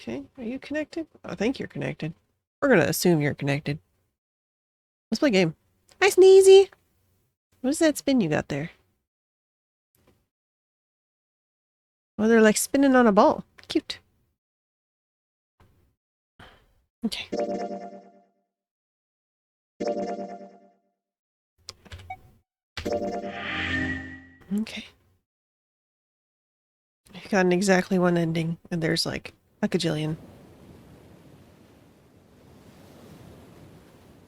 Okay, are you connected? I think you're connected. We're gonna assume you're connected. Let's play a game. Hi, Sneezy! What is that spin you got there? Oh, they're like spinning on a ball. Cute. Okay. Okay. I've gotten exactly one ending, and there's like a gajillion.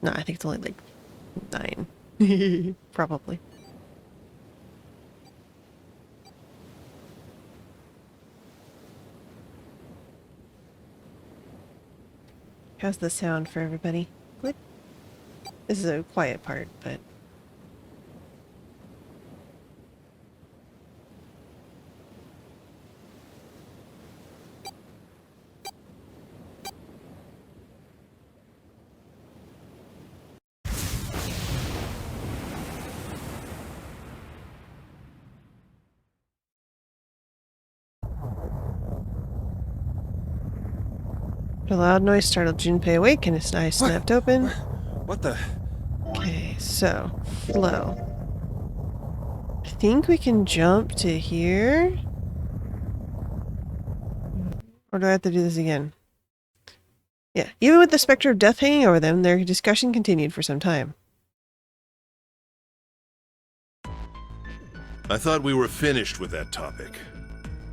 No, I think it's only like 9. Probably. How's the sound for everybody? Good? This is a quiet part, but... A loud noise startled Junpei awake and his eyes snapped open. What the? Okay, so, flow. I think we can jump to here? Or do I have to do this again? Yeah, even with the specter of death hanging over them, their discussion continued for some time. I thought we were finished with that topic.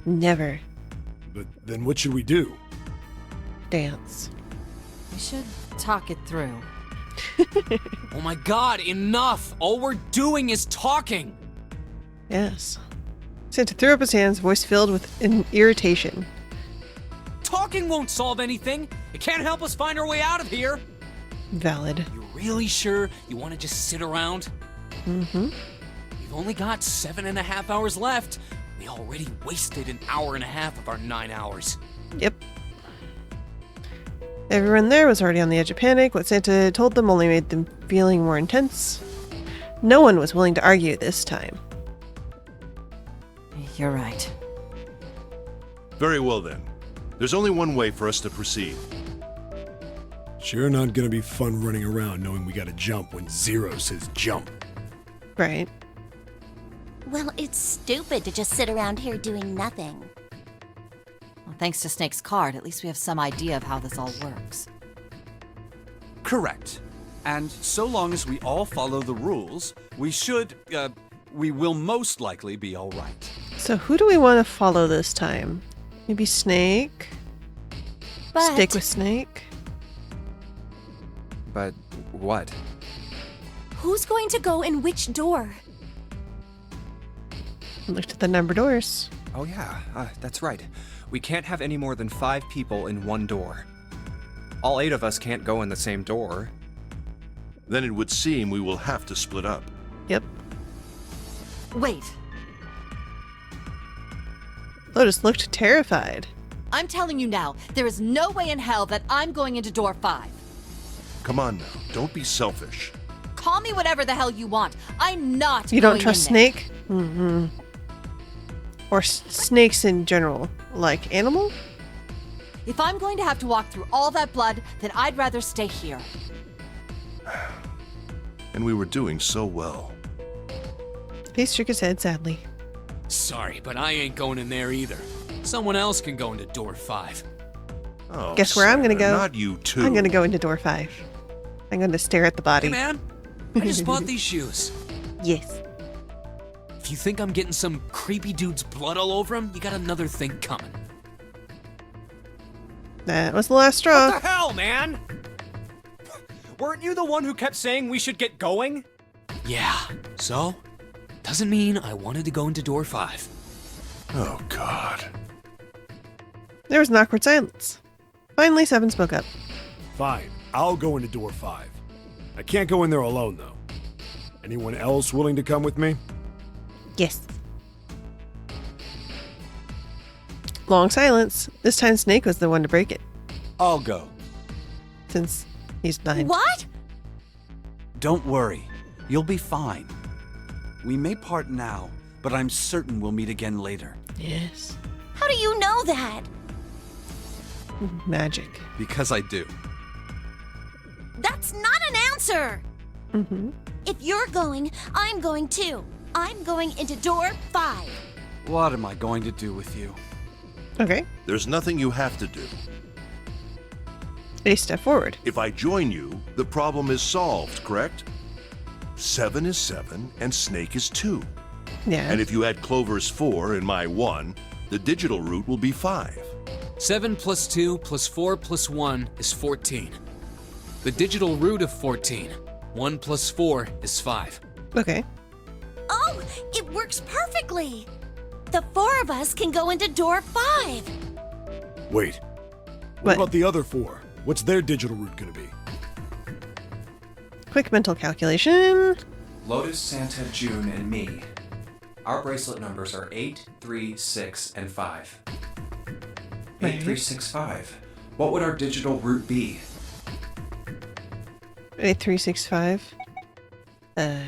Never. But then what should we do? Dance. We should talk it through. Oh my god, enough! All we're doing is talking! Yes. Santa threw up his hands, voice filled with irritation. Talking won't solve anything! It can't help us find our way out of here! Valid. You really sure you want to just sit around? Mm-hmm. We've only got 7.5 hours left. We already wasted an hour and a half of our 9 hours. Yep. Everyone there was already on the edge of panic. What Santa told them only made them feeling more intense. No one was willing to argue this time. You're right. Very well then. There's only one way for us to proceed. Sure not gonna be fun running around knowing we gotta jump when Zero says jump. Right. Well, it's stupid to just sit around here doing nothing. Well, thanks to Snake's card, at least we have some idea of how this all works. Correct. And so long as we all follow the rules, we will most likely be all right. So who do we want to follow this time? Maybe Snake? But Stick with Snake? But what? who's going to go in which door? Looked at the number doors. Oh yeah, that's right. We can't have any more than 5 people in one door. All 8 of us can't go in the same door. Then it would seem we will have to split up. Yep. Wait, Lotus looked terrified. I'm telling you now, there is no way in hell that I'm going into door 5. Come on now, don't be selfish. Call me whatever the hell you want. I'm not You going don't trust in there. Snake? Mm-hmm. Or snakes in general. Like animal? If I'm going to have to walk through all that blood, then I'd rather stay here. And we were doing so well. He shook his head sadly. Sorry, but I ain't going in there either. Someone else can go into door 5. Oh, Guess where I'm gonna Sarah, go? Not you too. I'm gonna go into door 5. I'm gonna stare at the Hey body. man, I just bought these shoes. Yes. If you think I'm getting some creepy dude's blood all over him, you got another thing coming. That was the last straw. What the hell, man? Weren't you the one who kept saying we should get going? Yeah, so? Doesn't mean I wanted to go into door 5. Oh God. There was an awkward silence. Finally, Seven spoke up. Fine, I'll go into door 5. I can't go in there alone, though. Anyone else willing to come with me? Yes. Long silence. This time Snake was the one to break it, I'll go. since he's blind. What? Don't worry. You'll be fine. We may part now, but I'm certain we'll meet again later. Yes. How do you know that? Magic. Because I do. That's not an answer! Mm-hmm. If you're going, I'm going too. I'm going into door 5. What am I going to do with you? Okay. There's nothing you have to do. A step forward. If I join you, the problem is solved, correct? 7 is 7, and Snake is 2. Yeah. And if you add Clover's 4 and my 1, the digital root will be 5. 7 plus 2 plus 4 plus 1 is 14. The digital root of 14. 1 plus 4 is 5. Okay. Oh, it works perfectly! The 4 of us can go into door 5. Wait. What What? about the other 4? What's their digital root gonna be? Quick mental calculation. Lotus, Santa, June, and me. Our bracelet numbers are 8, 3, 6, and 5. 8, 3, 6, 5. What would our digital root be? 8365. I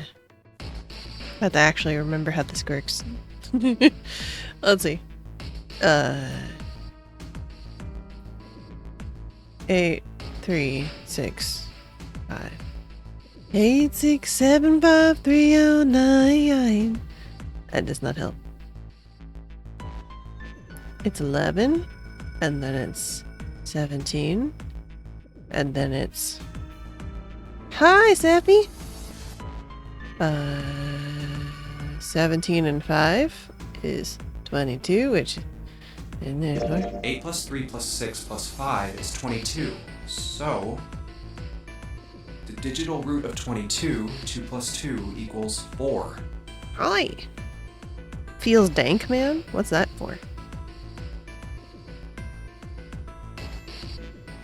have to actually remember how this works. Let's see. 8, 3, 6, 5. 8, 6, 7, 5, 3, 0, 9. That does not help. It's 11, and then it's 17, and then it's. Hi, Sappy! 17 and 5 is 22, which and there's what? 8 plus 3 plus 6 plus 5 is 22. So, the digital root of 22, 2 plus 2 equals 4. Hi! Feels dank, man? What's that for?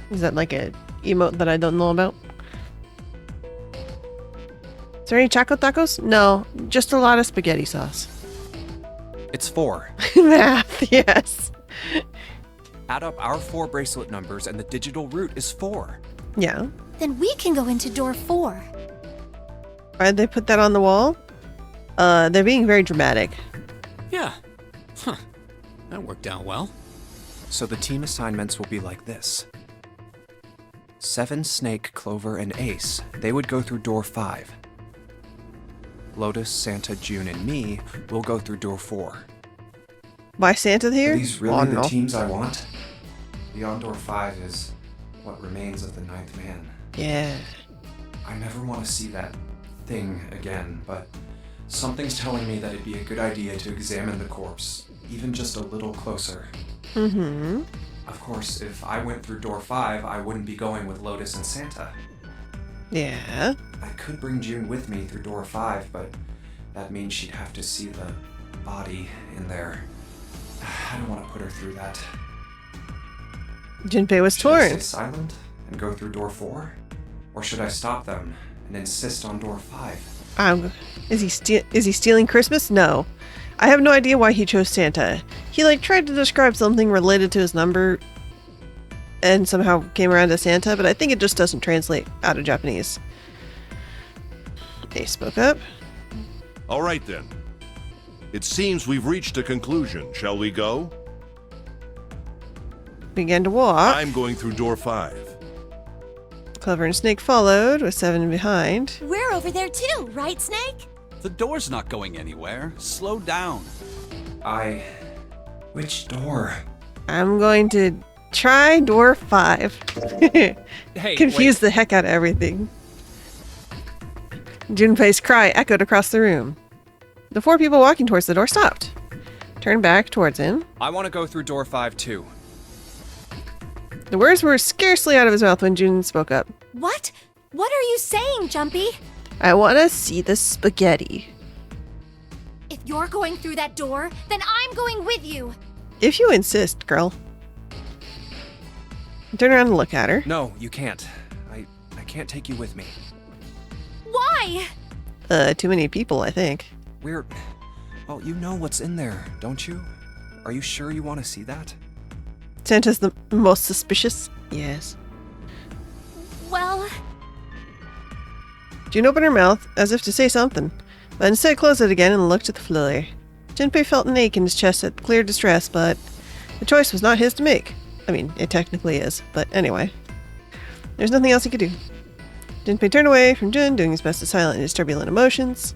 Is that like a emote that I don't know about? Is there any Choco Tacos? No, just a lot of spaghetti sauce. It's 4. Math, yes. Add up our 4 bracelet numbers and the digital root is 4. Yeah. Then we can go into door 4. Why'd they put that on the wall? They're being very dramatic. Yeah. Huh. That worked out well. So the team assignments will be like this. 7, Snake, Clover, and Ace. They would go through door 5. Lotus, Santa, June, and me will go through door 4. Why Santa here? Are these really Oh, the no. teams I want? Beyond door 5 is what remains of the 9th man. Yeah. I never want to see that thing again, but something's telling me that it'd be a good idea to examine the corpse, even just a little closer. Mm-hmm. Of course, if I went through door 5, I wouldn't be going with Lotus and Santa. Yeah. I could bring June with me through door 5, but that means she'd have to see the body in there. I don't want to put her through that. Junpei was Should I stay torn. silent and go through door 4? Or should I stop them and insist on door 5? Is he stealing Christmas? No. I have no idea why he chose Santa. He tried to describe something related to his number and somehow came around to Santa, but I think it just doesn't translate out of Japanese. They spoke up. All right then. It seems we've reached a conclusion. Shall we go? Began to walk. I'm going through door 5. Clover and Snake followed, with 7 behind. We're over there too, right, Snake? The door's not going anywhere. Slow down. Which door? I'm going to try door 5. Hey, Confuse the heck out of everything. Junpei's cry echoed across the room. The 4 people walking towards the door stopped, turned back towards him. I want to go through door 5 too. The words were scarcely out of his mouth when June spoke up. What? What are you saying, Jumpy? I want to see the spaghetti. If you're going through that door, then I'm going with you. If you insist, girl. Turn around and look at her. No, you can't. I can't take you with me. Why? Too many people, I think. Well, you know what's in there, don't you? Are you sure you want to see that? Santa's the most suspicious. Yes. Well, June opened her mouth as if to say something, but instead closed it again and looked at the floor. Junpei felt an ache in his chest at clear distress, but the choice was not his to make. I mean, it technically is, but anyway. There's nothing else he could do. Junpei turned away from Jun, doing his best to silence his turbulent emotions.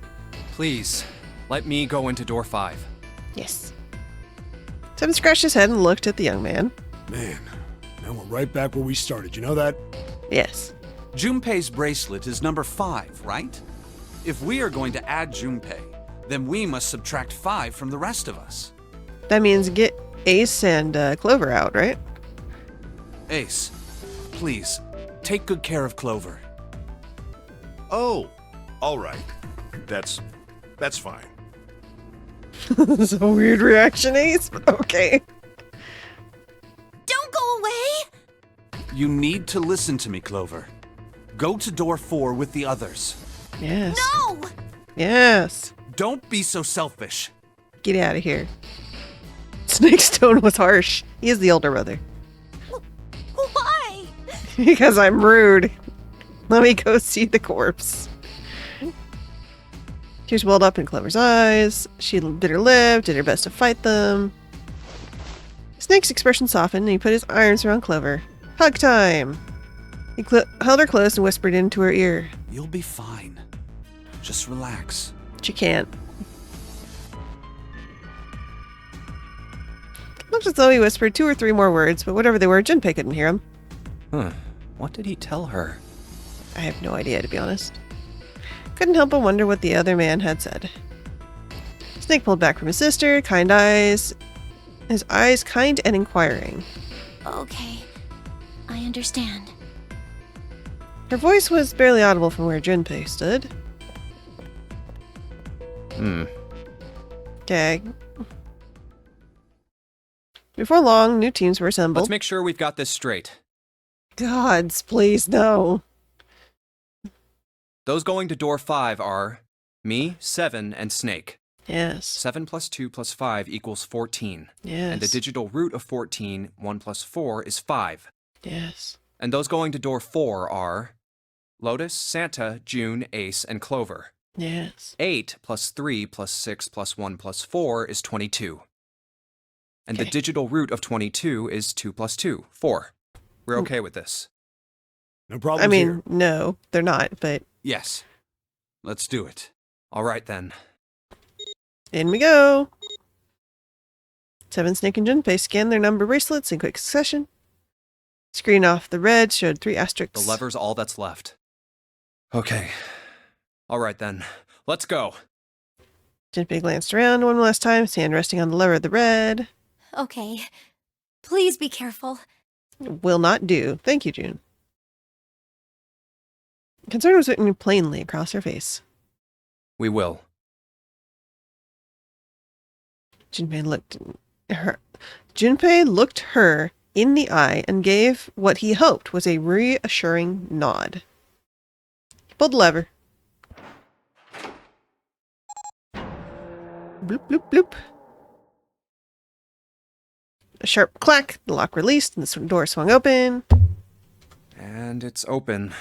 Please, let me go into door 5. Yes. Seven scratched his head and looked at the young man. Man, now we're right back where we started. You know that? Yes. Junpei's bracelet is number 5, right? If we are going to add Junpei, then we must subtract 5 from the rest of us. That means get Ace and Clover out, right? Ace, please, take good care of Clover. Oh, all right. That's fine. That's a weird reaction, Ace, but okay. Don't go away! You need to listen to me, Clover. Go to door 4 with the others. Yes. No! Yes. Don't be so selfish. Get out of here. Snake's tone was harsh. He is the older brother. Why? Because I'm rude. Let me go see the corpse. Tears welled up in Clover's eyes. She bit her lip, did her best to fight them. Snake's expression softened, and he put his arms around Clover. Hug time! He held her close and whispered into her ear. You'll be fine. Just relax. She can't. Looked as though he whispered 2 or 3 more words, but whatever they were, Junpei couldn't hear them. What did he tell her? I have no idea, to be honest. Couldn't help but wonder what the other man had said. Snake pulled back from his sister, kind eyes. His eyes kind and inquiring. Okay, I understand. Her voice was barely audible from where Junpei stood. Okay. Before long, new teams were assembled. Let's make sure we've got this straight. Gods, please, no. Those going to door 5 are me, 7, and Snake. Yes. 7 plus 2 plus 5 equals 14. Yes. And the digital root of 14, 1 plus 4, is 5. Yes. And those going to door 4 are Lotus, Santa, June, Ace, and Clover. Yes. 8 plus 3 plus 6 plus 1 plus 4 is 22. And Okay. the digital root of 22 is 2 plus 2, 4. We're okay with this. No problem. I mean, no, they're not, but Yes. Let's do it. All right then. in we go. Seven, Snake, and Junpei scanned their number bracelets in quick succession. Screen off the red showed 3 asterisks. The lever's all that's left. Okay. All right then. Let's go. Junpei glanced around one last time, his hand resting on the lever of the red. Okay, please be careful. Will not do. Thank you, June. Concern was written plainly across her face. We will. Junpei looked her in the eye and gave what he hoped was a reassuring nod. He pulled the lever. Bloop, bloop, bloop. A sharp clack, the lock released, and the door swung open. And it's open.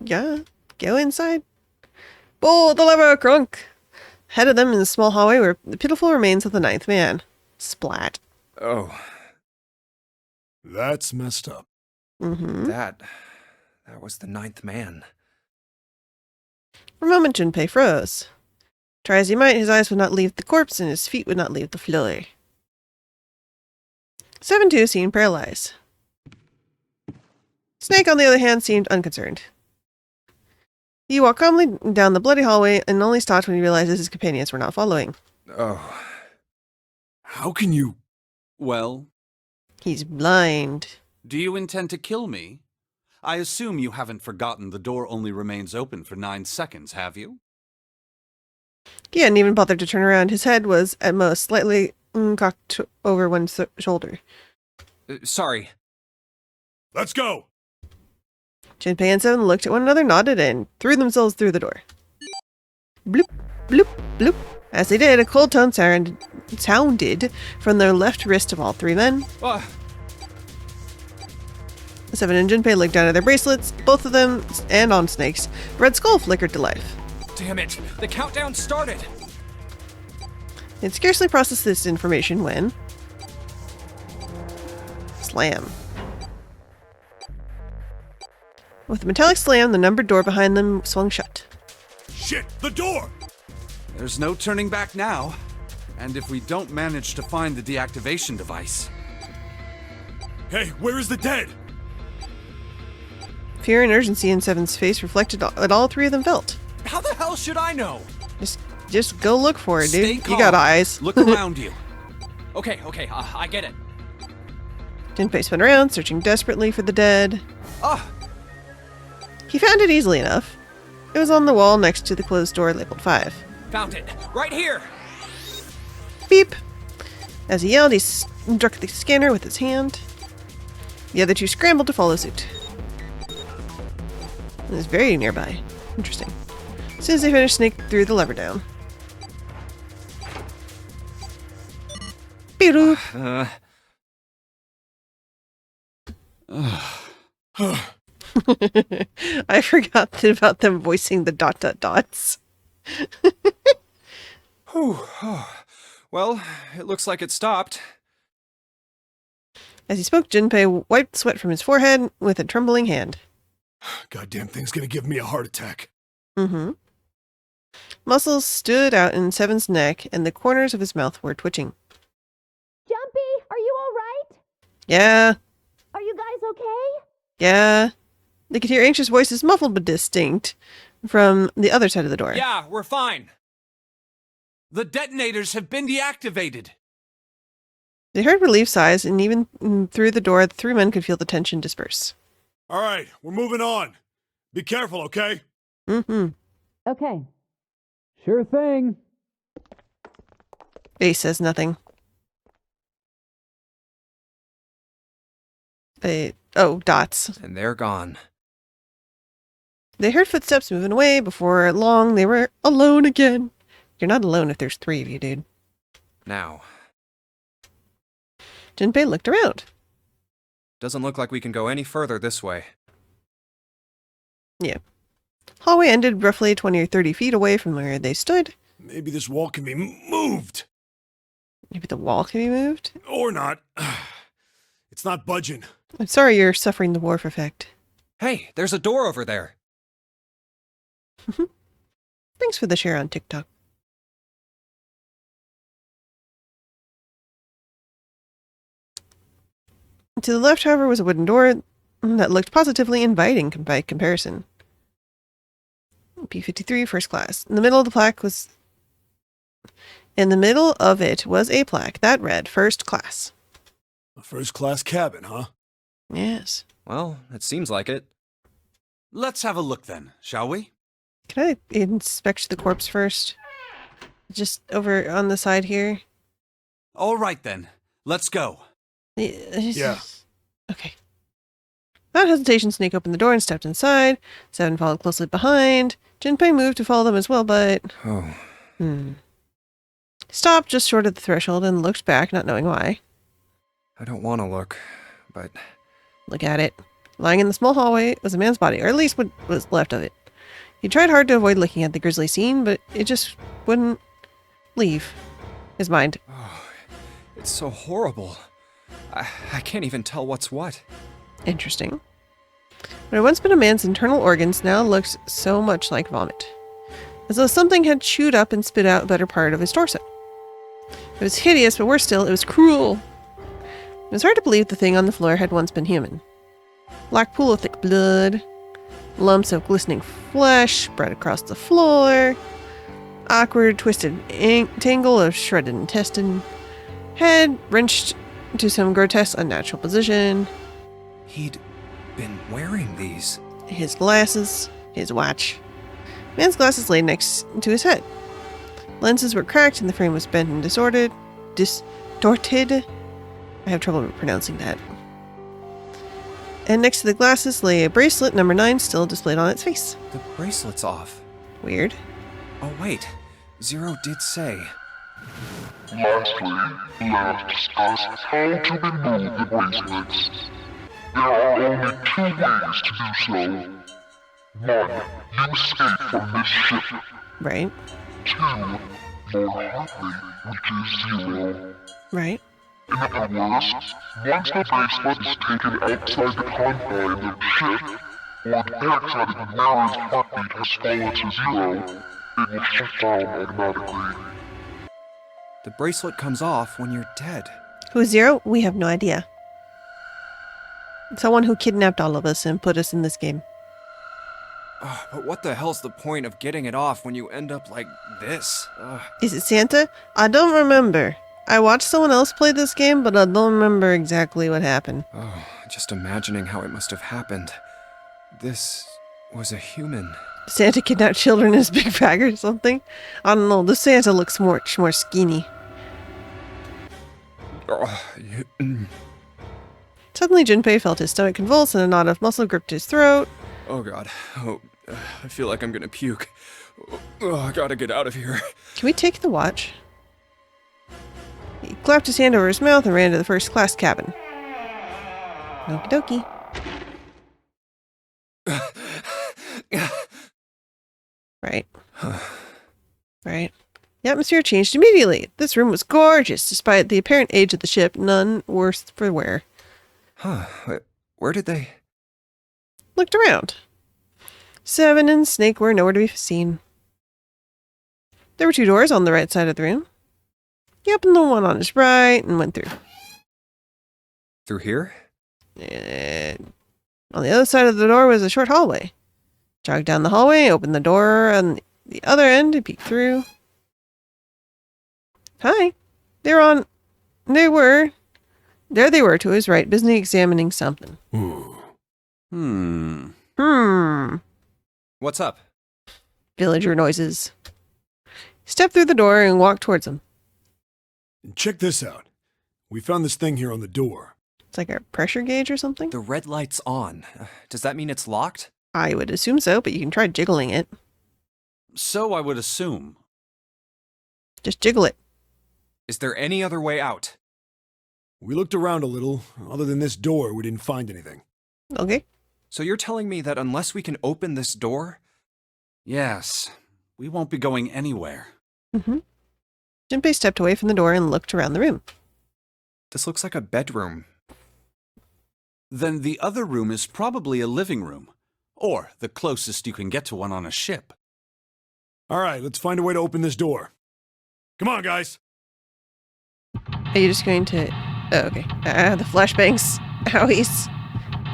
Yeah, go inside. Pull the lever, Crunk! Ahead of them in the small hallway were the pitiful remains of the 9th man. Splat. Oh, That's messed up. Mm-hmm. that was the 9th man. For a moment, Junpei froze. Try as he might, his eyes would not leave the corpse and his feet would not leave the floor. 7-2 seemed paralyzed. Snake, on the other hand, seemed unconcerned. He walked calmly down the bloody hallway and only stopped when he realized that his companions were not following. Oh, How can you? Well, He's blind. do you intend to kill me? I assume you haven't forgotten the door only remains open for 9 seconds, have you? He hadn't even bothered to turn around. His head was, at most, slightly cocked over one shoulder. sorry. Let's go. Junpei and Seven looked at one another, nodded, and threw themselves through the door. Bloop, bloop, bloop. As they did, a cold tone sounded from the left wrist of all 3 men. Ah, Seven and Junpei looked down at their bracelets, both of them, and on Snake's. The red skull flickered to life. damn it. The countdown started. They They'd scarcely processed this information when... slam. With a metallic slam, the numbered door behind them swung shut. Shit, the door! There's no turning back now. And if we don't manage to find the deactivation device... Hey, where is the dead? Fear and urgency in Seven's face reflected what all three of them felt. How the hell should I know? Just go look for it, dude. Stay You calm. got eyes. Look around you. Okay, I get it. Junpei spun around, searching desperately for the dead. Ah, He found it easily enough. It was on the wall next to the closed door labeled 5. found it. Right here. Beep! As he yelled, he struck the scanner with his hand. The other two scrambled to follow suit. It was very nearby. Interesting. As soon as they finished, Snake threw the lever down. Beep! I forgot about them voicing the ... dots. Whew. Well, it looks like it stopped. As he spoke, Junpei wiped sweat from his forehead with a trembling hand. Goddamn thing's gonna give me a heart attack. Mm-hmm. Muscles stood out in Seven's neck, and the corners of his mouth were twitching. Jumpy, are you all right? Yeah, Are you guys okay? yeah. They could hear anxious voices, muffled but distinct, from the other side of the door. Yeah, we're fine. The detonators have been deactivated. They heard relief sighs, and even through the door, the three men could feel the tension disperse. All right, we're moving on. Be careful, okay? Mm-hmm. Okay. Sure thing. Ace says nothing. Dots. And they're gone. They heard footsteps moving away. Before long, they were alone again. You're not alone if there's 3 of you, dude. Now, Junpei looked around. doesn't look like we can go any further this way. Yeah. Hallway ended roughly 20 or 30 feet away from where they stood. Maybe this wall can be moved. Maybe the wall can be moved? Or not. It's not budging. I'm sorry you're suffering the wharf effect. Hey, there's a door over there. Thanks for the share on TikTok. To the left, however, was a wooden door that looked positively inviting by comparison. P-53, first class. In the middle of it was a plaque that read, first class. A first-class cabin, huh? Yes. Well, it seems like it. Let's have a look then, shall we? Can I inspect the corpse first? Just over on the side here? All right then, let's go. Yeah. Okay. Without hesitation, Snake opened the door and stepped inside. Seven followed closely behind. Junpei moved to follow them as well, but... Oh, Stopped just short of the threshold and looked back, not knowing why. I don't want to look, but Look at it. Lying in the small hallway was a man's body, or at least what was left of it. He tried hard to avoid looking at the grisly scene, but it just wouldn't leave his mind. it's so horrible. I can't even tell what's what. Interesting. What had once been a man's internal organs now looked so much like vomit, as though something had chewed up and spit out a better part of his torso. It was hideous, but worse still, it was cruel. It was hard to believe the thing on the floor had once been human. Black pool of thick blood, lumps of glistening flesh spread across the floor, awkward, twisted tangle of shredded intestine, head wrenched into some grotesque, unnatural position. He'd been wearing these. His glasses, his watch. Man's glasses lay next to his head. Lenses were cracked and the frame was bent and distorted. I have trouble pronouncing that. And next to the glasses lay a bracelet, number 9, still displayed on its face. The bracelet's off. Weird. Oh, wait. Zero did say. Lastly, let's discuss how to remove the bracelets. There are only 2 ways to do so. 1. You escape from this ship. Right. 2. Your heart rate reaches 0. Right. In other words, once the bracelet is taken outside the confine of the ship, or the backside of the wearer's heartbeat has fallen to zero, it will shut down automatically. The bracelet comes off when you're dead. Who's Zero? We have no idea. Someone who kidnapped all of us and put us in this game. But what the hell's the point of getting it off when you end up like this? Is it Santa? I don't remember. I watched someone else play this game, but I don't remember exactly what happened. Oh, just imagining how it must have happened. This was a human. Santa kidnapped children in his big bag or something? I don't know. This Santa looks much more skinny. Suddenly, Junpei felt his stomach convulse and a knot of muscle gripped his throat. Oh god. Oh, I feel like I'm gonna puke. Oh, I gotta get out of here. Can we take the watch? He clapped his hand over his mouth and ran to the first class cabin. Okie dokie. Right. Right. The atmosphere changed immediately. This room was gorgeous, despite the apparent age of the ship, none worse for wear. Huh. Where did they... Looked around. Seven and Snake were nowhere to be seen. There were two doors on the right side of the room. He opened the one on his right and went through. Through here? And on the other side of the door was a short hallway. Jogged down the hallway, opened the door on the other end, and peeked through. Hi. There they were to his right, busy examining something. What's up? Villager noises. He stepped through the door and walked towards him. Check this out. We found this thing here on the door. It's like a pressure gauge or something? The red light's on. Does that mean it's locked? I would assume so, but you can try jiggling it. So I would assume. Just jiggle it. Is there any other way out? We looked around a little. Other than this door, we didn't find anything. Okay. So you're telling me that unless we can open this door... Yes. We won't be going anywhere. Mm-hmm. Junpei stepped away from the door and looked around the room. This looks like a bedroom. Then the other room is probably a living room. Or the closest you can get to one on a ship. All right, let's find a way to open this door. Come on, guys. Are you just going to... Oh, okay. The flashbangs. Owies.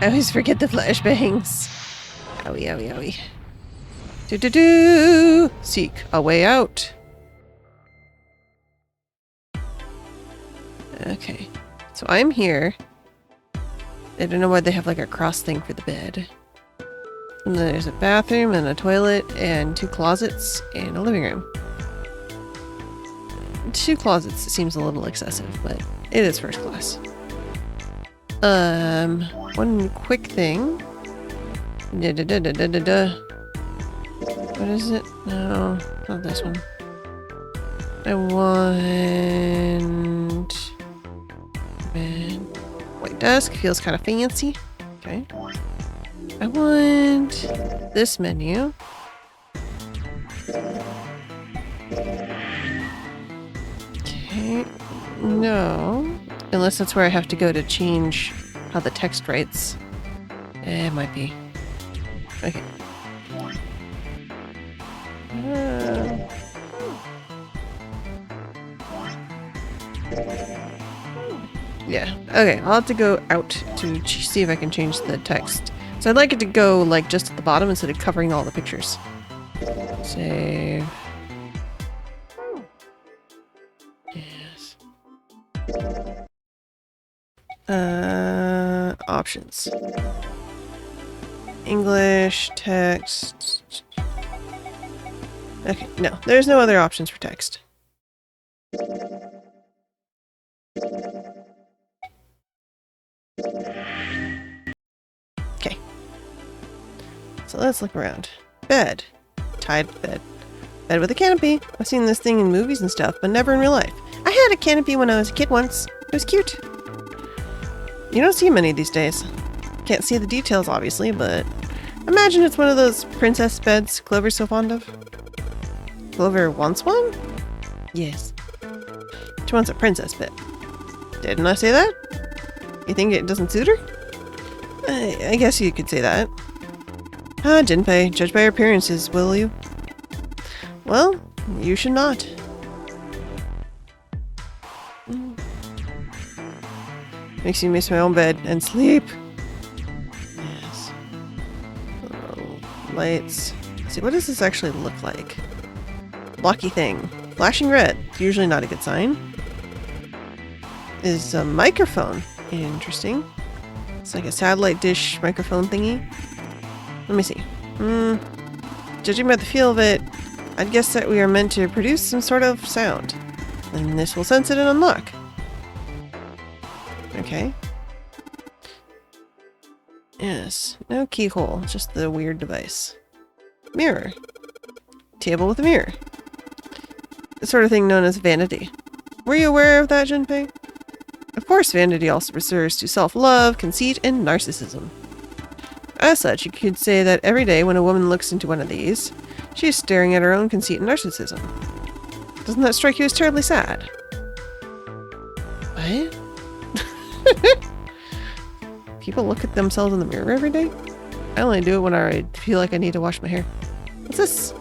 I always forget the flashbangs. Owie, owie, owie. Do-do-do! Seek a way out. Okay. So I'm here. I don't know why they have like a cross thing for the bed. And then there's a bathroom and a toilet and two closets and a living room. 2 closets seems a little excessive, but it is first class. One quick thing. What is it? No, not this one. I want... White desk feels kind of fancy. Okay. I want this menu. Okay. No. Unless that's where I have to go to change how the text writes. It might be. Okay. Yeah. Okay, I'll have to go out to see if I can change the text. So I'd like it to go like just at the bottom instead of covering all the pictures. Save. Yes. Options. English, text. Okay, no, there's no other options for text. Okay. So let's look around. Bed. Tied bed. Bed with a canopy. I've seen this thing in movies and stuff, but never in real life. I had a canopy when I was a kid once. It was cute. You don't see many these days. Can't see the details, obviously, but imagine it's one of those princess beds Clover's so fond of. Clover wants one? Yes. She wants a princess bed. Didn't I say that? You think it doesn't suit her? I guess you could say that. Ah, Jinpei, judge by her appearances, will you? Well, you should not. Makes me miss my own bed and sleep. Yes. Lights. Let's see, what does this actually look like? Blocky thing. Flashing red. Usually not a good sign. Is a microphone. Interesting. It's like a satellite dish microphone thingy. Let me see. Judging by the feel of it, I'd guess that we are meant to produce some sort of sound. And this will sense it and unlock. Okay. Yes. No keyhole. Just the weird device. Mirror. Table with a mirror. The sort of thing known as vanity. Were you aware of that, Jinpei? Of course, vanity also refers to self-love, conceit, and narcissism. As such, you could say that every day when a woman looks into one of these, she is staring at her own conceit and narcissism. Doesn't that strike you as terribly sad? What? People look at themselves in the mirror every day? I only do it when I feel like I need to wash my hair. What's this?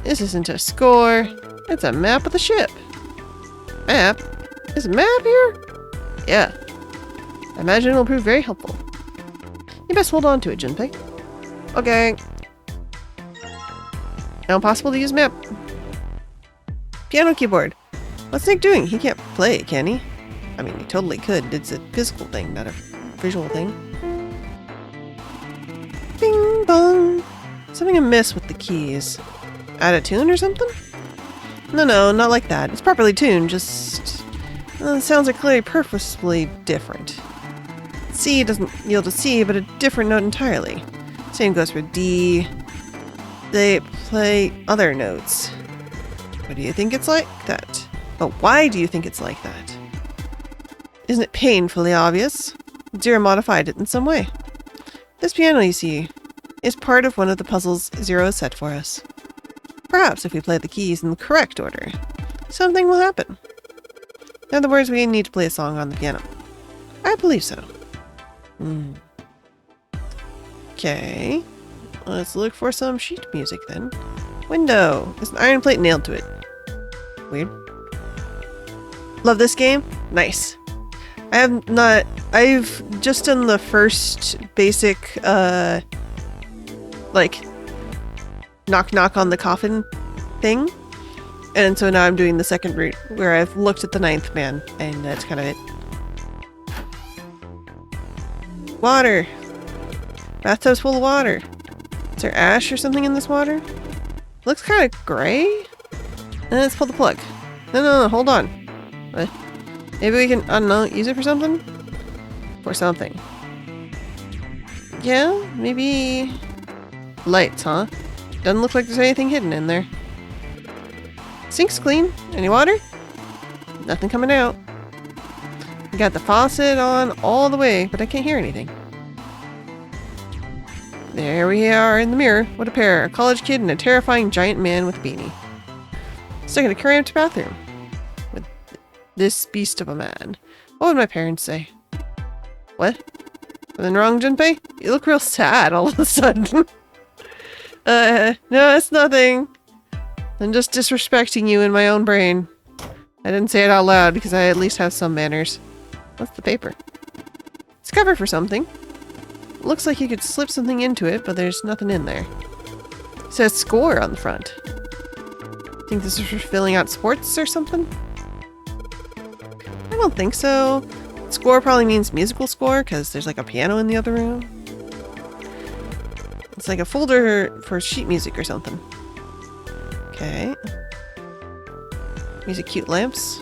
This isn't a score. It's a map of the ship. Map? Is a map here? Yeah. I imagine it'll prove very helpful. You best hold on to it, Jinpei. Okay. Now impossible to use map. Piano keyboard. What's Snake doing? He can't play, can he? I mean, he totally could. It's a physical thing, not a visual thing. Bing bong. Something amiss with the keys. Out of tune or something? No, not like that. It's properly tuned, just... the sounds are clearly purposefully different. C doesn't yield to C, but a different note entirely. Same goes for D. They play other notes. What do you think it's like that? But why do you think it's like that? Isn't it painfully obvious? Zero modified it in some way. This piano, you see, is part of one of the puzzles Zero has set for us. Perhaps if we play the keys in the correct order, something will happen. In other words, we need to play a song on the piano. I believe so. Okay. Let's look for some sheet music then. Window. There's an iron plate nailed to it. Weird. Love this game? Nice. I've just done the first basic, like, knock on the coffin thing. And so now I'm doing the second route, where I've looked at the ninth man, and that's kind of it. Water! Bathtub's full of water. Is there ash or something in this water? Looks kind of gray? Let's pull the plug. No, hold on. What? Maybe we can, I don't know, use it for something? For something. Yeah, maybe... lights, huh? Doesn't look like there's anything hidden in there. Sink's clean. Any water? Nothing coming out. We got the faucet on all the way, but I can't hear anything. There we are in the mirror. What a pair. A college kid and a terrifying giant man with a beanie. Stuck in a cramped bathroom. With this beast of a man. What would my parents say? What? Something wrong, Junpei? You look real sad all of a sudden. No, it's nothing. I'm just disrespecting you in my own brain. I didn't say it out loud because I at least have some manners. What's the paper? It's covered for something. It looks like you could slip something into it, but there's nothing in there. It says score on the front. Think this is for filling out sports or something? I don't think so. Score probably means musical score because there's like a piano in the other room. It's like a folder for sheet music or something. Okay. Music cute lamps.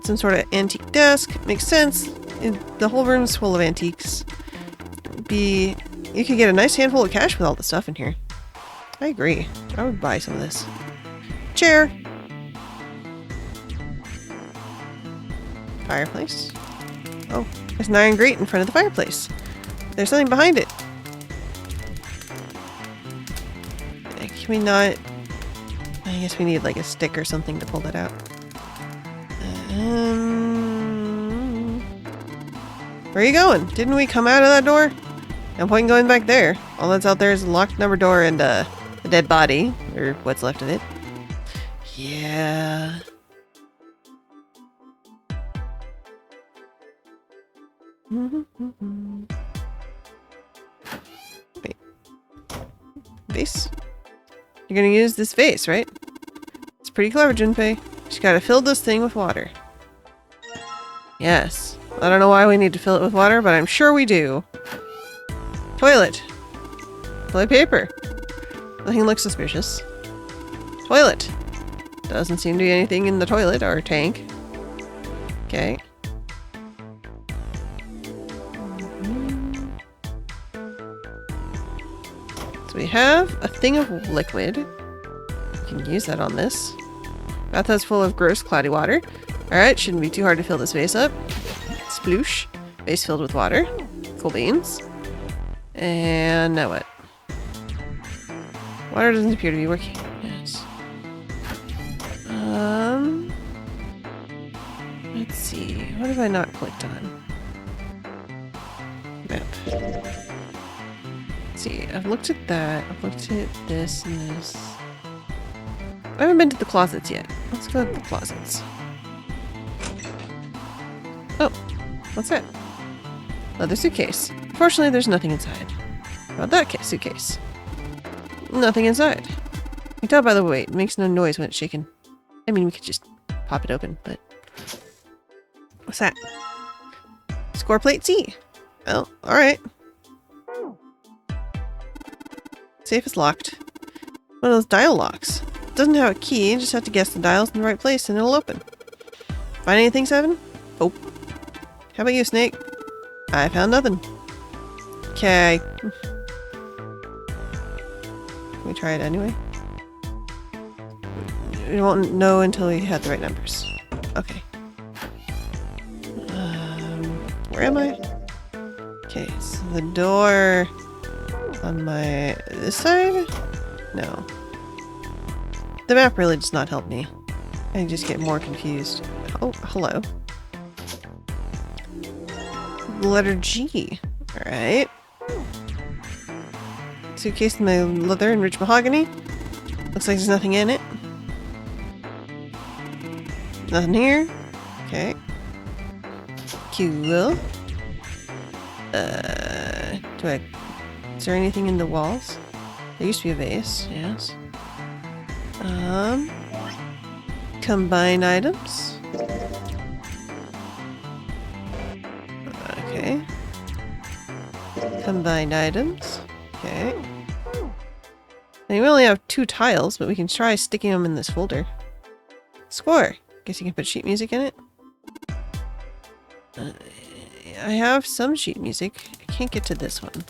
Some sort of antique desk. Makes sense. The whole room's full of antiques. You could get a nice handful of cash with all the stuff in here. I agree. I would buy some of this. Chair. Fireplace. Oh, there's an iron grate in front of the fireplace. There's something behind it. Can we not... I guess we need like a stick or something to pull that out. Where are you going? Didn't we come out of that door? No point in going back there. All that's out there is a locked number door and a dead body. Or what's left of it. Yeah. Wait. Vase? You're gonna use this vase, right? It's pretty clever, Junpei. Just gotta fill this thing with water. Yes. I don't know why we need to fill it with water, but I'm sure we do. Toilet. Toilet paper. Nothing looks suspicious. Toilet. Doesn't seem to be anything in the toilet or tank. Okay. So we have a thing of liquid. We can use that on this. Bathtub's full of gross, cloudy water. Alright, shouldn't be too hard to fill this vase up. Sploosh. Vase filled with water. Cool beans. And now what? Water doesn't appear to be working. Yes. Let's see. What have I not clicked on? Map. Let's see. I've looked at that. I've looked at this and this. I haven't been to the closets yet. Let's go to the closets. Oh, what's that? Leather suitcase. Fortunately, there's nothing inside. How about that suitcase? Nothing inside. You can tell by the weight. It makes no noise when it's shaken. I mean, we could just pop it open, but... What's that? Score plate C. Well, alright. Safe is locked. One of those dial locks. It doesn't have a key, you just have to guess the dials in the right place and it'll open. Find anything, Seven? Oh. How about you, Snake? I found nothing. Okay. Can we try it anyway? We won't know until we had the right numbers. Okay. Where am I? Okay, so the door on my... this side? No. The map really does not help me. I just get more confused. Oh, hello. Letter G. Alright. Suitcase in my leather and rich mahogany. Looks like there's nothing in it. Nothing here. Okay. Cool. Is there anything in the walls? There used to be a vase, yes. Combine items. Okay. Combined items. Okay. And we only have 2 tiles, but we can try sticking them in this folder. Score! Guess you can put sheet music in it. I have some sheet music. I can't get to this one.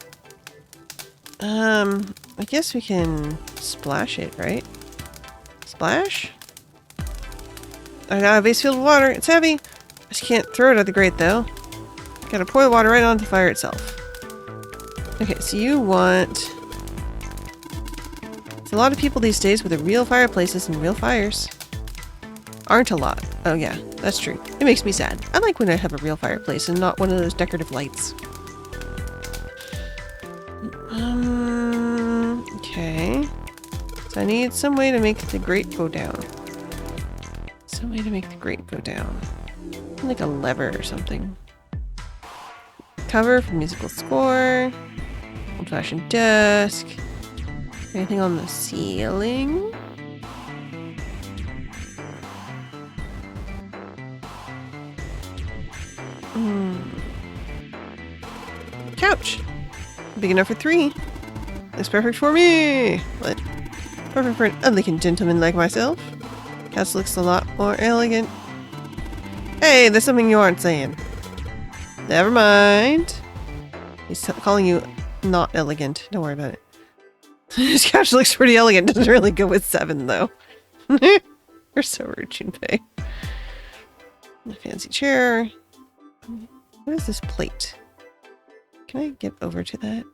I guess we can splash it, right? Splash? I got a vase filled with water. It's heavy. I just can't throw it at the grate, though. Gotta pour the water right onto the fire itself. Okay, so you want... There's a lot of people these days with real fireplaces and real fires. Aren't a lot. Oh yeah, that's true. It makes me sad. I like when I have a real fireplace and not one of those decorative lights. Okay. So I need some way to make the grate go down. Some way to make the grate go down. Like a lever or something. Cover for musical score. Old-fashioned desk. Anything on the ceiling? Couch! Big enough for 3. It's perfect for me! What? Perfect for an elegant gentleman like myself. Couch looks a lot more elegant. Hey, there's something you aren't saying. Never mind. He's calling you not elegant. Don't worry about it. This couch looks pretty elegant. Doesn't really go with 7, though. You're so rude, Junpei. A fancy chair. What is this plate? Can I get over to that?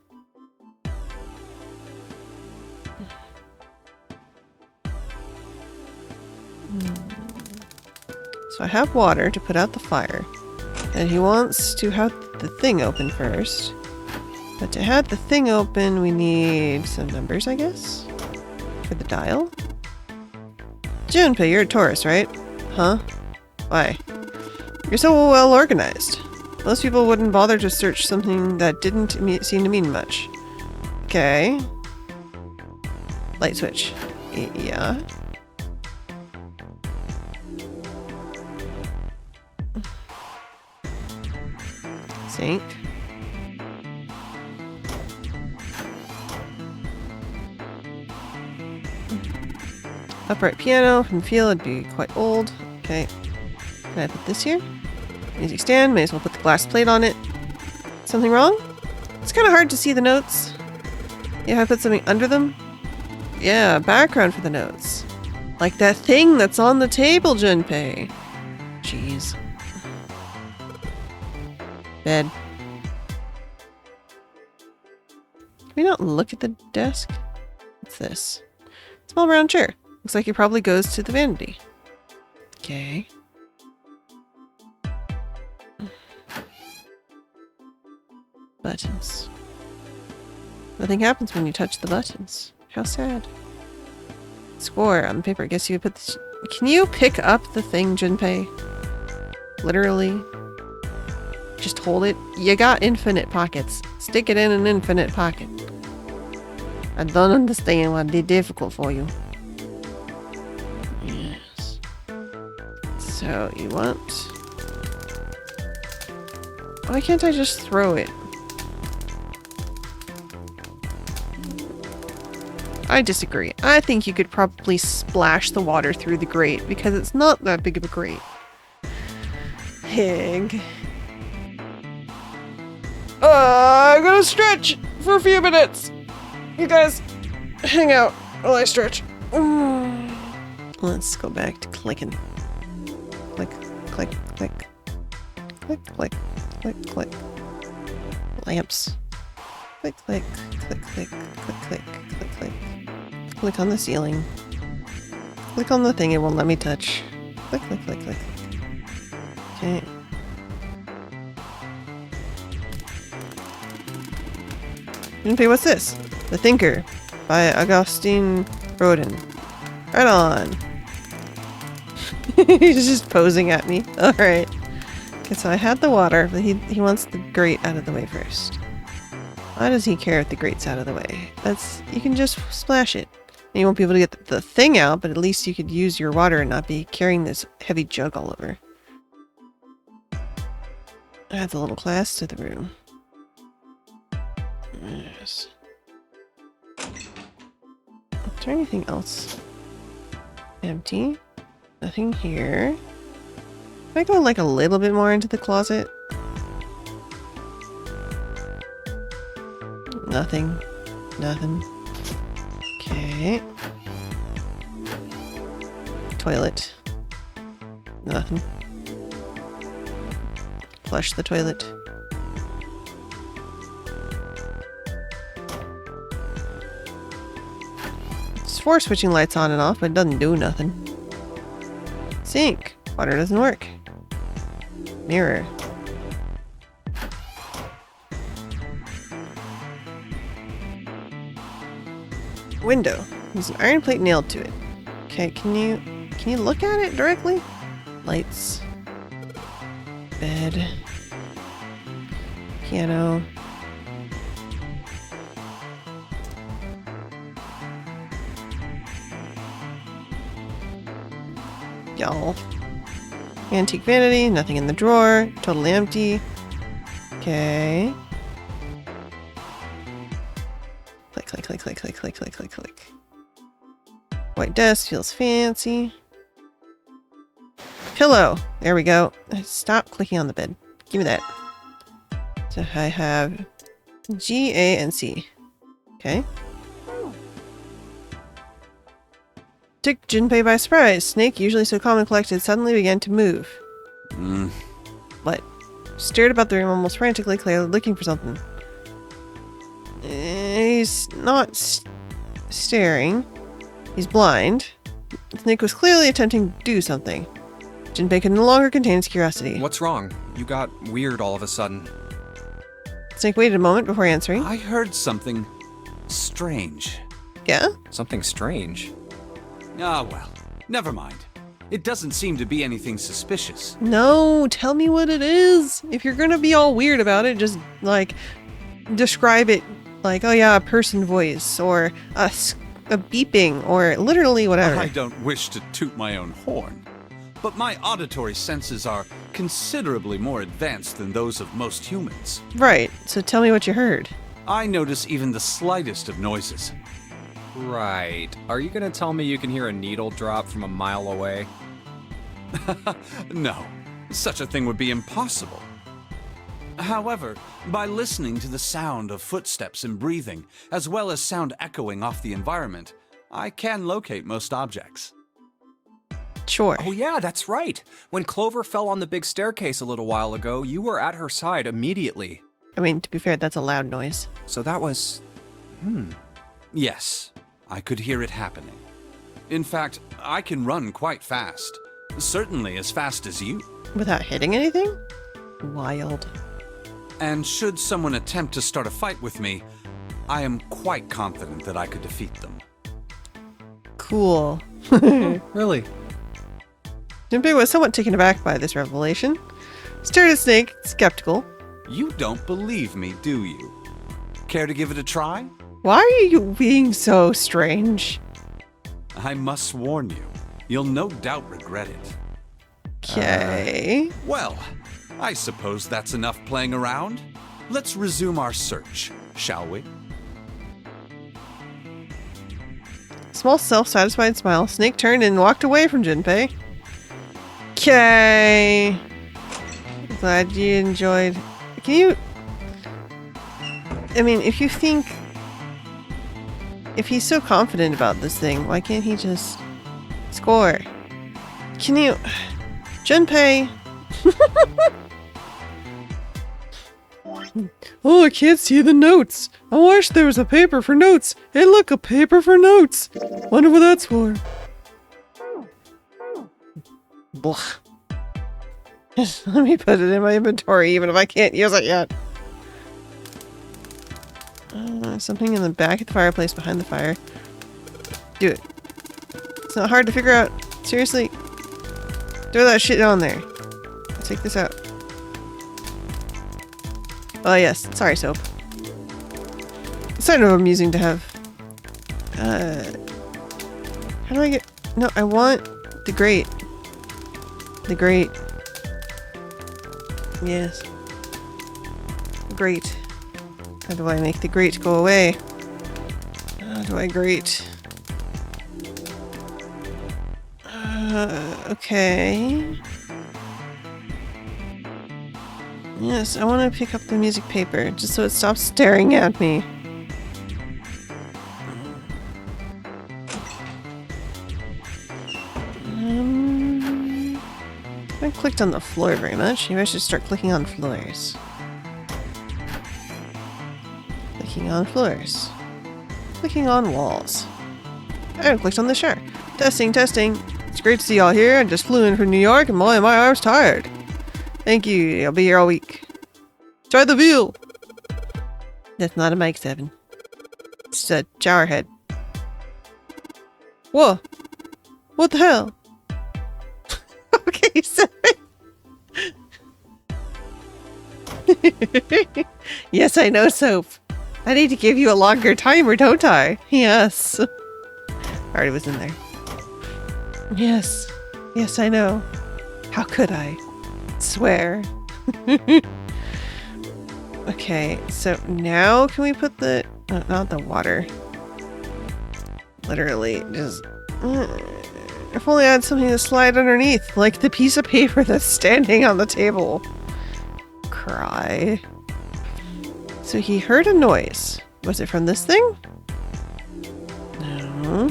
So I have water to put out the fire. And he wants to have the thing open first. But to have the thing open, we need some numbers, I guess? For the dial? Junpei, you're a Taurus, right? Huh? Why? You're so well organized. Most people wouldn't bother to search something that didn't seem to mean much. Okay. Light switch. Yeah. Sink. Upright piano. From the feel, it'd be quite old. Okay. Can I put this here? Music stand. May as well put the glass plate on it. Something wrong? It's kind of hard to see the notes. Yeah, I put something under them? Yeah, background for the notes. Like that thing that's on the table, Junpei. Jeez. Bed. Can we not look at the desk? What's this? Small round chair. Looks like it probably goes to the vanity. Okay. Buttons. Nothing happens when you touch the buttons. How sad. Score on the paper. I guess you would put this. Can you pick up the thing, Junpei? Literally. Just hold it. You got infinite pockets. Stick it in an infinite pocket. I don't understand why they're difficult for you. Yes. So you want... Why can't I just throw it? I disagree. I think you could probably splash the water through the grate because it's not that big of a grate. Pig. I'm gonna stretch for a few minutes. You guys, hang out while I stretch. Let's go back to clicking. Click, click, click. Click, click, click, click. Lamps. Click, click, click, click, click, click, click, click. Click on the ceiling. Click on the thing it won't let me touch. Click, click, click, click. Okay. Junpei, what's this? The Thinker by Augustine Rodin. Right on. He's just posing at me. Alright. Okay, so I had the water, but he wants the grate out of the way first. Why does he care if the grate's out of the way? You can just splash it. And you won't be able to get the thing out, but at least you could use your water and not be carrying this heavy jug all over. Add the little glass to the room. Yes. Is there anything else? Empty. Nothing here. Can I go like a little bit more into the closet? Nothing. Nothing. Okay. Toilet. Nothing. Flush the toilet. It's for switching lights on and off, but it doesn't do nothing. Sink. Water doesn't work. Mirror. Window. There's an iron plate nailed to it. Okay, can you look at it directly? Lights. Bed. Piano. Y'all. Antique vanity, nothing in the drawer, totally empty. Okay. Click, click, click, click, click, click, click, click, click. White desk feels fancy. Pillow. There we go. Stop clicking on the bed. Give me that. So I have G, A, and C. Okay. Took Junpei by surprise. Snake, usually so calm and collected, suddenly began to move. What? Stared about the room almost frantically, clearly looking for something. He's not staring. He's blind. Snake was clearly attempting to do something. Jinbei could no longer contain his curiosity. What's wrong? You got weird all of a sudden. Snake waited a moment before answering. I heard something strange. Yeah? Something strange. Ah, well, never mind. It doesn't seem to be anything suspicious. No, tell me what it is. If you're gonna be all weird about it, just, like, describe it like, oh yeah, a person voice, or a beeping, or literally whatever. I don't wish to toot my own horn, but my auditory senses are considerably more advanced than those of most humans. Right, so tell me what you heard. I notice even the slightest of noises. Right. Are you gonna tell me you can hear a needle drop from a mile away? No, such a thing would be impossible. However, by listening to the sound of footsteps and breathing, as well as sound echoing off the environment, I can locate most objects. Sure. Oh yeah, that's right. When Clover fell on the big staircase a little while ago, you were at her side immediately. I mean, to be fair, that's a loud noise. So that was... Yes, I could hear it happening. In fact, I can run quite fast. Certainly as fast as you. Without hitting anything? Wild. And should someone attempt to start a fight with me, I am quite confident that I could defeat them. Cool. Really? Jinbei was somewhat taken aback by this revelation. Stared at Snake, skeptical. You don't believe me, do you? Care to give it a try? Why are you being so strange? I must warn you, you'll no doubt regret it. Okay. Well, I suppose that's enough playing around. Let's resume our search, shall we? Small self-satisfied smile. Snake turned and walked away from Jinbei. Okay. Glad you enjoyed. Can you... I mean, if you think... If he's so confident about this thing, why can't he just score? Can you... Junpei... Oh, I can't see the notes. I wish there was a paper for notes. Hey, look, a paper for notes. Wonder what that's for. Blah. Let me put it in my inventory, even if I can't use it yet. Something in the back of the fireplace behind the fire. Do it. It's not hard to figure out. Seriously. Throw that shit on there. Let's take this out. Oh yes, sorry soap. It's kind of amusing to have. How do I get... No, I want the grate. The grate. Yes. Grate. How do I make the grate go away? How do I grate? Okay. Yes, I want to pick up the music paper, just so it stops staring at me. I haven't clicked on the floor very much. Maybe I should start clicking on floors. Clicking on floors. Clicking on walls. I haven't clicked on the shower. Testing, testing. It's great to see y'all here. I just flew in from New York and boy, my arm's tired. Thank you. I'll be here all week. Try the veal. That's not a mic 7. It's a shower head. Whoa. What the hell? Okay, sorry. Yes, I know, Soap. I need to give you a longer timer, don't I? Yes. Already was in there. Yes. Yes, I know. How could I? Swear. Okay, so now can we put the... not the water. Literally, just... If only I had something to slide underneath, like the piece of paper that's standing on the table. Cry. So he heard a noise. Was it from this thing? No.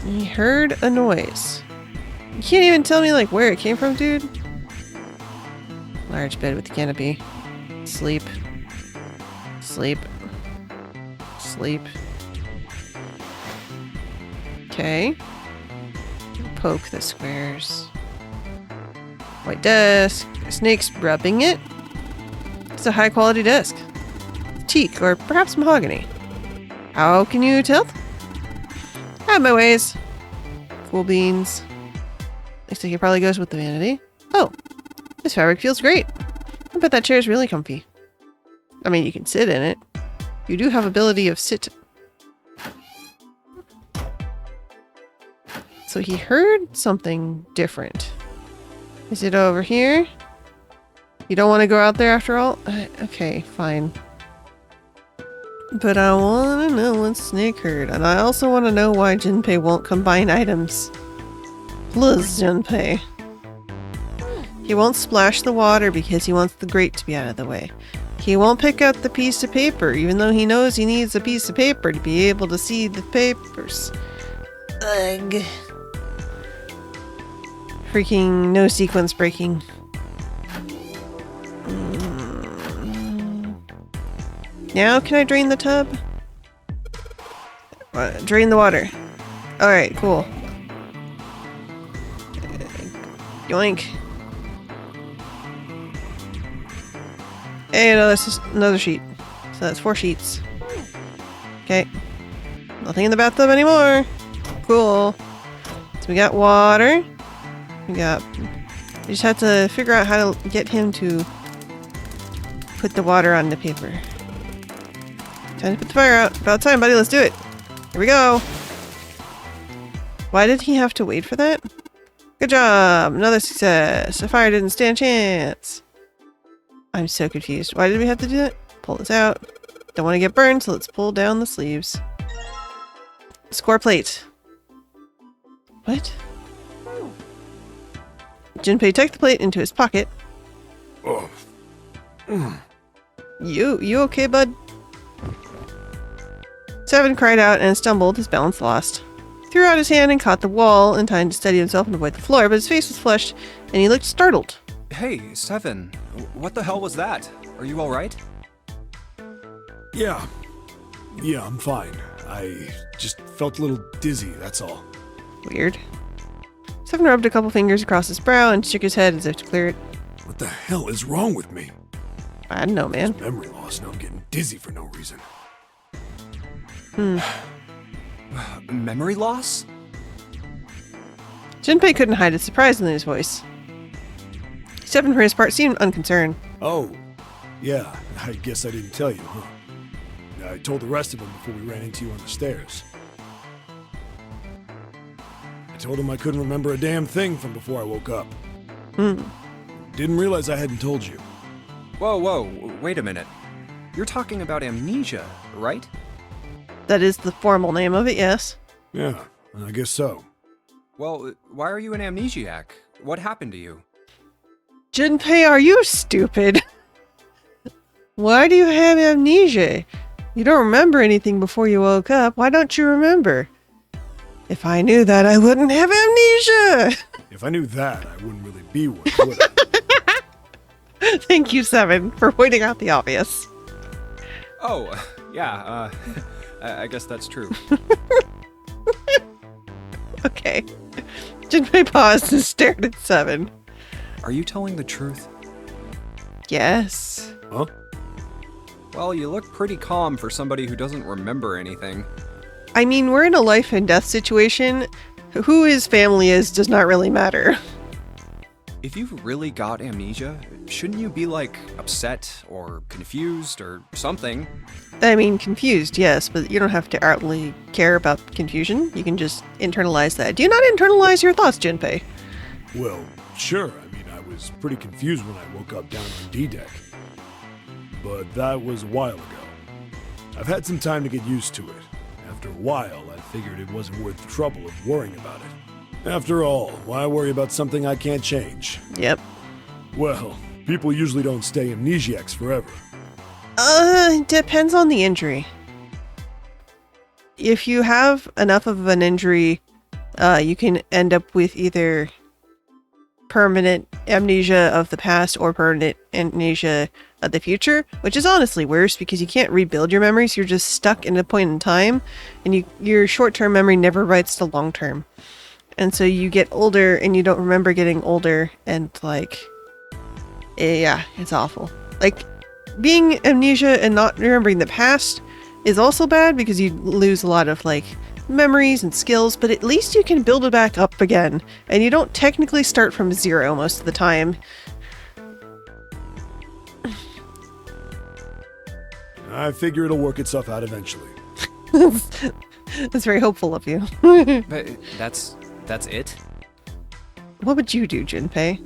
He heard a noise. You can't even tell me, like, where it came from, dude. Large bed with canopy. Sleep. Sleep. Sleep. Okay. Poke the squares. White desk. Snake's rubbing it. It's a high quality desk. Teak or perhaps mahogany. How can you tell? I have my ways. Cool beans. Looks like it probably goes with the vanity. Oh, this fabric feels great. I bet that chair is really comfy. I mean, you can sit in it. You do have ability of sit. So he heard something different. Is it over here? You don't want to go out there after all? Okay, fine. But I want to know what Snake heard. And I also want to know why Junpei won't combine items. Please, Junpei. He won't splash the water because he wants the grate to be out of the way. He won't pick out the piece of paper, even though he knows he needs a piece of paper to be able to see the papers. Ugh. Freaking no sequence breaking. Now can I drain the tub? Drain the water. Alright, cool. Yoink. Hey, no, that's just another sheet. So that's 4 sheets. Okay. Nothing in the bathtub anymore. Cool. So we got water. We just have to figure out how to get him to put the water on the paper. Time to put the fire out. About time, buddy. Let's do it. Here we go. Why did he have to wait for that? Good job. Another success. The fire didn't stand a chance. I'm so confused. Why did we have to do that? Pull this out. Don't want to get burned, so let's pull down the sleeves. Score plate. What? Junpei tucked the plate into his pocket. Oh. You okay, bud? Seven cried out and stumbled, his balance lost. Threw out his hand and caught the wall in time to steady himself and avoid the floor, but his face was flushed and he looked startled. Hey, Seven. What the hell was that? Are you alright? Yeah. Yeah, I'm fine. I just felt a little dizzy, that's all. Weird. Seven rubbed a couple fingers across his brow and shook his head as if to clear it. What the hell is wrong with me? I don't know, man. Memory loss, now I'm getting dizzy for no reason. Memory loss? Junpei couldn't hide his surprise in his voice. Seven, for his part, seemed unconcerned. Oh, yeah, I guess I didn't tell you, huh? I told the rest of them before we ran into you on the stairs. I told them I couldn't remember a damn thing from before I woke up. Didn't realize I hadn't told you. Whoa, wait a minute. You're talking about amnesia, right? That is the formal name of it, yes. Yeah, I guess so. Well, why are you an amnesiac? What happened to you? Junpei, are you stupid? Why do you have amnesia? You don't remember anything before you woke up. Why don't you remember? If I knew that, I wouldn't have amnesia! If I knew that, I wouldn't really be one, would I? Thank you, Seven, for pointing out the obvious. Oh, yeah, I guess that's true. Okay. Junpei paused and stared at Seven. Are you telling the truth? Yes. Huh? Well, you look pretty calm for somebody who doesn't remember anything. I mean, we're in a life and death situation. Who his family is does not really matter. If you've really got amnesia, shouldn't you be, like, upset or confused or something? I mean, confused, yes, but you don't have to outwardly care about confusion. You can just internalize that. Do you not internalize your thoughts, Junpei? Well, sure. I mean, I was pretty confused when I woke up down on D-Deck. But that was a while ago. I've had some time to get used to it. After a while, I figured it wasn't worth the trouble of worrying about it. After all, why worry about something I can't change? Yep. Well, people usually don't stay amnesiacs forever. Depends on the injury. If you have enough of an injury, you can end up with either permanent amnesia of the past or permanent amnesia of the future, which is honestly worse because you can't rebuild your memories. You're just stuck in a point in time, and your short-term memory never writes to long-term. And so you get older and you don't remember getting older, and like, yeah, it's awful. Like, being amnesia and not remembering the past is also bad because you lose a lot of like memories and skills, but at least you can build it back up again, and you don't technically start from zero most of the time. I figure it'll work itself out eventually. That's very hopeful of you. But that's it? What would you do, Junpei?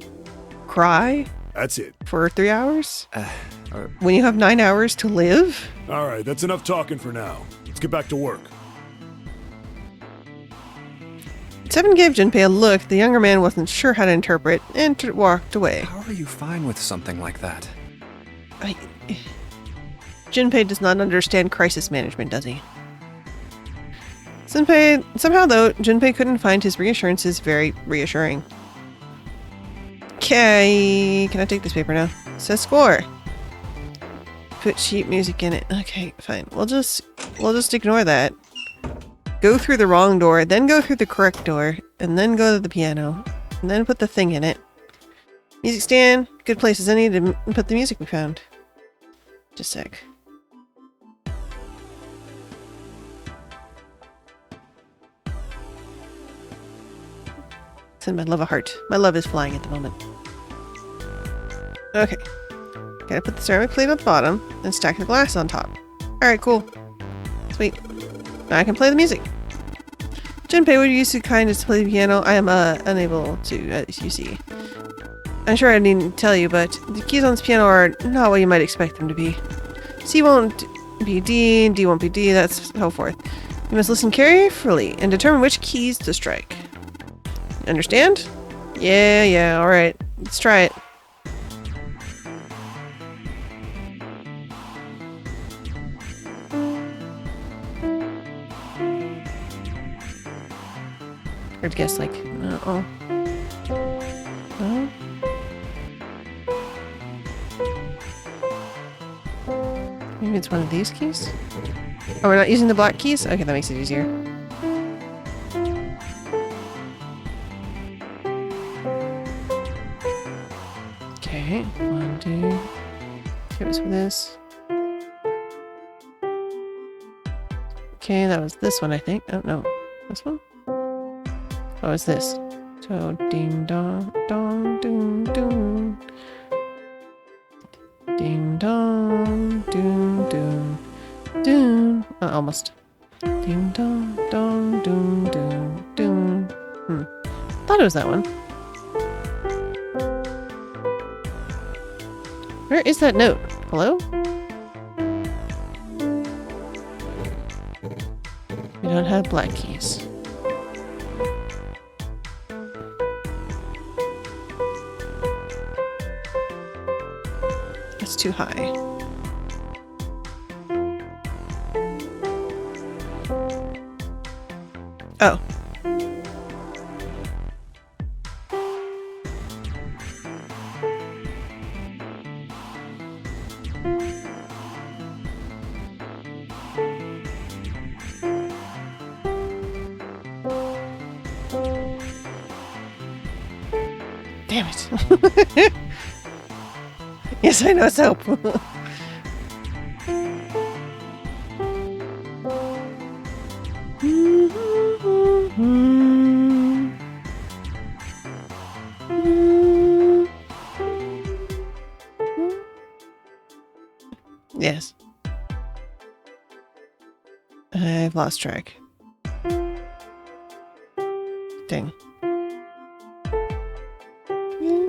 Cry That's it. for 3 hours? When you have 9 hours to live? Alright, that's enough talking for now. Let's get back to work. Seven gave Junpei a look the younger man wasn't sure how to interpret, and walked away. How are you fine with something like that? Junpei does not understand crisis management, does he? Somehow though, Junpei couldn't find his reassurances very reassuring. Okay, can I take this paper now? It says score. Put sheet music in it. Okay, fine. We'll just ignore that. Go through the wrong door, then go through the correct door, and then go to the piano, and then put the thing in it. Music stand, good place as any to put the music we found. Just a sec. Send my love a heart. My love is flying at the moment. Okay. Gotta put the ceramic plate on the bottom and stack the glass on top. Alright, cool. Sweet. Now I can play the music. Junpei, would you use the kindness to play the piano? I am unable to, as you see. I'm sure I needn't tell you, but the keys on this piano are not what you might expect them to be. C won't be D, and D won't be D, that's so forth. You must listen carefully and determine which keys to strike. Understand? Yeah, alright. Let's try it. Hard to guess, like, no. Maybe it's one of these keys? Oh, we're not using the black keys? Okay, that makes it easier. Okay, 1, 2. It was for this. Okay, that was this one, I think. Oh, no. This one? Oh, it's this. So, ding dong, dong, doom, doom. Ding dong, doom, doom, doom. Oh, almost. Ding dong, dong, doom, doom, doom. Thought it was that one. Where is that note? Hello? We don't have black keys. That's too high. Oh. Damn it. Yes, I know soap. Yes. I've lost track. Dang.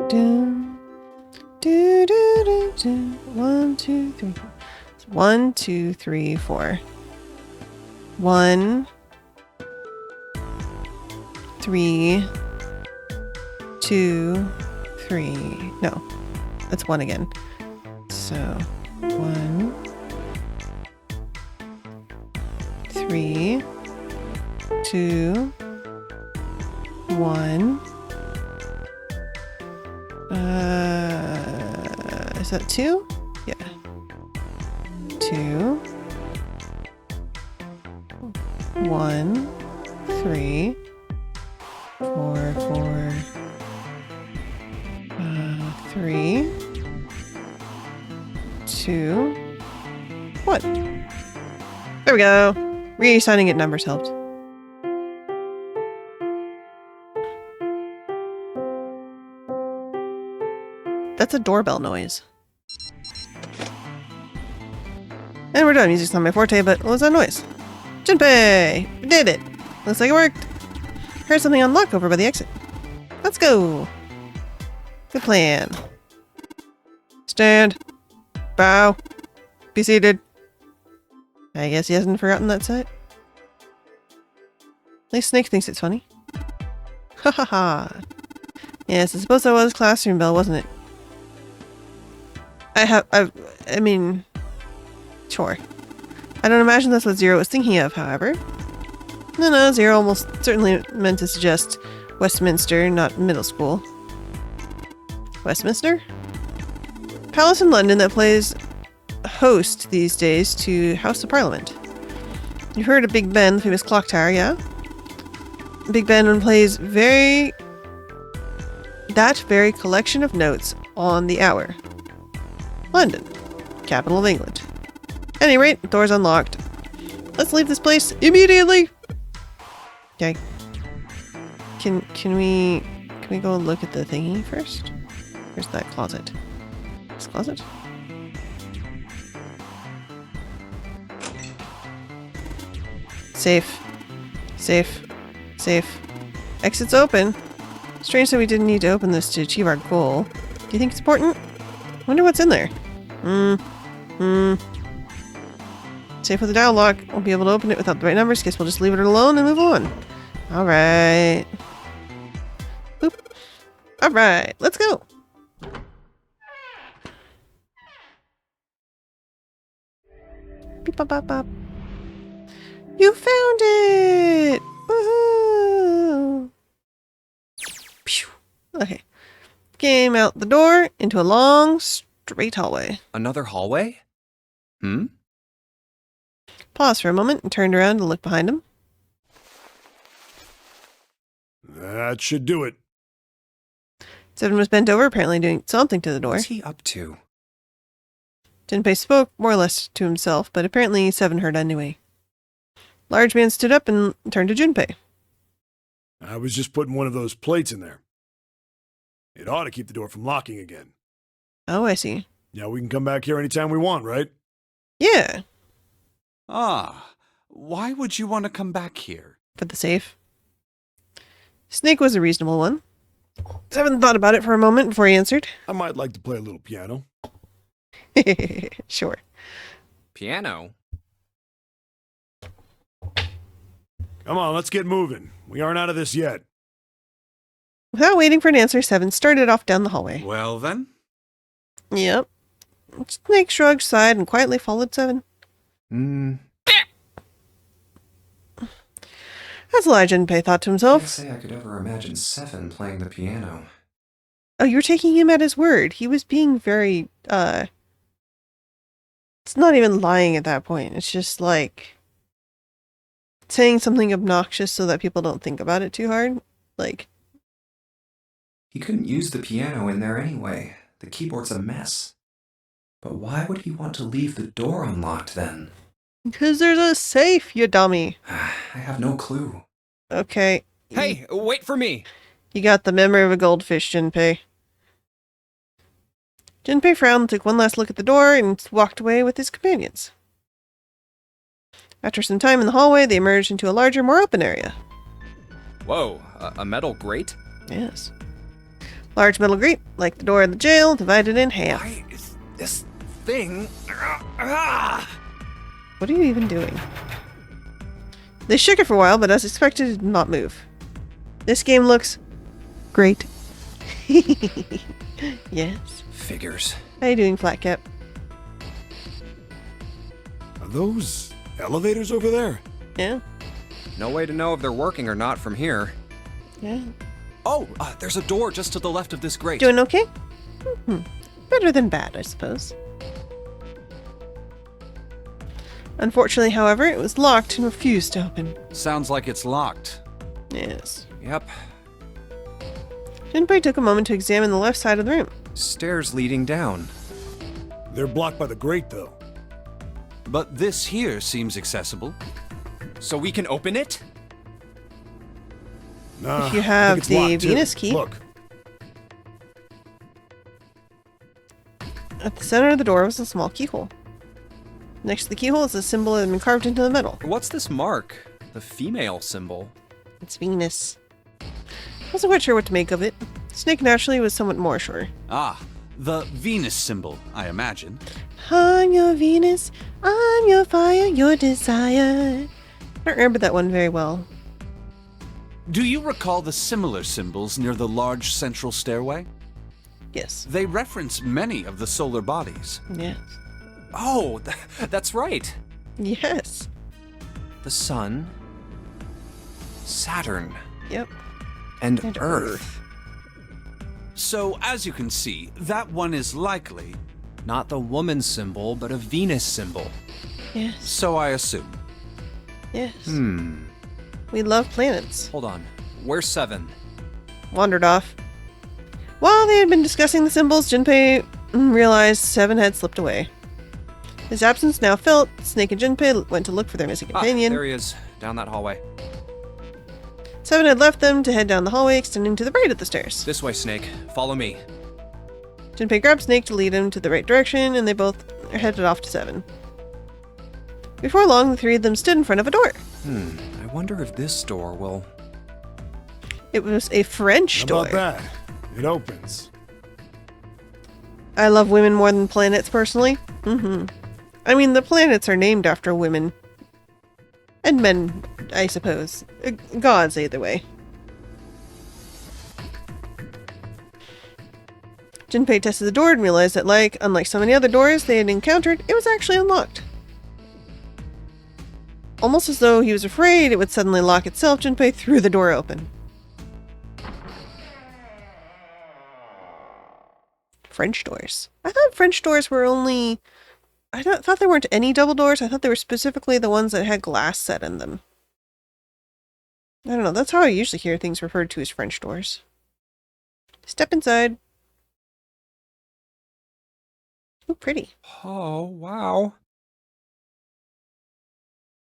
Do, do, do, do. 1, 2, 3, 4. It's 1, 2, 3, 4. 1, 3, 2, 3. No, that's 1 again. So 1, 3, 2, 1. Is that 2? Yeah. 2, 1, 3, on. There we go. Reassigning it numbers helped. That's a doorbell noise. And we're done. Music's not my forte, but what was that noise? Junpei! We did it! Looks like it worked. Heard something unlock over by the exit. Let's go! Good plan. Stand. Bow. Be seated. I guess he hasn't forgotten that set. At least Snake thinks it's funny. Ha ha ha. Yes, I suppose that was classroom bell, wasn't it? I mean... Sure. I don't imagine that's what Zero was thinking of, however. No, Zero almost certainly meant to suggest Westminster, not middle school. Westminster? Palace in London that plays host these days to House of Parliament. You've heard of Big Ben, the famous clock tower, yeah? Big Ben plays that very collection of notes on the hour. London, capital of England. Any rate, the door's unlocked. Let's leave this place immediately. Okay. Can we go look at the thingy first? Where's that closet? This closet? Safe. Exit's open. Strange that we didn't need to open this to achieve our goal. Do you think it's important? Wonder what's in there. Safe with the dial lock. Won't be able to open it without the right numbers. Guess we'll just leave it alone and move on. Alright. Boop. Alright, let's go. Beep, bop, bop, bop. You found it! Woohoo! Phew. Okay. Came out the door into a long, straight hallway. Another hallway? Paused for a moment and turned around to look behind him. That should do it. Seven was bent over, apparently doing something to the door. What's he up to? Junpei spoke more or less to himself, but apparently Seven heard anyway. Large man stood up and turned to Junpei. I was just putting one of those plates in there. It ought to keep the door from locking again. Oh, I see. Now we can come back here anytime we want, right? Yeah. Ah, why would you want to come back here? For the safe. Snake was a reasonable one. Seven thought about it for a moment before he answered. I might like to play a little piano. Sure. Piano? Come on, let's get moving. We aren't out of this yet. Without waiting for an answer, Seven started off down the hallway. Well then? Yep. Snake shrugged, sighed, and quietly followed Seven. That's a lie, Junpei thought to himself. Can't say I could ever imagine Seven playing the piano. Oh, you're taking him at his word. He was being very, it's not even lying at that point. It's just like saying something obnoxious so that people don't think about it too hard. Like, He couldn't use the piano in there anyway. The keyboard's a mess. But why would he want to leave the door unlocked then? because there's a safe, you dummy. I have no clue. Okay. Hey, wait for me. You got the memory of a goldfish, Junpei. Junpei frowned, took one last look at the door, and walked away with his companions. After some time in the hallway, they emerged into a larger, more open area. Whoa, a metal grate? Yes. Large metal grate, like the door of the jail, divided in half. Why is this thing... What are you even doing? They shook it for a while, but as expected, it did not move. This game looks great. Yes. Figures. How you doing, Flatcap? Are those elevators over there? Yeah? No way to know if they're working or not from here. Yeah. Oh, there's a door just to the left of this grate. Doing okay? Better than bad, I suppose. Unfortunately, however, it was locked and refused to open. Sounds like it's locked. Yes. Yep. Junpei took a moment to examine the left side of the room. Stairs leading down. They're blocked by the grate, though. But this here seems accessible. So we can open it? Nah, If you I have think it's the locked, too. Venus key. Look, At the center of the door was a small keyhole. Next to the keyhole is a symbol that had been carved into the metal. What's this mark? The female symbol. It's Venus. Wasn't quite sure what to make of it. Snake naturally was somewhat more sure. Ah, the Venus symbol, I imagine. I'm your Venus, I'm your fire, your desire. I don't remember that one very well. Do you recall the similar symbols near the large central stairway? Yes. They reference many of the solar bodies. Yes. Oh, that's right. Yes. The Sun, Saturn, Yep. and And Earth. So, as you can see, that one is likely, Not the woman symbol, but a Venus symbol. Yes. so I assume. Yes. Hmm. We love planets. Hold on. Where's 7? Wandered off. While they had been discussing the symbols, Junpei realized 7 had slipped away. His absence now felt, Snake and Junpei went to look for their missing companion. There he is, down that hallway. 7 had left them to head down the hallway, extending to the right of the stairs. This way, Snake. Follow me. Junpei grabbed Snake to lead him to the right direction, and they both headed off to 7. Before long, the three of them stood in front of a door. I wonder if this door will... It was a French how door. about that? It opens. I love women more than planets, personally. I mean, the planets are named after women. And men, I suppose. Gods, either way. Junpei tested the door and realized that, unlike so many other doors they had encountered, it was actually unlocked. Almost as though he was afraid it would suddenly lock itself, Junpei threw the door open. French doors. I thought French doors were only... thought there weren't any double doors. I thought they were specifically the ones that had glass set in them. I don't know. That's how I usually hear things referred to as French doors. Step inside. Ooh, pretty. Oh, wow.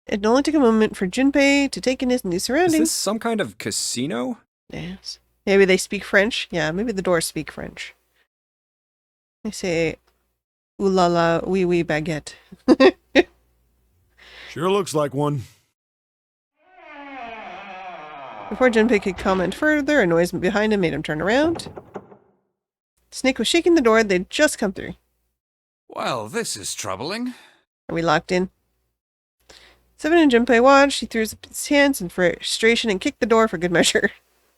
It only took a moment for Junpei to take in his new Is surroundings. this some kind of casino? Yes. Maybe they speak French? Yeah, maybe the doors speak French. They say, ooh la la, oui oui baguette. Sure looks like one. Before Junpei could comment further, a noise behind him made him turn around. Snake was shaking the door they'd just come through. Well, this is troubling. Are we locked in? 7 and Junpei watched. He threw his hands in frustration and kicked the door for good measure.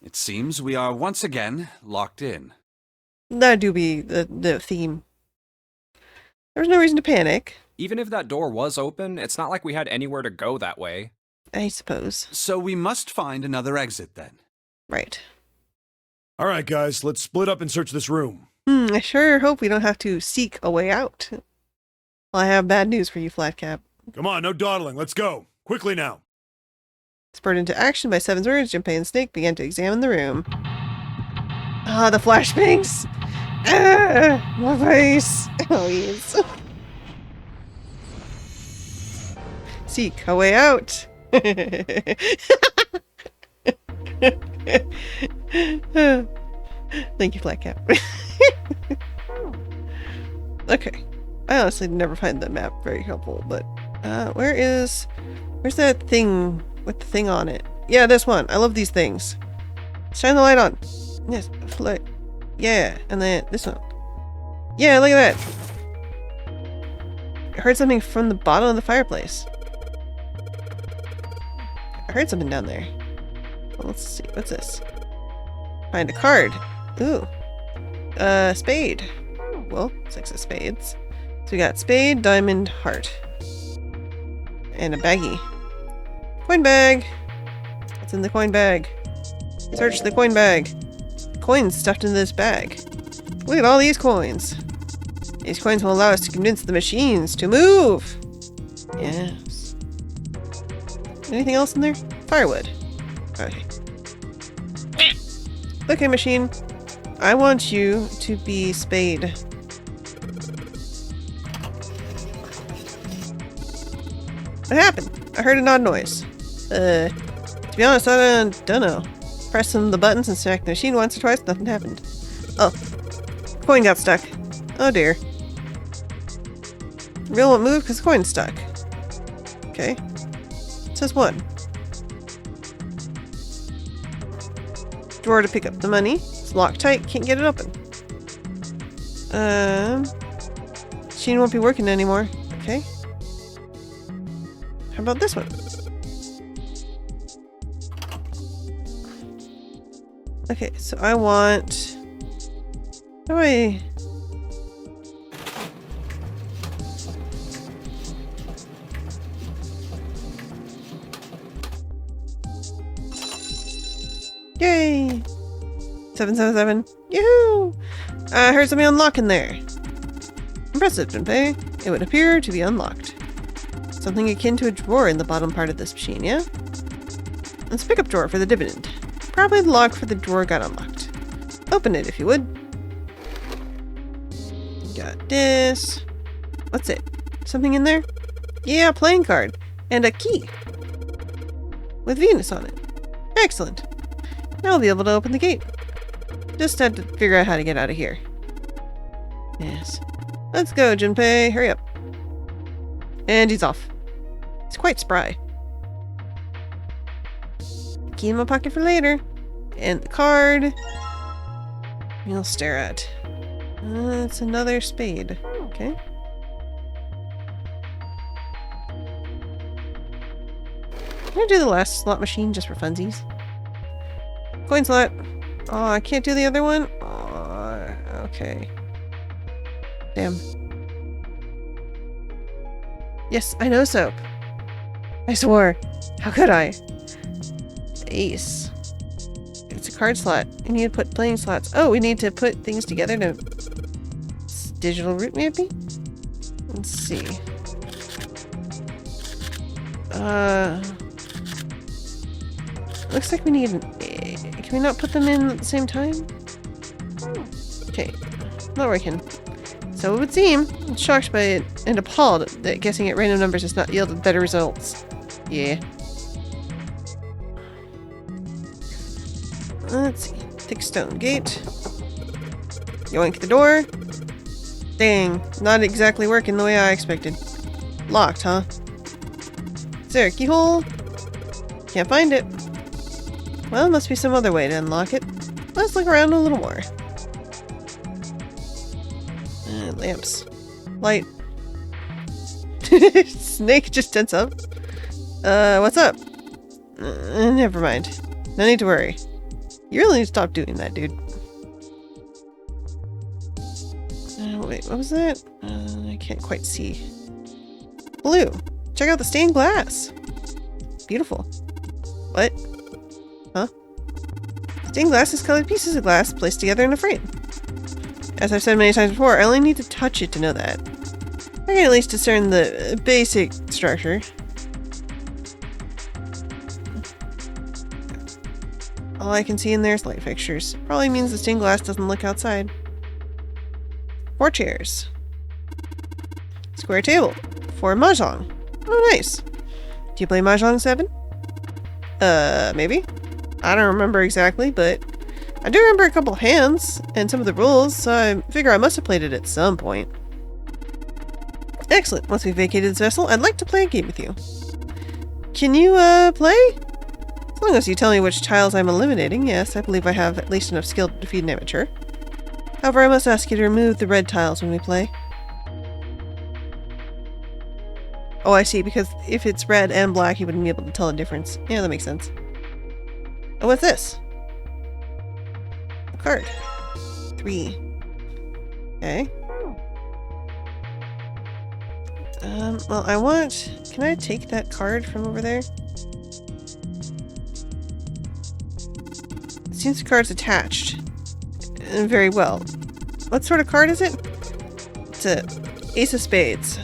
It seems we are once again locked in. That do be the theme. There was no reason to panic, Even if that door was open, it's not like we had anywhere to go that way. I suppose. So we must find another exit then. Right. All right, guys, let's split up and search this room. I sure hope we don't have to seek a way out. Well, I have bad news for you, Flatcap. Come on, no dawdling. Let's go. Quickly now. Spurred into action by 7's words, Junpei and Snake began to examine the room. Ah, the flashbangs! Ah, my face! Oh, yes. Seek a way out! Thank you, Flatcap. Okay. I honestly never find the map very helpful, but where's that thing with the thing on it? Yeah, this one. I love these things. Shine the light on. Yes, light. Yeah, and then this one. Yeah, look at that. I heard something from the bottom of the fireplace. I heard something down there. Well, let's see. What's this? Find a card. Ooh. Spade. Well, 6 of spades. So we got spade, diamond, heart. And a baggie. Coin bag. What's in the coin bag? Search the coin bag. Coins stuffed in this bag. Look at all these coins. These coins will allow us to convince the machines to move. Yes. Anything else in there? Firewood. Okay. Okay, machine. I want you to be Spade. What happened? I heard an odd noise. To be honest, I don't know. Pressed some of the buttons and smacked the machine once or twice, nothing happened. Oh. Coin got stuck. Oh dear. Wheel won't move because the coin's stuck. Okay. It says 1. Drawer to pick up the money. It's locked tight, can't get it open. Machine won't be working anymore. Okay. How about this one? Okay, so I want... How do I... Yay! 777. Yoo-hoo! I heard something unlock in there. Impressive, Junpei. It would appear to be unlocked. Something akin to a drawer in the bottom part of this machine, yeah? Let's pick up drawer for the dividend. Probably the lock for the drawer got unlocked. Open it if you would. Got this. What's it? Something in there? Yeah, playing card. And a key. With Venus on it. Excellent. Now I'll be able to open the gate. Just had to figure out how to get out of here. Yes. Let's go, Junpei. Hurry up. And he's off. He's quite spry. Key in my pocket for later. And the card. We'll stare at. It's another spade. Okay. Can I do the last slot machine just for funsies? Coin slot. Oh, I can't do the other one? Oh, okay. Damn. Yes, I know soap. I swore. How could I? Ace. It's a card slot. We need to put playing slots. Oh, we need to put things together to... Digital root, maybe? Let's see. Looks like we need an A. Can we not put them in at the same time? Okay. Not working. So it would seem. I'm shocked by it and appalled that guessing at random numbers has not yielded better results. Yeah. Let's see. Thick stone gate. Yoink the door. Dang. Not exactly working the way I expected. Locked, huh? Is there a keyhole? Can't find it. Well, must be some other way to unlock it. Let's look around a little more. Lamps. Light. Snake just tense up. What's up? Never mind. No need to worry. You really need to stop doing that, dude. Wait, what was that? I can't quite see. Blue. Check out the stained glass. Beautiful. What? Huh? Stained glass is colored pieces of glass placed together in a frame. As I've said many times before, I only need to touch it to know that. I can at least discern the basic structure. All I can see in there is light fixtures. Probably means the stained glass doesn't look outside. 4 chairs. Square table. 4 mahjong. Oh, nice. Do you play mahjong 7? Maybe? I don't remember exactly, but I do remember a couple hands and some of the rules, so I figure I must have played it at some point. Excellent. Once we've vacated this vessel, I'd like to play a game with you. Can you, play? As long as you tell me which tiles I'm eliminating, yes, I believe I have at least enough skill to defeat an amateur. However, I must ask you to remove the red tiles when we play. Oh, I see, because if it's red and black, you wouldn't be able to tell the difference. Yeah, that makes sense. Oh, what's this? A card. 3. Okay. Well, I want... Can I take that card from over there? It seems the card's attached. Very well. What sort of card is it? It's a Ace of Spades.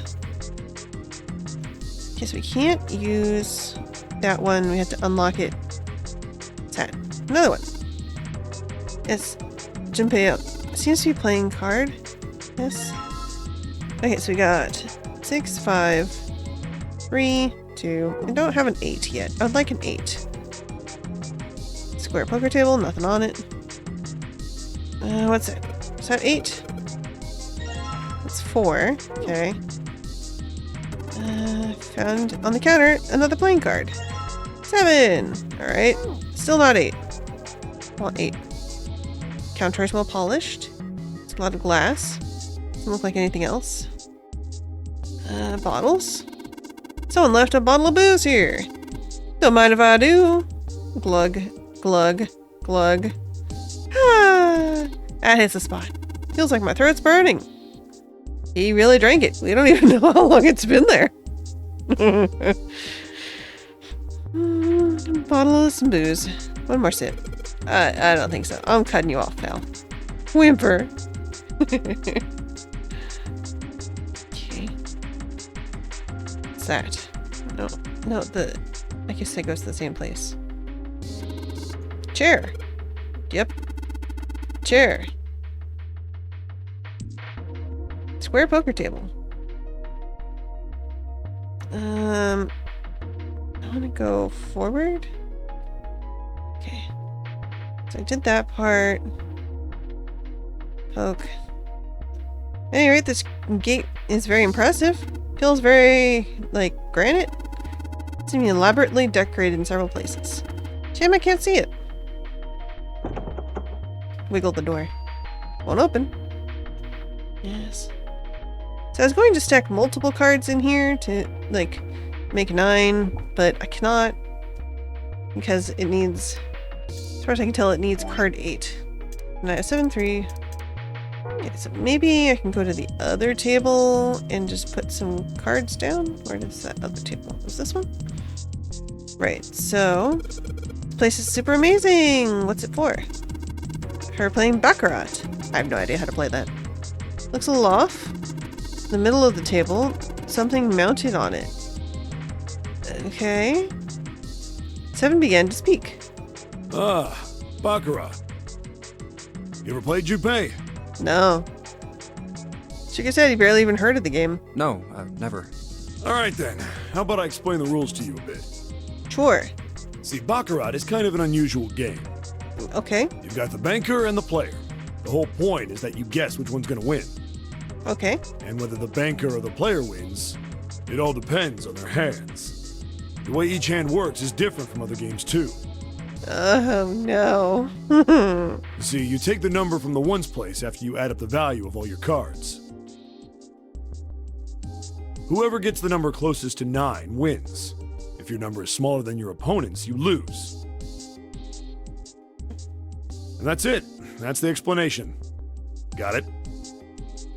Okay, so we can't use that one. We have to unlock it. What's that? Another one. Yes. Junpei seems to be playing card. Yes. Okay, so we got 6, 5, 3, 2. I don't have an 8 yet. I'd like an 8. Square poker table, nothing on it. What's it? Is that 8? That's 4. Okay. Found on the counter another playing card. 7! Alright. Still not 8. I want 8. Counter is well polished. It's a lot of glass. Doesn't look like anything else. Bottles. Someone left a bottle of booze here. Don't mind if I do. Glug, glug, glug. Ah, that hits the spot. Feels like my throat's burning. He really drank it. We don't even know how long it's been there. Bottle of some booze. One more sip. I don't think so. I'm cutting you off, pal. Whimper. Okay. What's that? No, I guess that goes to the same place. Chair. Yep. Chair. Square poker table. I want to go forward. Okay. So I did that part. Poke. At any rate, this gate is very impressive. Feels very, like, granite. It's even elaborately decorated in several places. Shame I can't see it. Wiggle the door. Won't open. Yes. So I was going to stack multiple cards in here to, like, make 9, but I cannot because it needs, as far as I can tell, it needs card 8. And I have 7, 3. Okay, so maybe I can go to the other table and just put some cards down. Where is that other table? Is this one? Right, so this place is super amazing. What's it for? For playing Baccarat. I have no idea how to play that. Looks a little off. In the middle of the table, something mounted on it. Okay. 7 began to speak. Ah, Baccarat. You ever played Junpei? No. Suga said he barely even heard of the game. No, never. Alright then, how about I explain the rules to you a bit? Sure. See, Baccarat is kind of an unusual game. Okay. You've got the banker and the player. The whole point is that you guess which one's gonna win. Okay. And whether the banker or the player wins, it all depends on their hands. The way each hand works is different from other games too. Oh no. You see, you take the number from the ones place after you add up the value of all your cards. Whoever gets the number closest to 9 wins. If your number is smaller than your opponent's, you lose. And that's it. That's the explanation. Got it?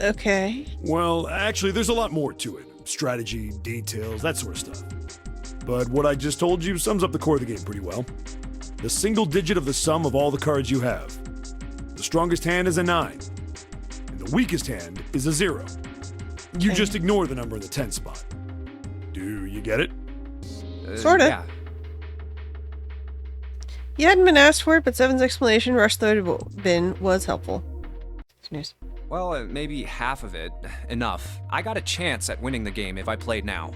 Okay. Well, actually, there's a lot more to it. Strategy, details, that sort of stuff. But what I just told you sums up the core of the game pretty well. The single digit of the sum of all the cards you have. The strongest hand is a 9. And the weakest hand is a 0. You just ignore the number in the 10 spot. Do you get it? Sorta. Yeah. You hadn't been asked for it, but Seven's explanation, rushed though to bin, was helpful. Snooze. Well, maybe half of it. Enough. I got a chance at winning the game if I played now.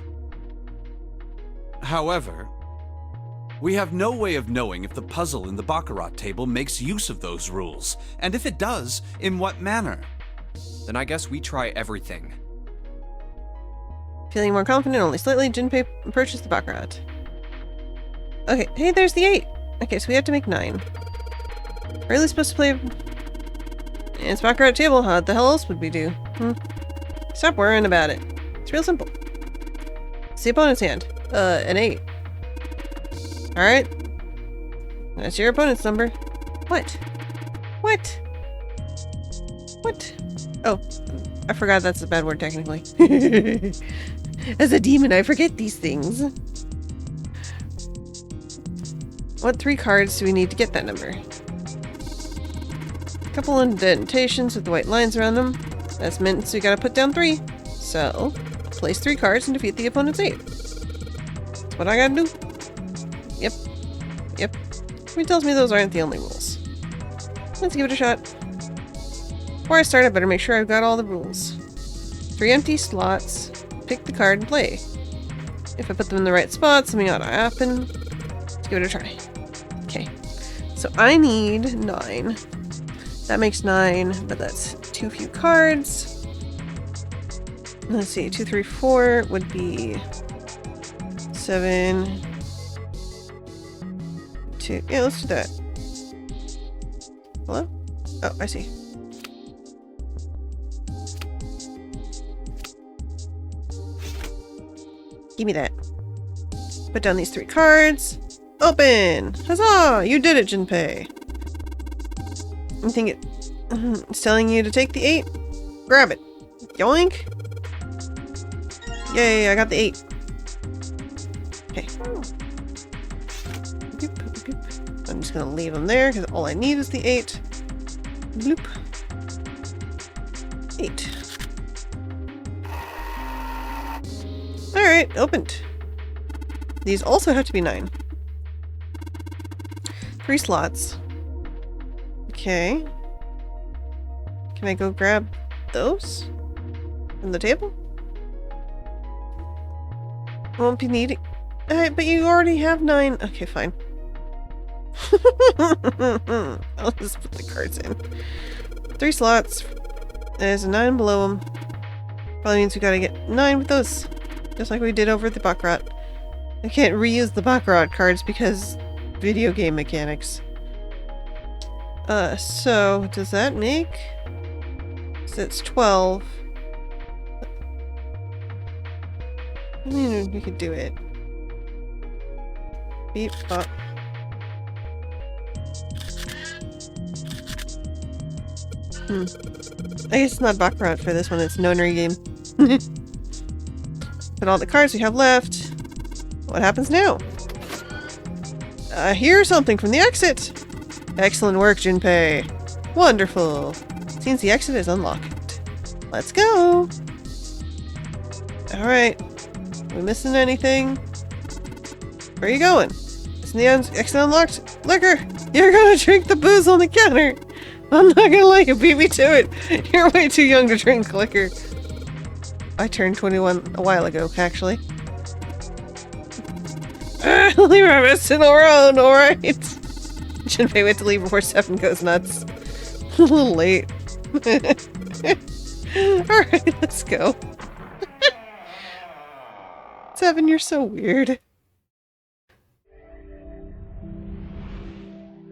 However, we have no way of knowing if the puzzle in the Baccarat table makes use of those rules, and if it does, in what manner. Then I guess we try everything. Feeling more confident, only slightly, Junpei purchased the Baccarat. Okay, hey, there's the 8. Okay, so we have to make 9. We're really supposed to play... It's Baccarat table, how the hell else would we do? Stop worrying about it. It's real simple. It's the opponent's hand. An 8. Alright. That's your opponent's number. What? What? What? Oh, I forgot that's a bad word technically. As a demon, I forget these things. What 3 cards do we need to get that number? A couple indentations with the white lines around them. That's meant so we gotta put down 3. So, place 3 cards and defeat the opponent's 8. That's what I gotta do. Yep. Yep. He tells me those aren't the only rules. Let's give it a shot. Before I start, I better make sure I've got all the rules. 3 empty slots. Pick the card and play. If I put them in the right spot, something ought to happen. Let's give it a try. Okay. So I need 9. That makes 9, but that's too few cards. Let's see, 2, 3, 4 would be 7. 2. Yeah, let's do that. Hello? Oh, I see. Give me that. Put down these 3 cards. Open! Huzzah! You did it, Junpei. I think it's telling you to take the 8. Grab it. Yoink! Yay, I got the 8. Okay. Boop, boop, boop. I'm just gonna leave them there because all I need is the 8. Bloop. 8. Alright, opened. These also have to be 9. 3 slots. Okay. Can I go grab those from the table? Won't be needing. But you already have 9. Okay, fine. I'll just put the cards in. 3 slots. There's a 9 below them. Probably means we gotta get 9 with those. Just like we did over at the Baccarat. I can't reuse the Baccarat cards because video game mechanics. So does that make? So it's 12. I mean, we could do it. Beep bop. I guess it's not Baccarat for this one, it's Nonary game. Put all the cards we have left. What happens now? I hear something from the exit! Excellent work, Junpei. Wonderful. Seems the exit is unlocked. Let's go! Alright. Are we missing anything? Where are you going? Isn't the exit unlocked? Liquor! You're gonna drink the booze on the counter! I'm not gonna let you beat me to it! You're way too young to drink liquor. I turned 21 a while ago, actually. Leave our mess in our own, alright? Junpei wait to leave before 7 goes nuts. A little late. Alright, let's go. 7, you're so weird.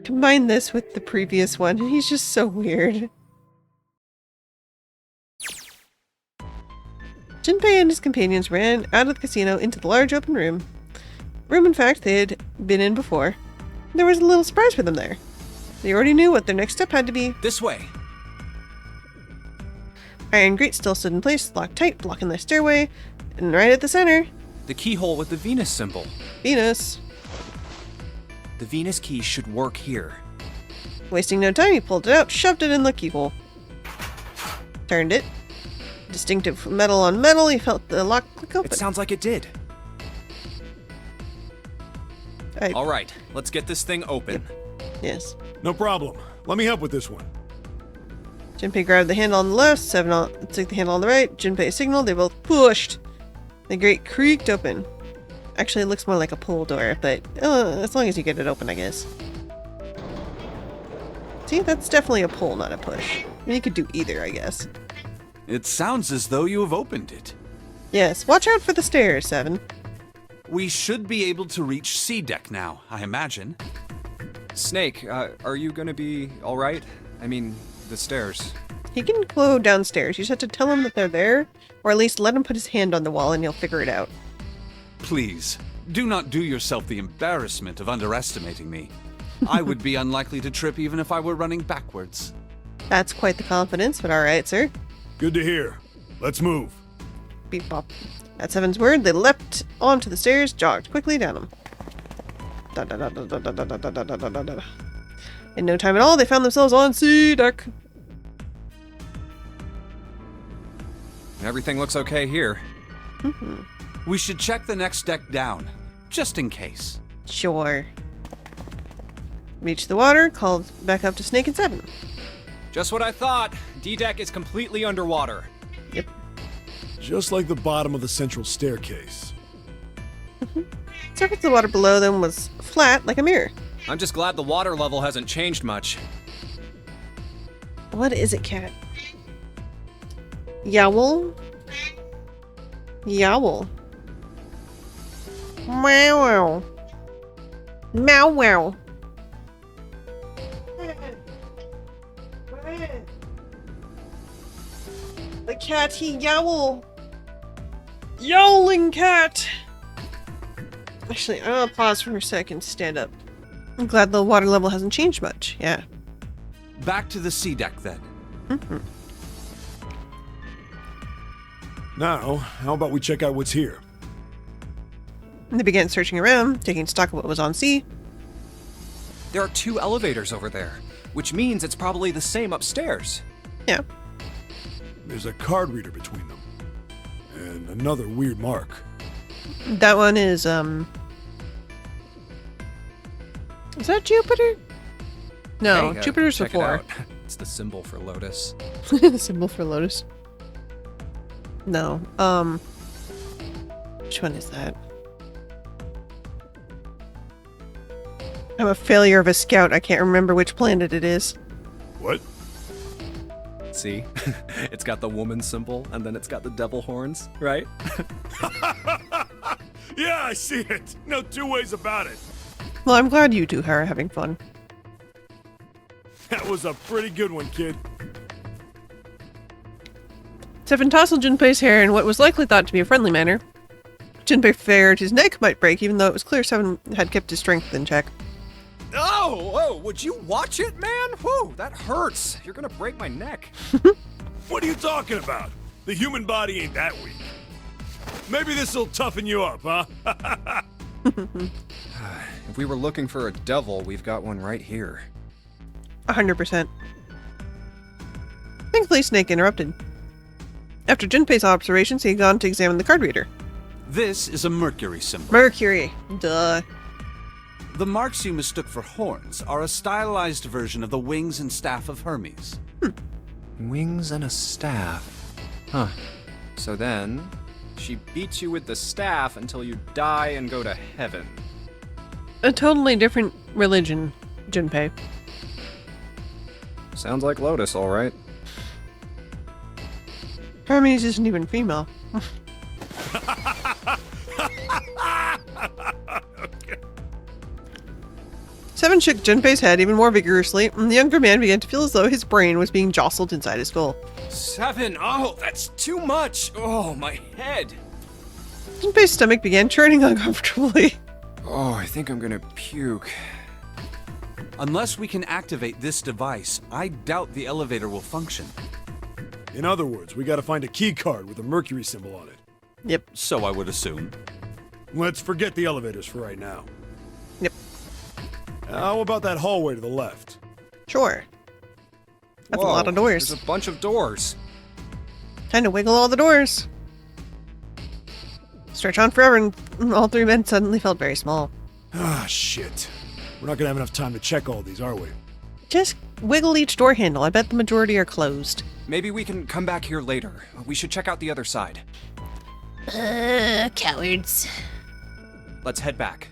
Combine this with the previous one, and he's just so weird. Junpei and his companions ran out of the casino into the large open room. Room, in fact, they had been in before. There was a little surprise for them there. They already knew what their next step had to be. This way. Iron grate still stood in place, locked tight, blocking their stairway, and right at the center, The keyhole with the Venus symbol. Venus. The Venus key should work here. Wasting no time, he pulled it out, shoved it in the keyhole. Turned it. Distinctive metal on metal, he felt the lock click open. It sounds like it did. All right, let's get this thing open. Yes. No problem. Let me help with this one. Junpei grabbed the handle on the left, 7 took the handle on the right. Junpei signaled, they both pushed. The grate creaked open. Actually, it looks more like a pull door, but as long as you get it open, I guess. See, that's definitely a pull, not a push. I mean, you could do either, I guess. It sounds as though you have opened it. Yes, watch out for the stairs, 7. We should be able to reach C deck now, I imagine. Snake, are you gonna be alright? I mean, the stairs. He can go downstairs. You just have to tell him that they're there, or at least let him put his hand on the wall and he'll figure it out. Please, do not do yourself the embarrassment of underestimating me. I would be unlikely to trip even if I were running backwards. That's quite the confidence, but alright, sir. Good to hear. Let's move. Beep bop. At 7's word, they leapt onto the stairs, jogged quickly down them. In no time at all, they found themselves on C deck. Everything looks okay here. We should check the next deck down, just in case. Sure. Reached the water, called back up to Snake and 7. Just what I thought. D-Deck is completely underwater. Yep. Just like the bottom of the central staircase. Surface of the water below them was flat like a mirror. I'm just glad the water level hasn't changed much. What is it, cat? Yowl? Yowl. Meow wow. Meow wow. The cat, he yowl. Yowling cat. Actually, I'm gonna pause for a second to stand up. I'm glad the water level hasn't changed much. Yeah. Back to the sea deck then. Now, how about we check out what's here? They began searching around, taking stock of what was on sea. There are 2 elevators over there, which means it's probably the same upstairs. Yeah. There's a card reader between them. And another weird mark. That one is that Jupiter? No, Hey, Jupiter's check it before. out. It's the symbol for Lotus. The symbol for Lotus. No. Which one is that? I'm a failure of a scout. I can't remember which planet it is. What? See? It's got the woman symbol, and then it's got the devil horns, right? Yeah, I see it. No two ways about it. Well, I'm glad you two are having fun. That was a pretty good one, kid. Seven tousled Junpei's hair in what was likely thought to be a friendly manner. Junpei feared his neck might break, even though it was clear Seven had kept his strength in check. Oh, would you watch it, man? Whew, that hurts. You're gonna break my neck. What are you talking about? The human body ain't that weak. Maybe this'll toughen you up, huh? If we were looking for a devil, we've got one right here. 100%. Thankfully, Snake interrupted. After Junpei's observations, he had gone to examine the card reader. This is a Mercury symbol. Mercury. Duh. The marks you mistook for horns are a stylized version of the wings and staff of Hermes. Wings and a staff. Huh. So then, she beats you with the staff until you die and go to heaven. A totally different religion, Junpei. Sounds like Lotus, alright. Hermes isn't even female. Seven shook Junpei's head even more vigorously, and the younger man began to feel as though his brain was being jostled inside his skull. 7. Oh, that's too much. Oh, my head. Junpei's stomach began churning uncomfortably. Oh, I think I'm gonna puke. Unless we can activate this device, I doubt the elevator will function. In other words, we gotta find a key card with a Mercury symbol on it. Yep. So I would assume. Let's forget the elevators for right now. Yep. How about that hallway to the left? Sure. That's a lot of doors. There's a bunch of doors. Time to wiggle all the doors. Stretch on forever, and all 3 men suddenly felt very small. Ah, shit. We're not gonna have enough time to check all these, are we? Just wiggle each door handle. I bet the majority are closed. Maybe we can come back here later. We should check out the other side. Cowards. Let's head back.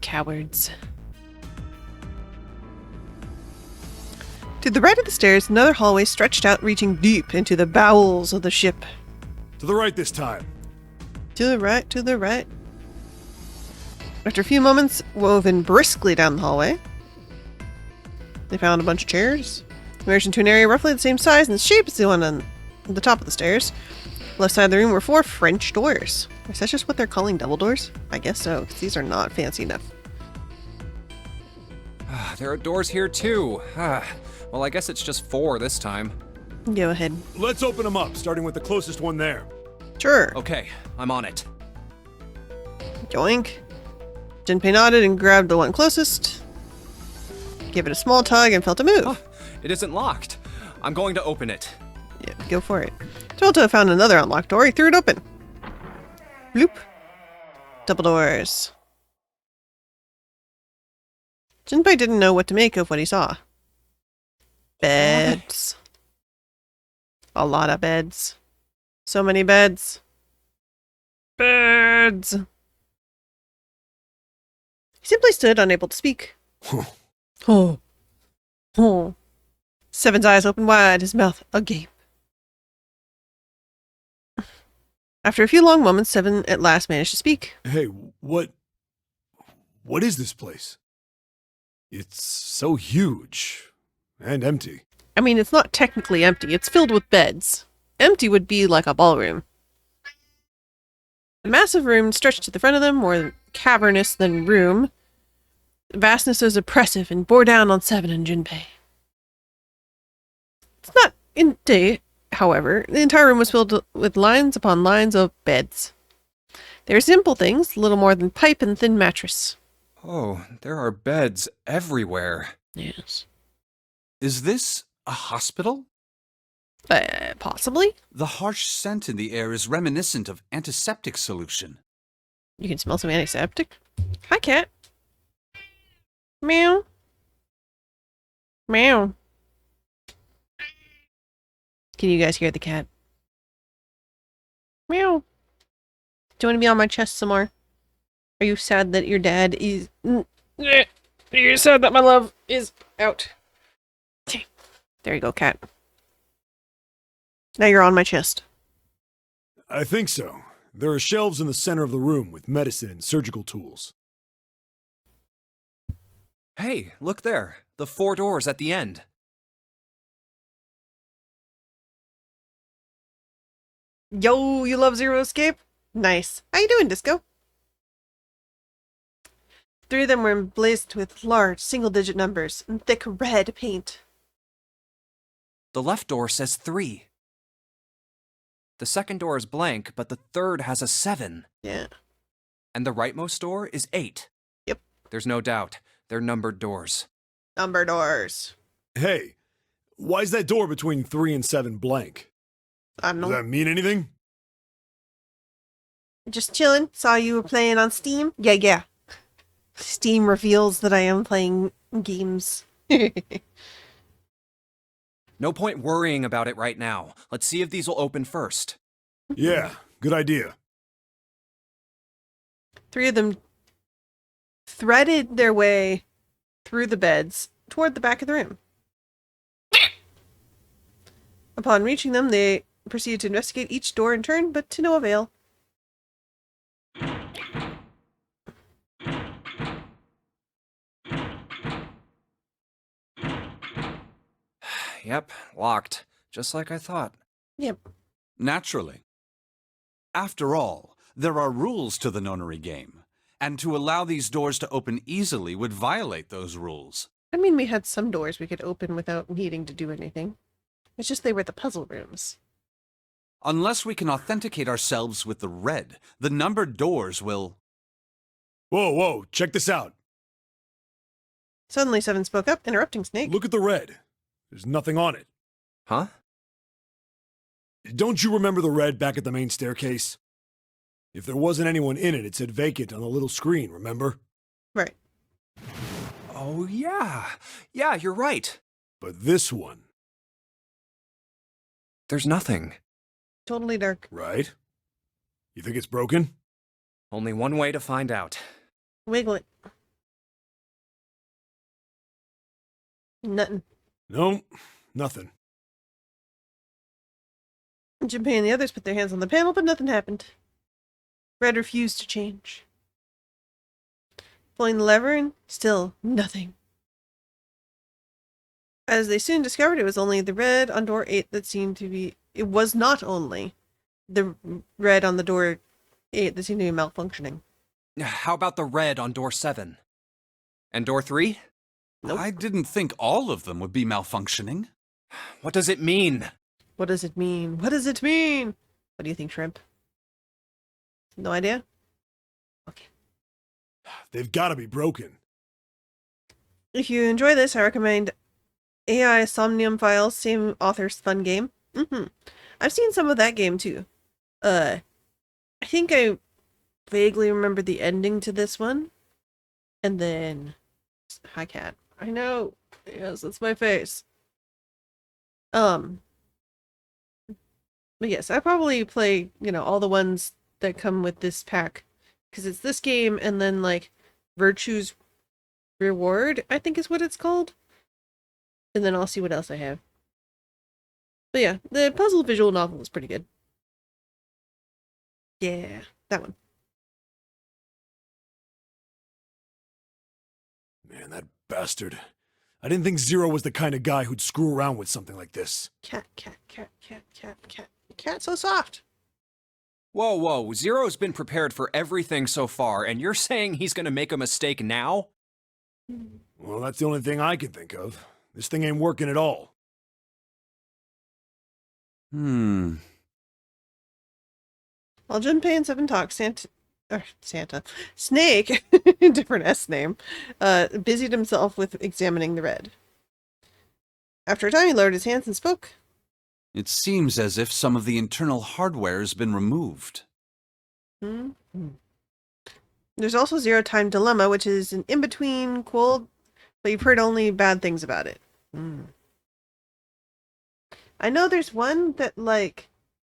Cowards. To the right of the stairs, another hallway stretched out, reaching deep into the bowels of the ship. To the right this time. To the right, to the right. After a few moments, woven briskly down the hallway, they found a bunch of chairs. Emerged into an area roughly the same size and shape as the one on the top of the stairs. Left side of the room were 4 French doors. Is that just what they're calling double doors? I guess so, because these are not fancy enough. There are doors here too. Well, I guess it's just 4 this time. Go ahead. Let's open them up, starting with the closest one there. Sure. Okay, I'm on it. Yoink. Junpei nodded and grabbed the one closest. Gave it a small tug and felt a move. Oh, it isn't locked. I'm going to open it. Yeah, go for it. Tolto found another unlocked door. He threw it open. Bloop. Double doors. Junpei didn't know what to make of what he saw. Beds. A lot of beds. So many beds. Beds. He simply stood, unable to speak. Oh. Oh. Seven's eyes opened wide, his mouth agape. After a few long moments, Seven at last managed to speak. Hey, what is this place? It's so huge and empty. I mean, it's not technically empty. It's filled with beds. Empty would be like a ballroom. The massive room stretched to the front of them, more cavernous than room. The vastness was oppressive and bore down on Seven and Junpei. It's not empty, however. The entire room was filled with lines upon lines of beds. They were simple things, little more than pipe and thin mattress. Oh, there are beds everywhere. Yes. Is this a hospital? Possibly. The harsh scent in the air is reminiscent of antiseptic solution. You can smell some antiseptic. Hi, cat. Meow. Meow. Can you guys hear the cat? Meow. Do you want to be on my chest some more? Are you sad that your dad is... Are you sad that my love is out? There you go, cat. Now you're on my chest. I think so. There are shelves in the center of the room with medicine and surgical tools. Hey, look there. The 4 doors at the end. Yo, you love Zero Escape? Nice. How you doing, Disco? 3 of them were emblazoned with large, single-digit numbers and thick red paint. The left door says 3. The second door is blank, but the third has a 7. Yeah. And the rightmost door is 8. Yep. There's no doubt. They're numbered doors. Number doors. Hey, why is that door between 3 and 7 blank? I don't know. Does that mean anything? Just chilling. Saw you were playing on Steam. Yeah. Steam reveals that I am playing games. No point worrying about it right now. Let's see if these will open first. Yeah, good idea. 3 of them threaded their way through the beds toward the back of the room. Upon reaching them, they proceeded to investigate each door in turn, but to no avail. Yep, locked. Just like I thought. Yep. Naturally. After all, there are rules to the nonary game, and to allow these doors to open easily would violate those rules. I mean, we had some doors we could open without needing to do anything. It's just they were the puzzle rooms. Unless we can authenticate ourselves with the red, the numbered doors will... Whoa, check this out. Suddenly, Seven spoke up, interrupting Snake. Look at the red. There's nothing on it. Huh? Don't you remember the red back at the main staircase? If there wasn't anyone in it, it said vacant on the little screen, remember? Right. Oh, yeah. Yeah, you're right. But this one... There's nothing. Totally dark. Right? You think it's broken? Only one way to find out. Wiggle it. Nothing. No, nothing. Junpei and the others put their hands on the panel, but nothing happened. Red refused to change. Pulling the lever and still nothing. As they soon discovered, it was only the red on door 8 that seemed to be... It was not only the red on the door 8 that seemed to be malfunctioning. How about the red on door 7? And door 3? Nope. I didn't think all of them would be malfunctioning. What does it mean? What does it mean? What does it mean? What do you think, Shrimp? No idea? Okay. They've got to be broken. If you enjoy this, I recommend AI Somnium Files, same author's fun game. I've seen some of that game too. I think I vaguely remember the ending to this one. And then... Hi, cat. I know. Yes, that's my face. But yes, I probably play, all the ones that come with this pack. Because it's this game and then, like, Virtue's Reward, I think is what it's called. And then I'll see what else I have. But yeah, the puzzle visual novel is pretty good. Yeah, that one. Man, that bastard. I didn't think Zero was the kind of guy who'd screw around with something like this. Cat. Cat so soft. Whoa, whoa. Zero's been prepared for everything so far, and you're saying he's gonna make a mistake now? Well, that's the only thing I can think of. This thing ain't working at all. Hmm. While Junpei and Seven talk, Snake, different S name, busied himself with examining the red. After a time, he lowered his hands and spoke. It seems as if some of the internal hardware has been removed. There's also Zero Time Dilemma, which is an in-between quote, but you've heard only bad things about it. I know there's one that, like,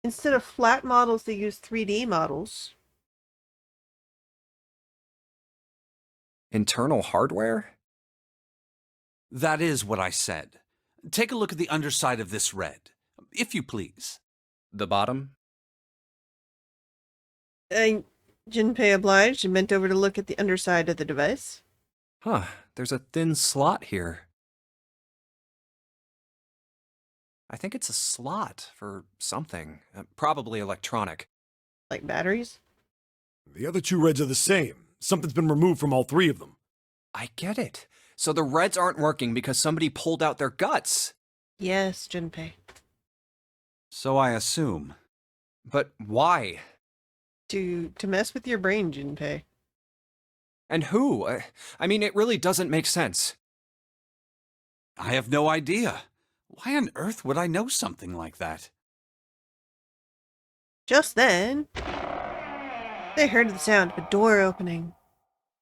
instead of flat models, they use 3D models. Internal hardware? That is what I said. Take a look at the underside of this red, if you please. The bottom? Junpei obliged and bent over to look at the underside of the device. Huh, there's a thin slot here. I think it's a slot for something, probably electronic. Like batteries? The other two reds are the same. Something's been removed from all three of them. I get it. So the reds aren't working because somebody pulled out their guts. Yes, Junpei. So I assume. But why? To mess with your brain, Junpei. And who? I mean, it really doesn't make sense. I have no idea. Why on earth would I know something like that? Just then, they heard the sound of a door opening.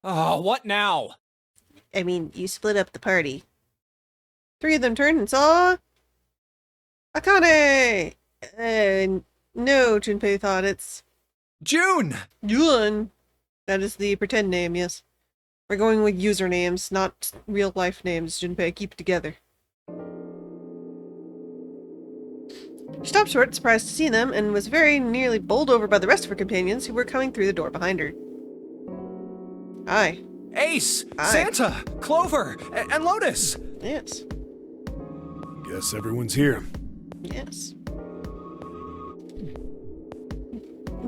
Oh, what now? I mean, you split up the party. Three of them turned and saw Akane! No, Junpei thought it's June! Jun! That is the pretend name, yes. We're going with usernames, not real-life names, Junpei. Keep it together. She stopped short, surprised to see them, and was very nearly bowled over by the rest of her companions who were coming through the door behind her. Hi. Ace! Hi. Santa! Clover! And Lotus! Yes. Guess everyone's here. Yes.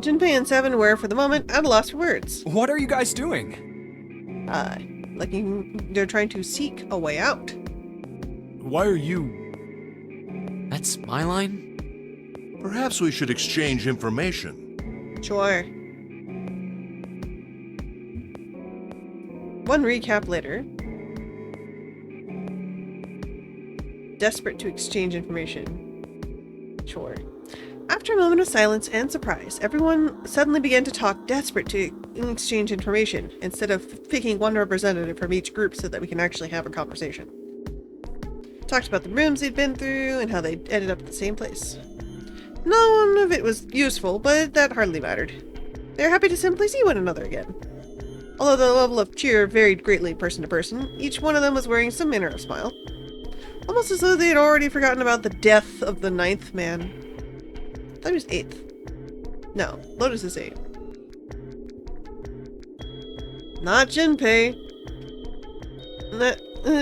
Junpei and Seven were, for the moment, at a loss for words. What are you guys doing? They're trying to seek a way out. Why are you... That's my line? Perhaps we should exchange information. Sure. One recap later. Desperate to exchange information. Sure. After a moment of silence and surprise, everyone suddenly began to talk, desperate to exchange information, instead of picking one representative from each group so that we can actually have a conversation. Talked about the rooms they'd been through and how they ended up at the same place. None of it was useful, but that hardly mattered. They were happy to simply see one another again. Although the level of cheer varied greatly person to person, each one of them was wearing some manner of smile. Almost as though they had already forgotten about the death of the 9th man. I thought he was 8th. No, Lotus is 8. Not Junpei.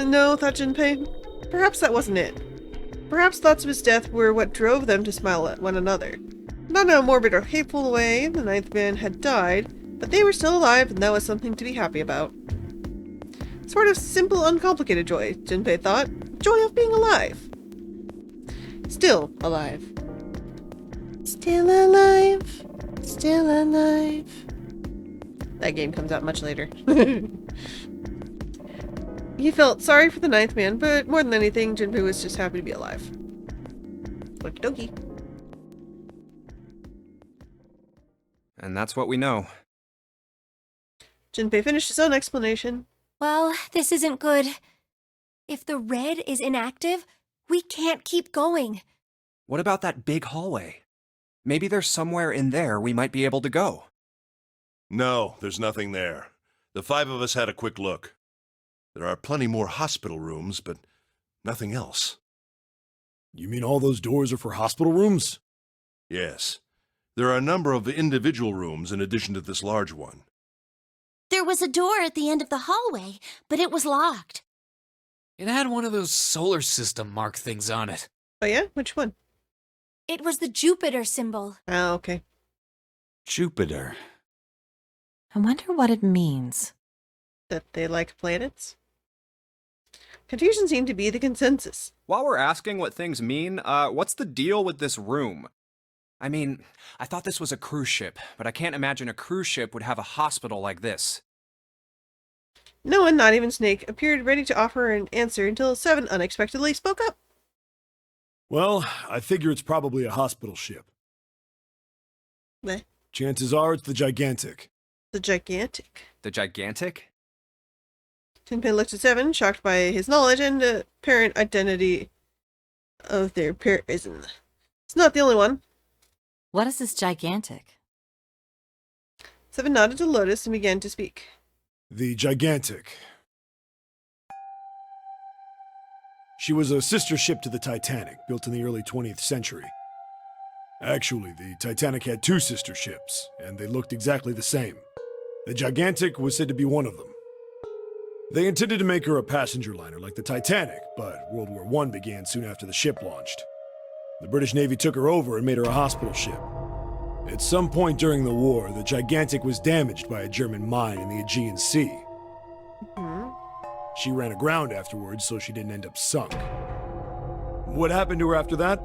No, thought Junpei. Perhaps that wasn't it. Perhaps thoughts of his death were what drove them to smile at one another. Not in a morbid or hateful way, the 9th man had died, but they were still alive and that was something to be happy about. Sort of simple, uncomplicated joy, Junpei thought. Joy of being alive. Still alive. Still alive. Still alive. That game comes out much later. He felt sorry for the 9th man, but more than anything, Junpei was just happy to be alive. Okie dokie. And that's what we know. Junpei finished his own explanation. Well, this isn't good. If the red is inactive, we can't keep going. What about that big hallway? Maybe there's somewhere in there we might be able to go. No, there's nothing there. The 5 of us had a quick look. There are plenty more hospital rooms, but nothing else. You mean all those doors are for hospital rooms? Yes. There are a number of individual rooms in addition to this large one. There was a door at the end of the hallway, but it was locked. It had one of those solar system mark things on it. Oh yeah? Which one? It was the Jupiter symbol. Oh, okay. Jupiter. I wonder what it means. That they like planets? Confusion seemed to be the consensus. While we're asking what things mean, what's the deal with this room? I mean, I thought this was a cruise ship, but I can't imagine a cruise ship would have a hospital like this. No one, not even Snake, appeared ready to offer an answer until Seven unexpectedly spoke up. Well, I figure it's probably a hospital ship. Meh. Chances are it's the Gigantic. The Gigantic. The Gigantic? Tinpin looked at Seven, shocked by his knowledge and apparent identity of their person. It's not the only one. What is this gigantic? Seven nodded to Lotus and began to speak. The Gigantic. She was a sister ship to the Titanic, built in the early 20th century. Actually, the Titanic had 2 sister ships, and they looked exactly the same. The Gigantic was said to be one of them. They intended to make her a passenger liner like the Titanic, but World War I began soon after the ship launched. The British Navy took her over and made her a hospital ship. At some point during the war, the Gigantic was damaged by a German mine in the Aegean Sea. She ran aground afterwards, so she didn't end up sunk. What happened to her after that?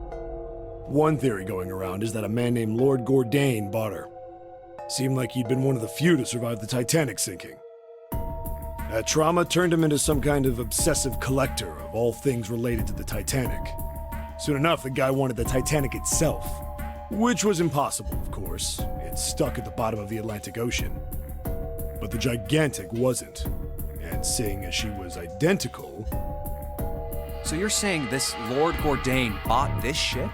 One theory going around is that a man named Lord Gordain bought her. Seemed like he'd been one of the few to survive the Titanic sinking. That trauma turned him into some kind of obsessive collector of all things related to the Titanic. Soon enough, the guy wanted the Titanic itself. Which was impossible, of course. It's stuck at the bottom of the Atlantic Ocean. But the Gigantic wasn't. And seeing as she was identical... So you're saying this Lord Gordain bought this ship?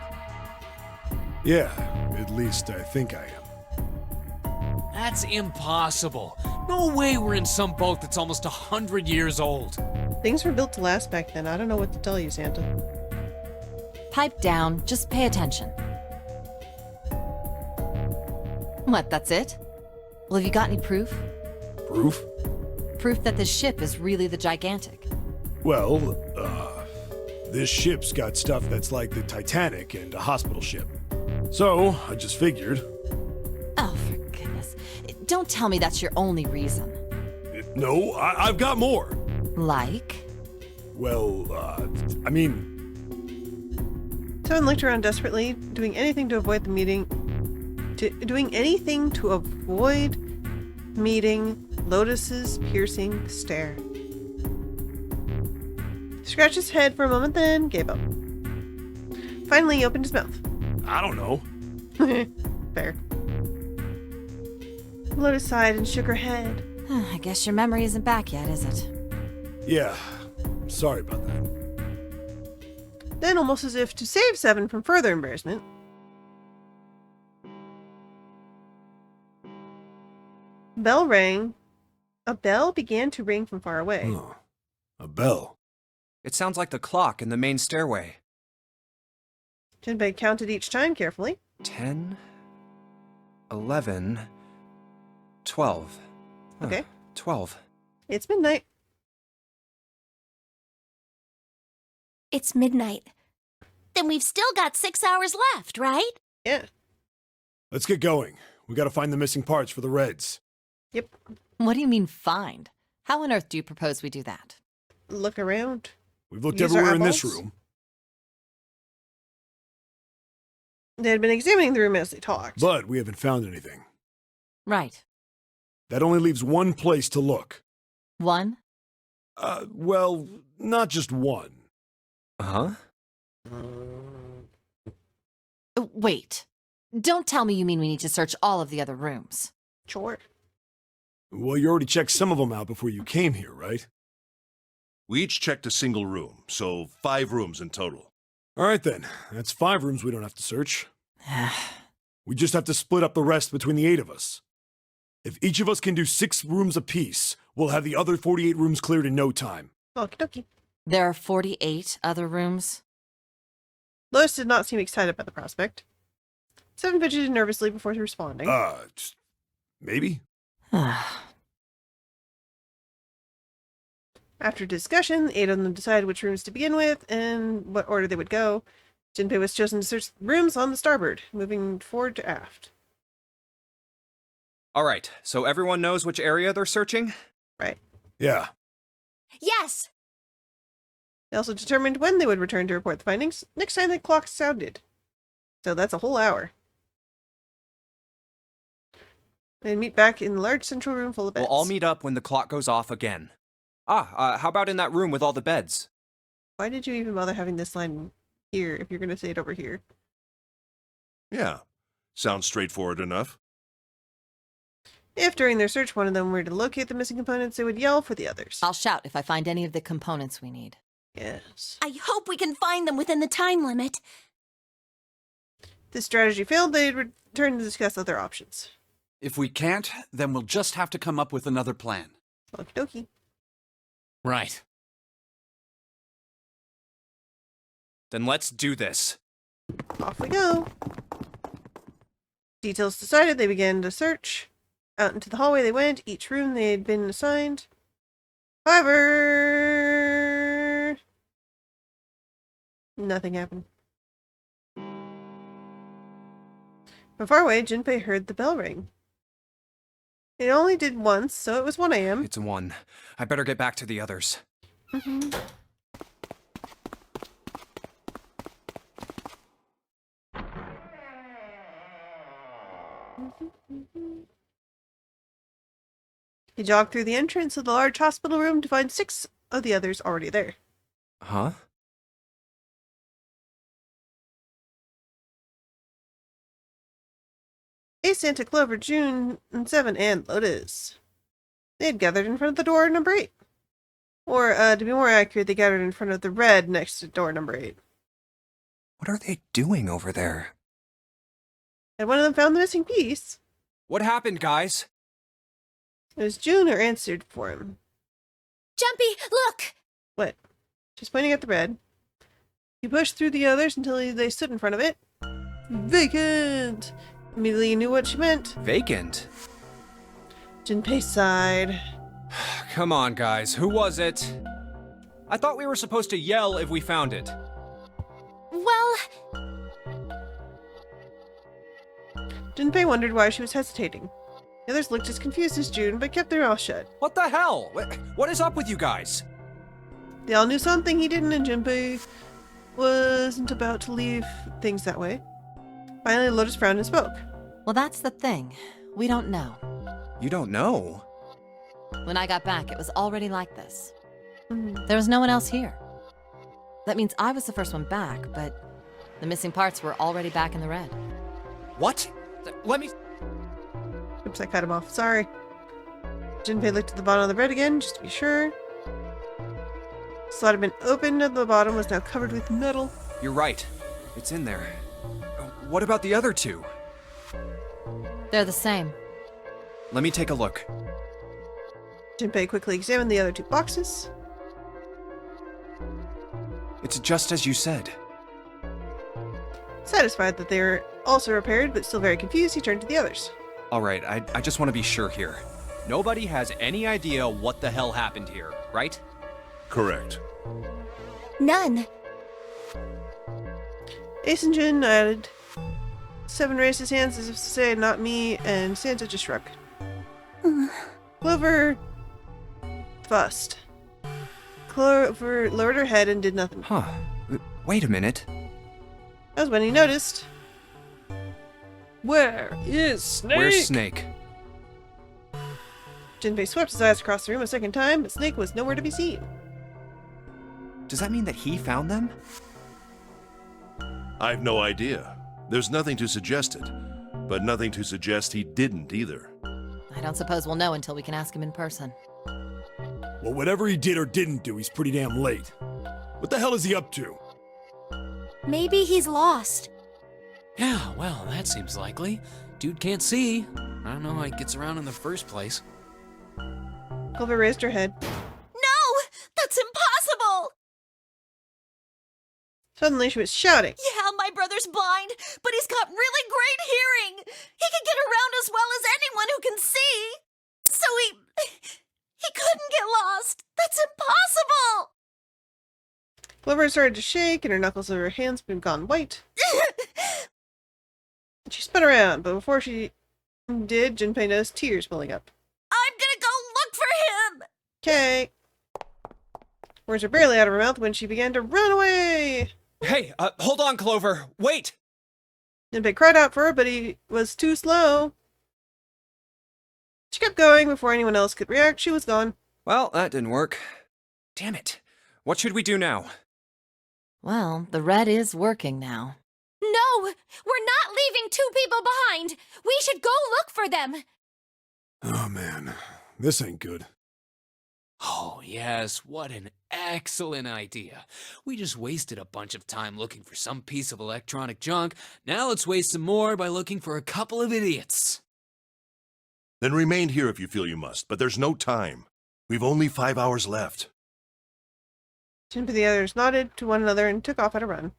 Yeah, at least I think I am. That's impossible. No way we're in some boat that's almost 100 years old. Things were built to last back then. I don't know what to tell you, Santa. Pipe down, just pay attention. What, that's it? Well, have you got any proof? Proof? Proof that this ship is really the Gigantic. Well, this ship's got stuff that's like the Titanic and a hospital ship. So, I just figured... Oh, for goodness. Don't tell me that's your only reason. No, I've got more. Like? Well, I mean... Seven looked around desperately, doing anything to avoid the meeting... doing anything to avoid meeting Lotus's piercing stare. He scratched his head for a moment, then gave up. Finally, he opened his mouth. I don't know. Fair. Lotus sighed and shook her head. I guess your memory isn't back yet, is it? Yeah, sorry about that. Then, almost as if to save Seven from further embarrassment, bell rang. A bell began to ring from far away. Oh, a bell. It sounds like the clock in the main stairway. Jinbei counted each time carefully. 10, 11, 12. Okay. 12. It's midnight. It's midnight. Then we've still got 6 hours left, right? Yeah. Let's get going. We gotta find the missing parts for the Reds. Yep. What do you mean, find? How on earth do you propose we do that? Look around. We've looked Use our everywhere in this eyeballs? room. They had been examining the room as they talked. But we haven't found anything. Right. That only leaves one place to look. One? Well, not just one. Huh? Wait. Don't tell me you mean we need to search all of the other rooms. Sure. Well, you already checked some of them out before you came here, right? We each checked a single room, so 5 rooms in total. All right then. That's 5 rooms we don't have to search. We just have to split up the rest between the 8 of us. If each of us can do 6 rooms apiece, we'll have the other 48 rooms cleared in no time. Okie dokie. There are 48 other rooms. Lois did not seem excited by the prospect. Seven fidgeted nervously before responding. Maybe? After discussion, the 8 of them decided which rooms to begin with and what order they would go. Jinpei was chosen to search rooms on the starboard, moving forward to aft. All right, so everyone knows which area they're searching? Right. Yeah. Yes! They also determined when they would return to report the findings next time the clock sounded. So that's a whole hour. They'd meet back in the large central room full of beds. We'll all meet up when the clock goes off again. How about in that room with all the beds? Why did you even bother having this line here if you're going to say it over here? Yeah, sounds straightforward enough. If during their search one of them were to locate the missing components, they would yell for the others. I'll shout if I find any of the components we need. Yes. I hope we can find them within the time limit. If this strategy failed, they'd return to discuss other options. If we can't, then we'll just have to come up with another plan. Okie dokie. Right. Then let's do this. Off we go. Details decided, they began to search. Out into the hallway they went, each room they had been assigned. However, nothing happened. From far away, Jinpei heard the bell ring. It only did once, so it was 1 a.m. It's 1. I better get back to the others. He jogged through the entrance of the large hospital room to find 6 of the others already there. Huh? Ace, Santa, Clover, June, and 7, and Lotus. They had gathered in front of the door number 8. Or, to be more accurate, they gathered in front of the red next to door number 8. What are they doing over there? And one of them found the missing piece. What happened, guys? It was June who answered for him. Jumpy, look! What? She's pointing at the red. He pushed through the others until they stood in front of it. Vacant! Immediately knew what she meant. Vacant? Jinpei sighed. Come on, guys. Who was it? I thought we were supposed to yell if we found it. Well, Jinpei wondered why she was hesitating. The others looked as confused as June, but kept their mouths shut. What the hell? What is up with you guys? They all knew something he didn't, and Jinpei wasn't about to leave things that way. Finally, Lotus frowned and spoke. Well, that's the thing. We don't know. You don't know? When I got back, it was already like this. Mhm. There was no one else here. That means I was the first one back, but the missing parts were already back in the red. What? Let me... Oops, I cut him off. Sorry. Jinpei looked at the bottom of the red again, just to be sure. The slot had been opened, and the bottom was now covered with metal. You're right. It's in there. What about the other 2? They're the same. Let me take a look. Jinpei quickly examined the other 2 boxes. It's just as you said. Satisfied that they were also repaired, but still very confused, he turned to the others. All right, I just want to be sure here. Nobody has any idea what the hell happened here, right? Correct. none. Ace and Jin nodded. 7 raised his hands as if to say, not me, and Santa just shrugged. Clover fussed. Clover lowered her head and did nothing. Huh. Wait a minute. That was when he noticed. Where is Snake? Where's Snake? Jinpei swept his eyes across the room a second time, but Snake was nowhere to be seen. Does that mean that he found them? I've no idea. There's nothing to suggest it, but nothing to suggest he didn't either. I don't suppose we'll know until we can ask him in person. Well, whatever he did or didn't do, he's pretty damn late. What the hell is he up to? Maybe he's lost. Yeah, well, that seems likely. Do dude can't see. I don't know how he gets around in the first place. Clover raised her head. No! That's impossible! Suddenly she was shouting. Yeah, my brother's blind, but he's got really great hearing. He can get around as well as anyone who can see. So he couldn't get lost. That's impossible! Clover started to shake and her knuckles of her hands had gone white. She spun around, but before she did, Junpei noticed tears welling up. I'm gonna go look for him! Okay. Words were barely out of her mouth when she began to run away. Hey, hold on, Clover. Wait! Junpei cried out for her, but he was too slow. She kept going. Before anyone else could react, she was gone. Well, that didn't work. Damn it. What should we do now? Well, the red is working now. No! We're not leaving two people behind! We should go look for them! Oh man, this ain't good. Oh, yes, what an excellent idea. We just wasted a bunch of time looking for some piece of electronic junk. Now let's waste some more by looking for a couple of idiots. Then remain here if you feel you must, but there's no time. We've only 5 hours left. Junpei and the others nodded to one another and took off at a run.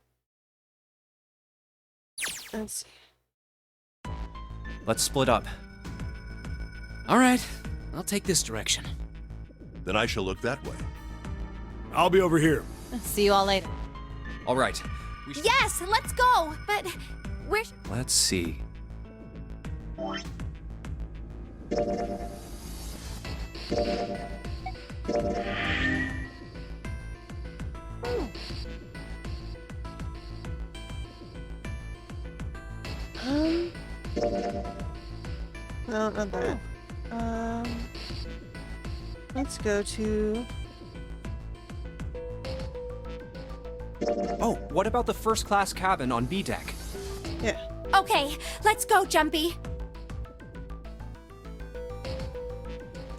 Let's see. Let's split up. All right, I'll take this direction. Then I shall look that way. I'll be over here. See you all later. All right. Yes, let's go! But where... Let's see. No, not that. Let's go to... Oh, what about the first class cabin on B deck? Yeah. Okay, let's go, Jumpy.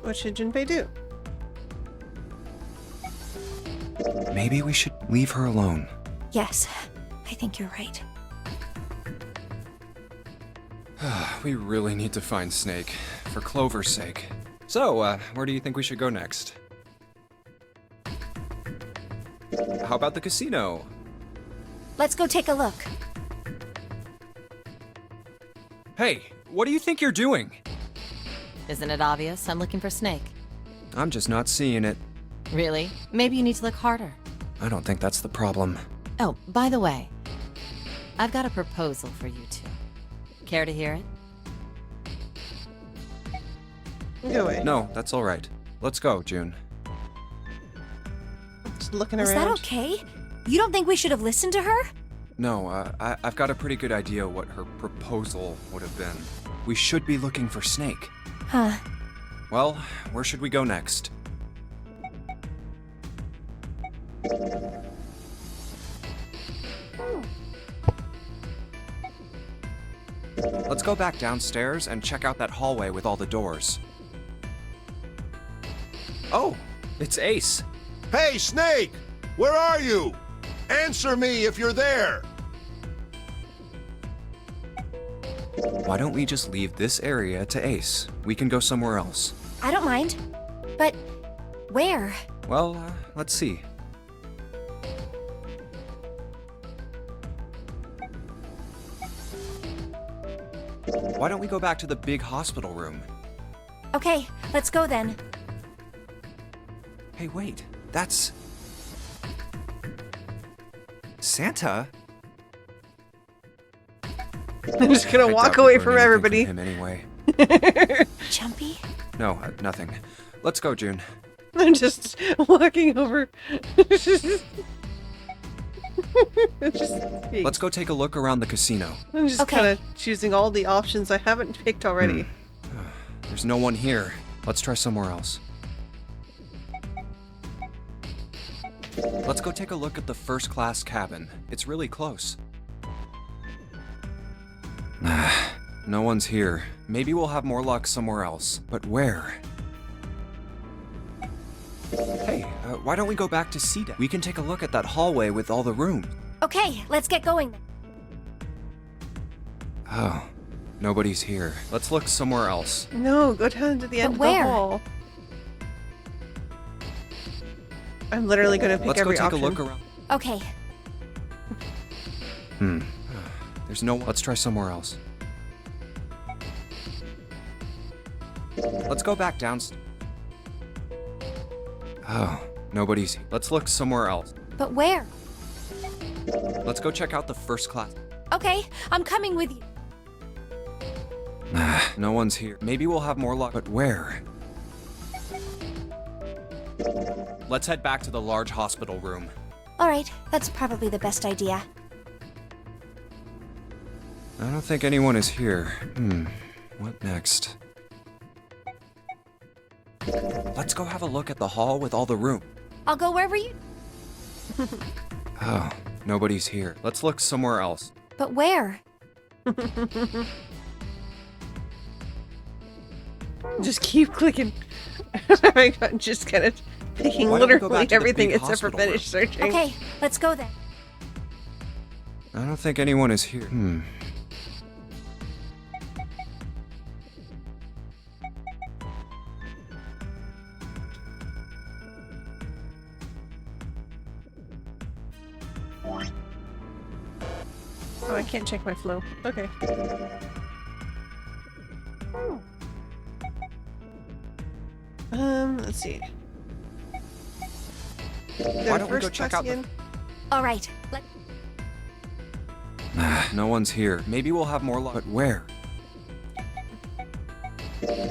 What should Junpei do? Maybe we should leave her alone. Yes, I think you're right. We really need to find Snake, for Clover's sake. So, where do you think we should go next? How about the casino? Let's go take a look. Hey, what do you think you're doing? Isn't it obvious? I'm looking for Snake. I'm just not seeing it. Really? Maybe you need to look harder. I don't think that's the problem. Oh, by the way, I've got a proposal for you two. Care to hear it? Go away. No, that's all right. Let's go, June. Just looking Is around. that okay? You don't think we should have listened to her? No, I've got a pretty good idea what her proposal would have been. We should be looking for Snake. Huh. Well, where should we go next? Let's go back downstairs and check out that hallway with all the doors. Oh, it's Ace. Hey, Snake! Where are you? Answer me if you're there! Why don't we just leave this area to Ace? We can go somewhere else. I don't mind. But where? Well, let's see. Why don't we go back to the big hospital room? Okay, let's go then. Hey, wait. That's... Santa? I'm just gonna I walk doubt we've away learned from anything everybody. him anyway. Jumpy? No, nothing. Let's go, June. I'm just walking over. Let's go take a look around the casino. I'm just Okay. kind of choosing all the options I haven't picked already. There's no one here. Let's try somewhere else. Let's go take a look at the first class cabin. It's really close. No one's here. Maybe we'll have more luck somewhere else. But where? Hey, why don't we go back to C deck? We can take a look at that hallway with all the rooms. Okay, let's get going. Oh, Nobody's here. Let's look somewhere else. No, go down to the end of where? the hall. I'm literally gonna pick Let's go every take option. a look around. Okay. There's no. Let's try somewhere else. Let's go back downstairs. Oh, nobody's here. Let's look somewhere else. But where? Let's go check out the first class. Okay, I'm coming with you. No one's here. Maybe we'll have more luck. But where? Let's head back to the large hospital room. All right, that's probably the best idea. I don't think anyone is here. What next? Let's go have a look at the hall with all the room. I'll go wherever you... Oh, nobody's here. Let's look somewhere else. But where? Just keep clicking. I'm just kind of picking Why don't we go literally back to the everything big except for hospital finish searching. Okay, let's go then. I don't think anyone is here. Oh, I can't check my flow. Okay. Let's see. Why don't we go check out the... All right, No one's here. Maybe we'll have more luck. But where?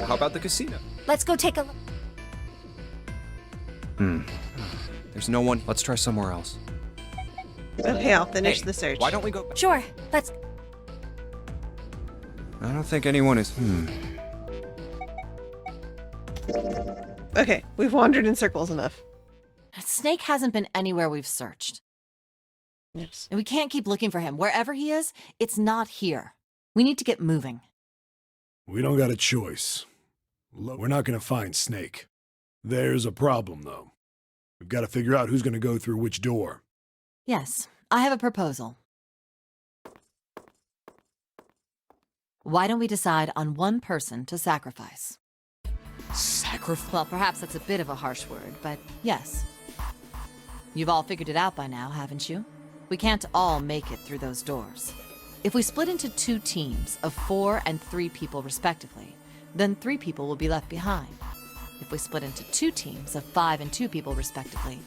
How about the casino? let's go take a look. There's no one. Let's try somewhere else. Okay, I'll finish Hey, the search. Why don't we go... Sure, let's... I don't think anyone is... Okay, we've wandered in circles enough. Snake hasn't been anywhere we've searched. Yes. And we can't keep looking for him. Wherever he is, it's not here. We need to get moving. We don't got a choice. We're not gonna find Snake. There's a problem, though. We've got to figure out who's gonna go through which door. Yes, I have a proposal. Why don't we decide on one person to sacrifice? Sacrifice? Well, perhaps that's a bit of a harsh word, but yes. You've all figured it out by now, haven't you? We can't all make it through those doors. If we split into 2 teams of 4 and 3 people respectively, then 3 people will be left behind. If we split into 2 teams of 5 and 2 people respectively,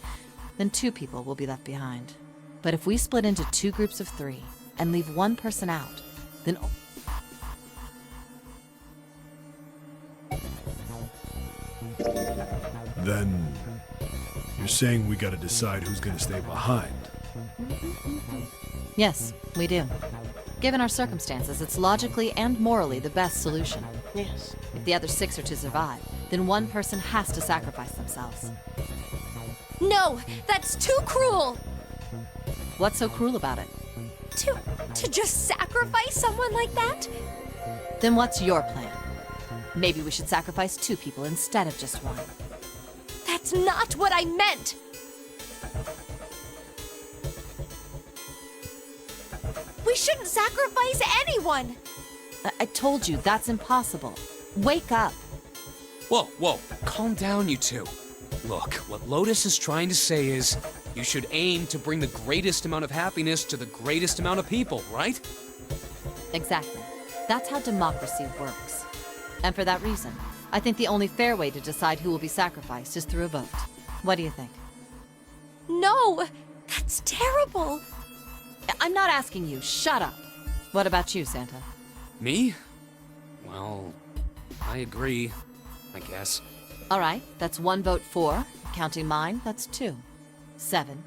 then 2 people will be left behind. But if we split into 2 groups of 3 and leave 1 person out, then... Then you're saying we gotta decide who's gonna stay behind. Yes, we do. Given our circumstances, it's logically and morally the best solution. Yes. If the other 6 are to survive, then 1 person has to sacrifice themselves. No, that's too cruel! What's so cruel about it? To just sacrifice someone like that? Then what's your plan? Maybe we should sacrifice 2 people instead of just 1. That's not what I meant! We shouldn't sacrifice anyone! I told you, that's impossible. Wake up. Whoa, whoa, calm down, you two. Look, what Lotus is trying to say is, you should aim to bring the greatest amount of happiness to the greatest amount of people, right? Exactly. That's how democracy works. And for that reason, I think the only fair way to decide who will be sacrificed is through a vote. What do you think? No! That's terrible! I'm not asking you. Shut up. What about you, Santa? Me? Well, I agree, I guess. All right, that's 1 vote for. Counting mine, that's 2. 7.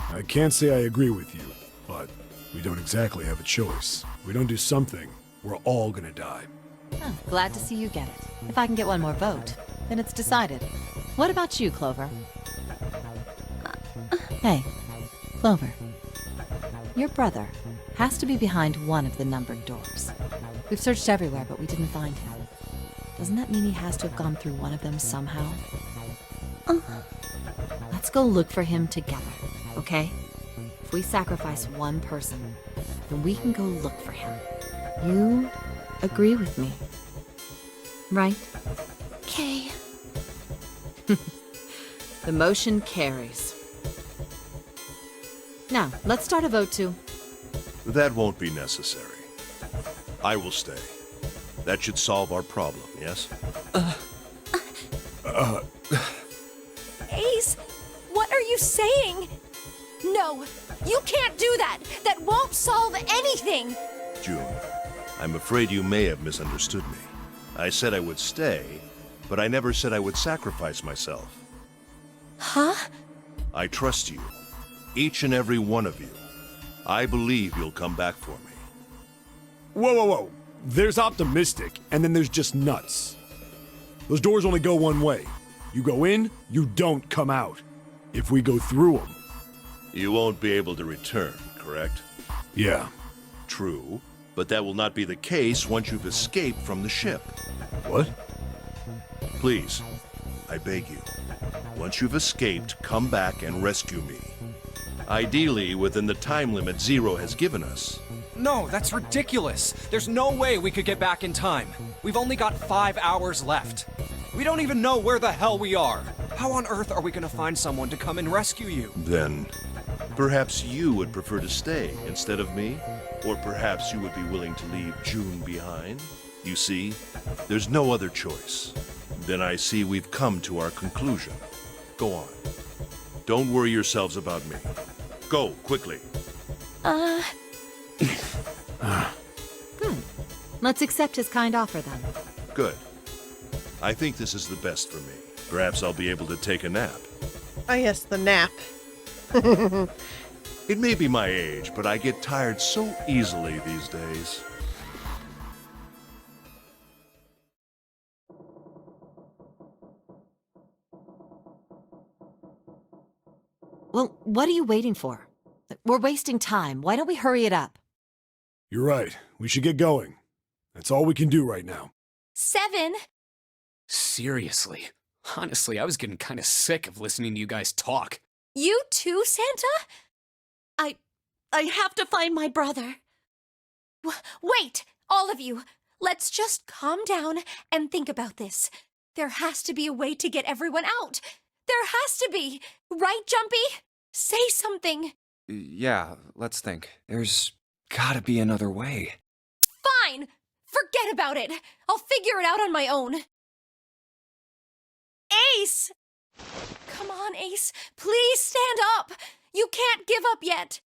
I can't say I agree with you, but we don't exactly have a choice. If we don't do something, we're all gonna die. Oh, glad to see you get it. If I can get 1 more vote, then it's decided. What about you, Clover? Hey, Clover. Your brother has to be behind one of the numbered doors. We've searched everywhere, but we didn't find him. Doesn't that mean he has to have gone through one of them somehow? Let's go look for him together, okay? If we sacrifice 1 person, then we can go look for him. You, agree with me. Right? Okay. The motion carries. Now, let's start a vote to... That won't be necessary. I will stay. That should solve our problem, yes? Ace, what are you saying? No, you can't do that. That won't solve anything. June, I'm afraid you may have misunderstood me. I said I would stay, but I never said I would sacrifice myself. Huh? I trust you. Each and every one of you. I believe you'll come back for me. Whoa, whoa, whoa. There's optimistic, and then there's just nuts. Those doors only go one way. You go in, you don't come out. If we go through them. You won't be able to return, correct? Yeah. True, but that will not be the case once you've escaped from the ship. What? Please, I beg you. Once you've escaped, come back and rescue me. Ideally, within the time limit Zero has given us. No, that's ridiculous. There's no way we could get back in time. We've only got 5 hours left. We don't even know where the hell we are. How on earth are we gonna find someone to come and rescue you? Then, perhaps you would prefer to stay instead of me? Or perhaps you would be willing to leave June behind? You see, there's no other choice. Then I see we've come to our conclusion. Go on. Don't worry yourselves about me. Go, quickly. Let's accept his kind offer then. Good. I think this is the best for me. Perhaps I'll be able to take a nap. Ah, yes, the nap. It may be my age, but I get tired so easily these days. Well, what are you waiting for? We're wasting time. Why don't we hurry it up? You're right. We should get going. That's all we can do right now. 7. Seriously. Honestly, I was getting kind of sick of listening to you guys talk. You too, Santa? I have to find my brother. Wait, all of you. Let's just calm down and think about this. There has to be a way to get everyone out. There has to be. Right, Jumpy? Say something. Yeah, let's think. There's gotta be another way. Fine. Forget about it. I'll figure it out on my own. Ace! Come on, Ace. Please stand up. You can't give up yet.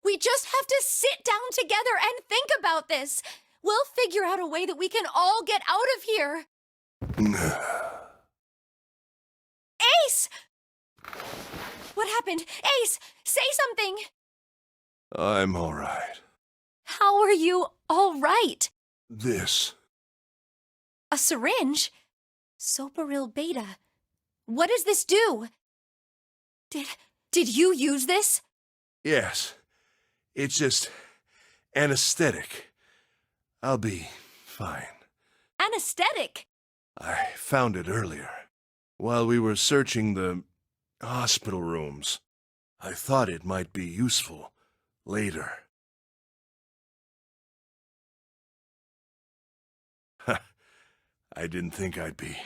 We just have to sit down together and think about this. We'll figure out a way that we can all get out of here. Ace! What happened? Ace, say something. I'm all right. How are you all right? This. A syringe? Soparil beta. What does this do? Did you use this? Yes. It's just anesthetic. I'll be fine. Anesthetic? I found it earlier. While we were searching the hospital rooms, I thought it might be useful later. I didn't think I'd be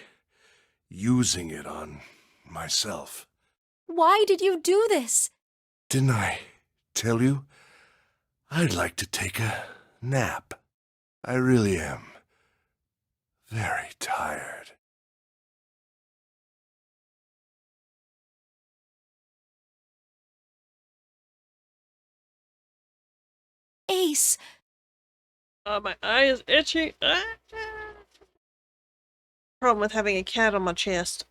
using it on myself. Why did you do this? Didn't I tell you? I'd like to take a nap. I really am very tired. Ace. My eye is itchy. Problem with having a cat on my chest.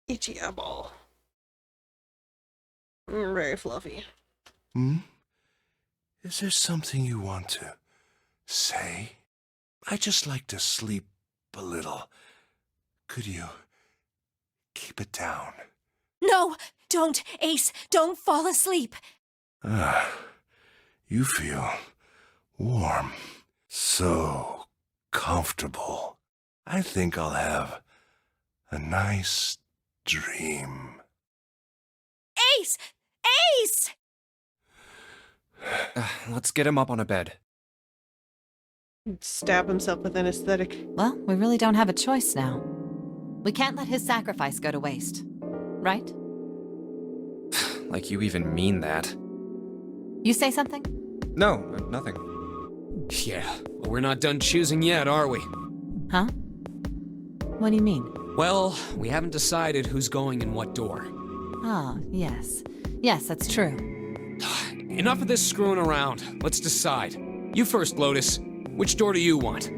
Itchy eyeball. Very fluffy. Is there something you want to say? I just like to sleep a little. Could you keep it down? No, don't, Ace. Don't fall asleep. You feel warm. So comfortable. I think I'll have a nice dream. Ace! Ace! Let's get him up on a bed. Stab himself with anesthetic. Well, we really don't have a choice now. We can't let his sacrifice go to waste. Right? Like you even mean that. You say something? No, nothing. Yeah, but we're not done choosing yet, are we? Huh? What do you mean? Well, we haven't decided who's going in what door. Ah, yes. Yes, that's true. Enough of this screwing around. Let's decide. You first, Lotus. Which door do you want?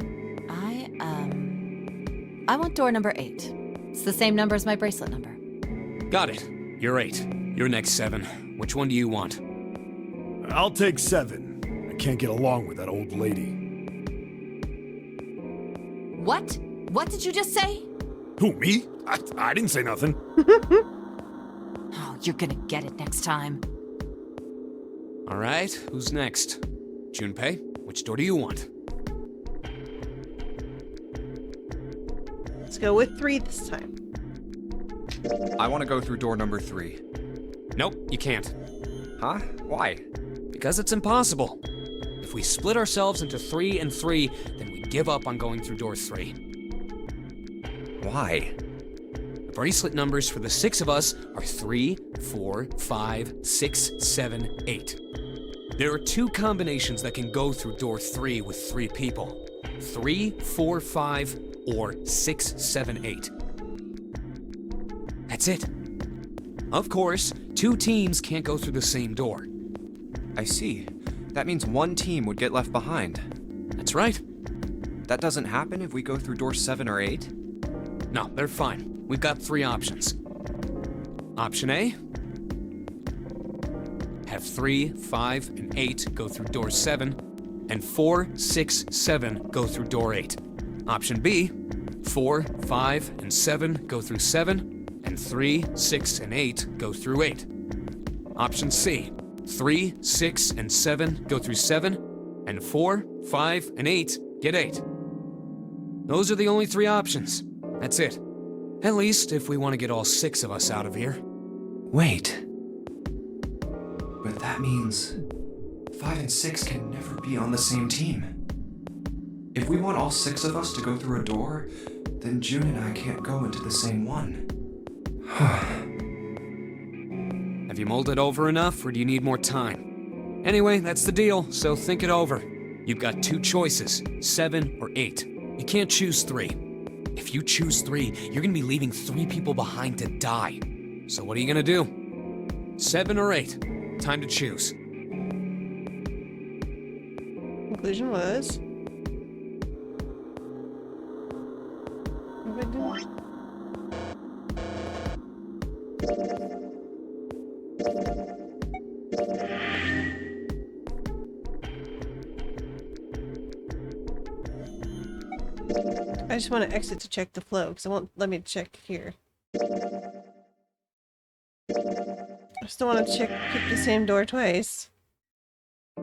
I want door number 8. It's the same number as my bracelet number. Got it. You're 8. You're next 7. Which one do you want? I'll take 7. I can't get along with that old lady. What? What did you just say? Who, me? I didn't say nothing. Oh, you're gonna get it next time. All right, who's next? Junpei, which door do you want? Let's go with 3 this time. I want to go through door number 3. Nope, you can't. Huh? Why? Because it's impossible. If we split ourselves into 3 and 3, then we give up on going through door 3. Why? The bracelet numbers for the 6 of us are 3, 4, 5, 6, 7, 8. There are 2 combinations that can go through door 3 with 3 people. 3, 4, 5, or 6, 7, 8. That's it. Of course, 2 teams can't go through the same door. I see. That means one team would get left behind. That's right. That doesn't happen if we go through door 7 or 8? No, they're fine. We've got 3 options. Option A, have 3, 5, and 8 go through door 7, and 4, 6, 7 go through door 8. Option B, 4, 5, and 7 go through 7, and 3, 6, and 8 go through 8. Option C, 3, 6, and 7 go through 7, and 4, 5, and 8 get 8. Those are the only 3 options. That's it. At least if we want to get all 6 of us out of here. Wait. But that means 5 and 6 can never be on the same team. If we want all 6 of us to go through a door, then June and I can't go into the same one. Have you mulled it over enough, or do you need more time? Anyway, that's the deal, so think it over. You've got 2 choices, 7 or 8. You can't choose 3. If you choose 3, you're gonna be leaving 3 people behind to die. So what are you gonna do? 7 or 8? Time to choose. Conclusion was... What am I doing? I just want to exit to check the flow, because it won't let me check here. I still want to pick the same door twice.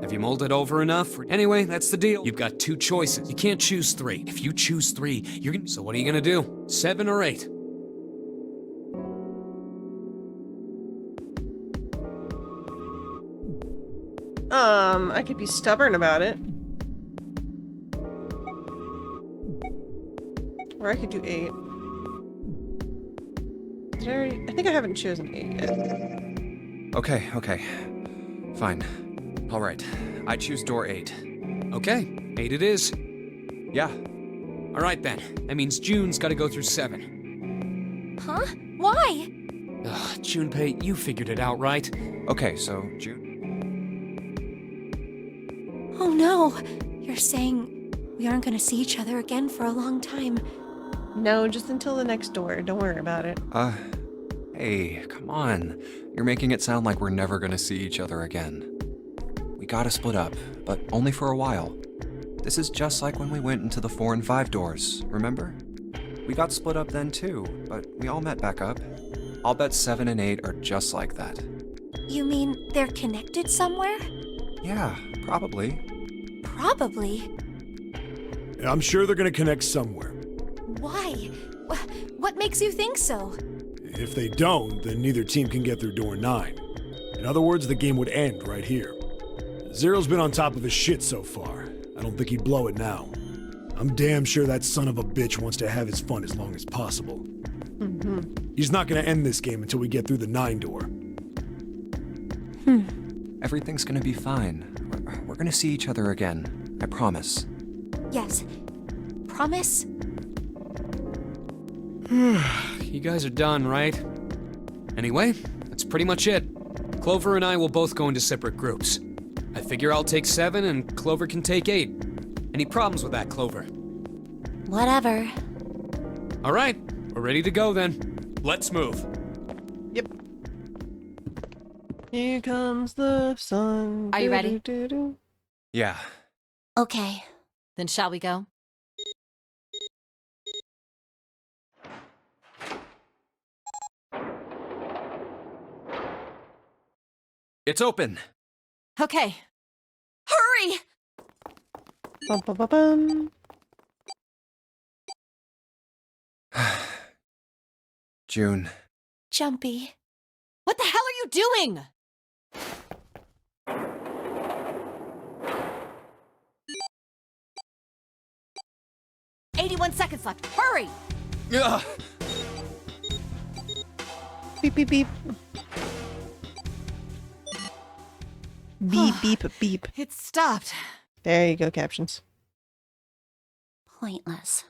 Have you mulled it over enough? Anyway, that's the deal. You've got 2 choices. You can't choose 3. If you choose 3, you're gonna... So what are you gonna do? 7 or 8? I could be stubborn about it. Or I could do 8. Did I already... I think I haven't chosen 8 yet. Okay. Fine. Alright, I choose door 8. Okay, 8 it is. Yeah. Alright then. That means June's gotta go through 7. Huh? Why? Ugh, Junpei, you figured it out, right? Okay, so June... Oh no! You're saying we aren't gonna see each other again for a long time. No, just until the next door. Don't worry about it. Hey, come on. You're making it sound like we're never gonna see each other again. We gotta split up, but only for a while. This is just like when we went into the 4 and 5 doors, remember? We got split up then too, but we all met back up. I'll bet 7 and 8 are just like that. You mean they're connected somewhere? Yeah, probably. Probably. I'm sure they're gonna connect somewhere. Why? What makes you think so? If they don't, then neither team can get through door 9. In other words, the game would end right here. Zero's been on top of his shit so far. I don't think he'd blow it now. I'm damn sure that son of a bitch wants to have his fun as long as possible. He's not gonna end this game until we get through the 9 door. Everything's gonna be fine. We're gonna see each other again. I promise. Yes. Promise? You guys are done, right? Anyway, that's pretty much it. Clover and I will both go into separate groups. I figure I'll take 7 and Clover can take 8. Any problems with that, Clover? Whatever. All right, we're ready to go then. Let's move. Yep. Here comes the sun. Are you ready? Do-do-do-do. Yeah. Okay. Then shall we go? It's open. Okay. Hurry! Bum, bum, bum, bum. June. Jumpy. What the hell are you doing? "81 seconds left. Hurry!" Ugh. Beep, beep, beep. Beep, beep, beep. It stopped. There you go, captions. Pointless.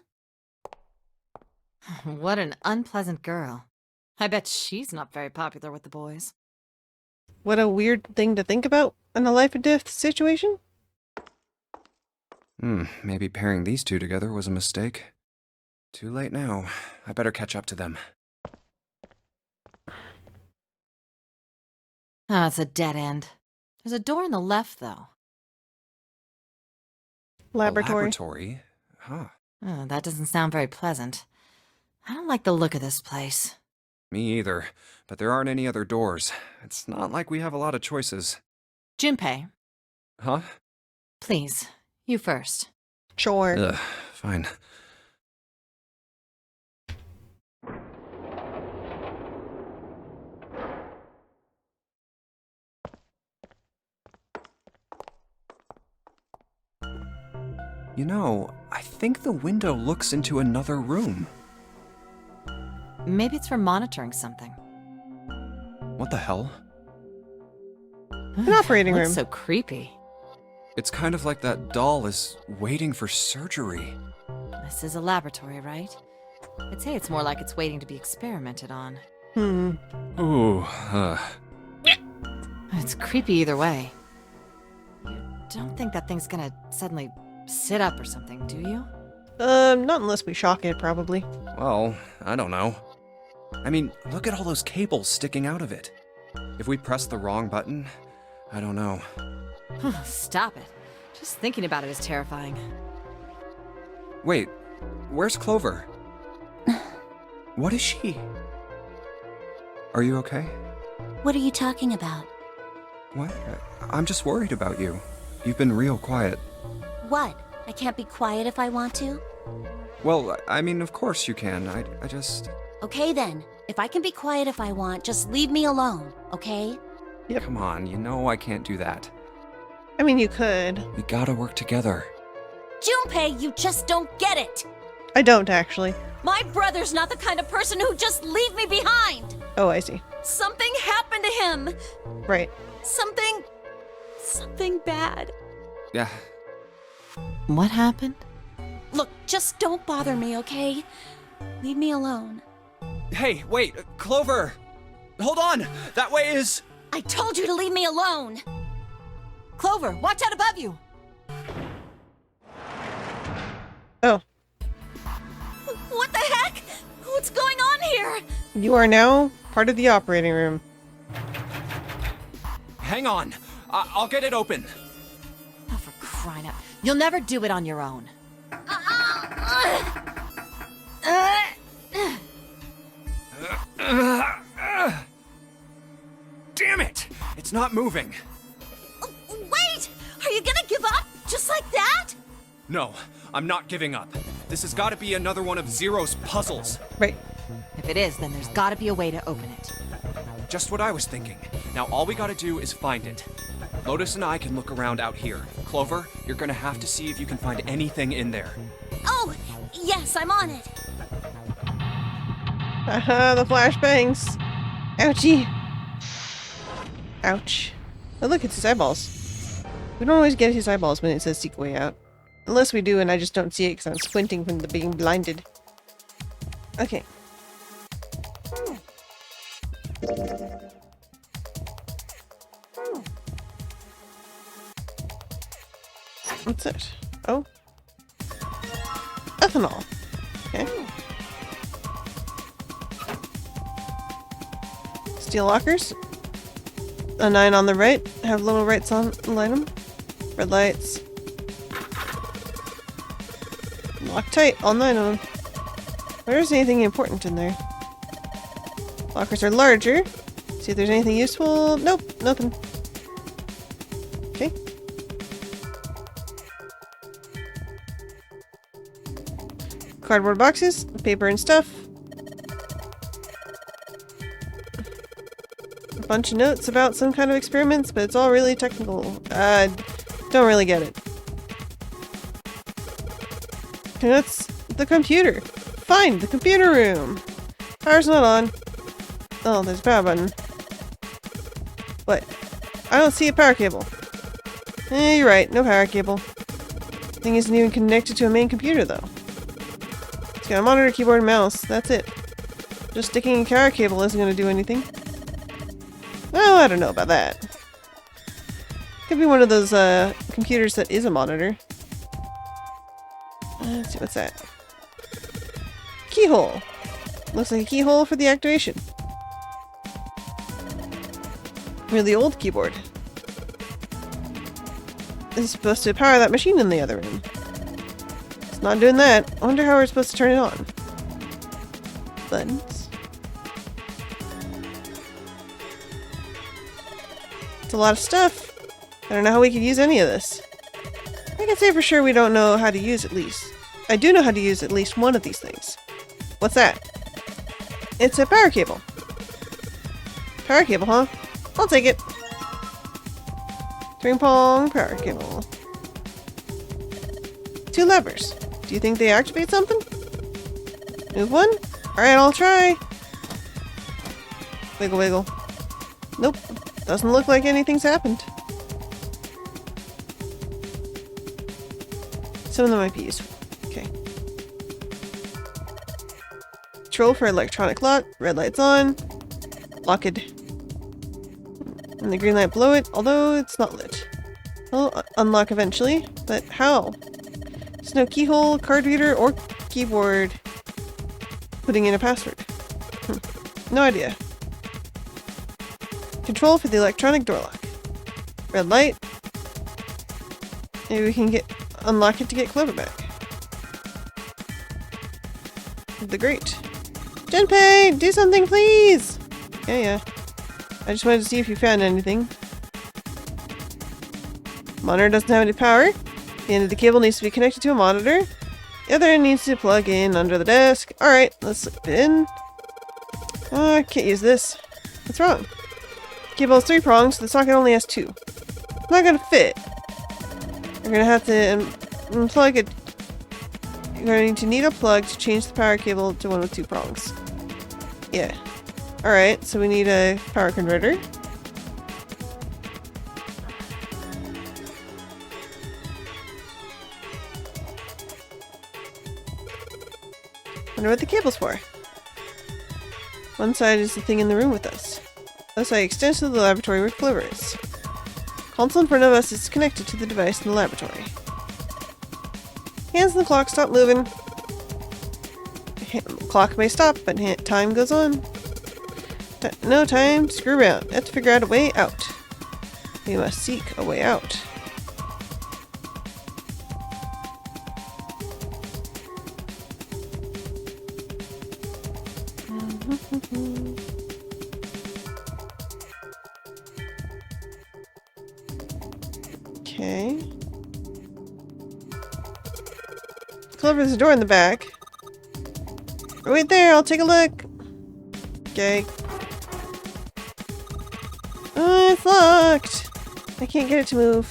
What an unpleasant girl. I bet she's not very popular with the boys. What a weird thing to think about in a life or death situation. Maybe pairing these two together was a mistake. Too late now. I better catch up to them. Oh, it's a dead end. There's a door on the left, though. Laboratory. A laboratory? Huh. Oh, that doesn't sound very pleasant. I don't like the look of this place. Me either. But there aren't any other doors. It's not like we have a lot of choices. Junpei, Huh? please, you first. Sure. Ugh, fine. You know, I think the window looks into another room. Maybe it's for monitoring something. What the hell? An operating Looks room. so creepy. It's kind of like that doll is waiting for surgery. This is a laboratory, right? I'd say it's more like it's waiting to be experimented on. Ooh, It's creepy either way. You don't think that thing's gonna suddenly sit up or something, do you? Not unless we shock it, probably. well, I don't know. I mean, look at all those cables sticking out of it. If we press the wrong button, I don't know. Stop it. Just thinking about it is terrifying. Wait, where's Clover? What is she? Are you okay? What are you talking about? What? I'm just worried about you. You've been real quiet. What? I can't be quiet if I want to? Well, I mean, of course you can. I just... Okay then. If I can be quiet if I want, just leave me alone, okay? Come on, you know I can't do that. I mean, you could. We gotta work together. Junpei, you just don't get it! I don't, actually. My brother's not the kind of person who'd just leave me behind! Oh, I see. Something happened to him! Right. Something bad. Yeah, What happened? Look, just don't bother me, okay? Leave me alone. Hey, wait, Clover! Hold on! That way is... I told you to leave me alone! Clover, watch out above you! Oh, What the heck? What's going on here? you are now part of the operating room. Hang on. I'll get it open. Oh, for crying out. You'll never do it on your own. Damn it! It's not moving. Wait! Are you gonna give up? Just like that? No, I'm not giving up. This has got to be another one of Zero's puzzles. Right. If it is, then there's gotta be a way to open it. Just what I was thinking. Now all we gotta do is find it. Lotus and I can look around out here. Clover, you're gonna have to see if you can find anything in there. Oh, yes, I'm on it. Haha, the flashbangs. Ouchie. Ouch. Oh, look, it's his eyeballs. We don't always get his eyeballs when it says seek way out. Unless we do and I just don't see it because I'm squinting from the being blinded. Okay. What's it? Oh. Ethanol. Okay. Steel lockers. A 9 on the right. Have little lights on. Light them. Red lights. Lock tight. All 9 of them. Where's anything important in there? Lockers are larger. See if there's anything useful. Nope. Nothing. Okay. Cardboard boxes. Paper and stuff. A bunch of notes about some kind of experiments, but it's all really technical. Don't really get it. Okay, that's the computer. Find the computer room. Power's not on. Oh, there's a power button. What? I don't see a power cable. You're right. No power cable. Thing isn't even connected to a main computer, though. It's got a monitor, keyboard, and mouse. That's it. Just sticking a power cable isn't going to do anything. Well, I don't know about that. Could be one of those computers that is a monitor. Let's see, what's that? Keyhole. Looks like a keyhole for the activation. Really old keyboard. This is supposed to power that machine in the other room. It's not doing that. I wonder how we're supposed to turn it on. Buttons. It's a lot of stuff. I don't know how we could use any of this. I can say for sure we don't know how to use at least. I do know how to use at least one of these things. What's that? It's a power cable. Power cable, huh? I'll take it. String pong power cable. 2 levers. Do you think they activate something? Move one? Alright, I'll try. Wiggle wiggle. Nope. Doesn't look like anything's happened. Some of them might be useful. Okay. Control for electronic lock. Red light's on. Locked. And the green light below it, although it's not lit. It'll unlock eventually, but how? There's no keyhole, card reader, or keyboard. Putting in a password. No idea. Control for the electronic door lock. Red light. Maybe we can unlock it to get Clover back. The grate. Junpei, do something, please! Yeah. I just wanted to see if you found anything. Monitor doesn't have any power. The end of the cable needs to be connected to a monitor. The other end needs to plug in under the desk. Alright, let's slip it in. I can't use this. What's wrong? The cable has 3 prongs, the socket only has 2. It's not gonna fit. You're gonna have to unplug it. You're going to need a plug to change the power cable to one with 2 prongs. Yeah. Alright, so we need a power converter. Wonder what the cable's for. One side is the thing in the room with us. The other side extends to the laboratory where Clover is. Console in front of us is connected to the device in the laboratory. Hands on the clock, stop moving. Clock may stop, but time goes on. No time, screw around. We have to figure out a way out. We must seek a way out. Okay. Clover, there's a door in the back. Wait there, I'll take a look. Okay. Oh, it's locked. I can't get it to move.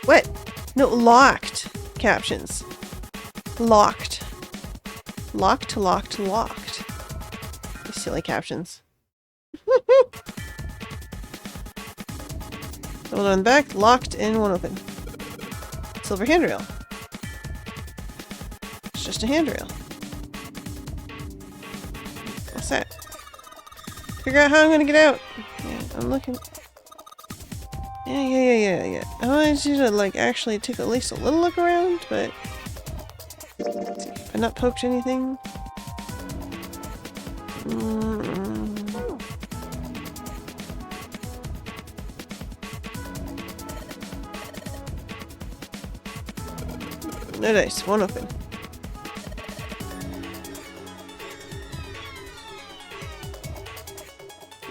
What? No, locked captions. Locked. Locked, locked, locked. These silly captions. Double on the back, locked and one open. Silver handrail. It's just a handrail. What's that? Figure out how I'm gonna get out. Yeah, I'm looking. Yeah. I want you to like actually take at least a little look around, but let's see if I not poked anything. No dice, one open.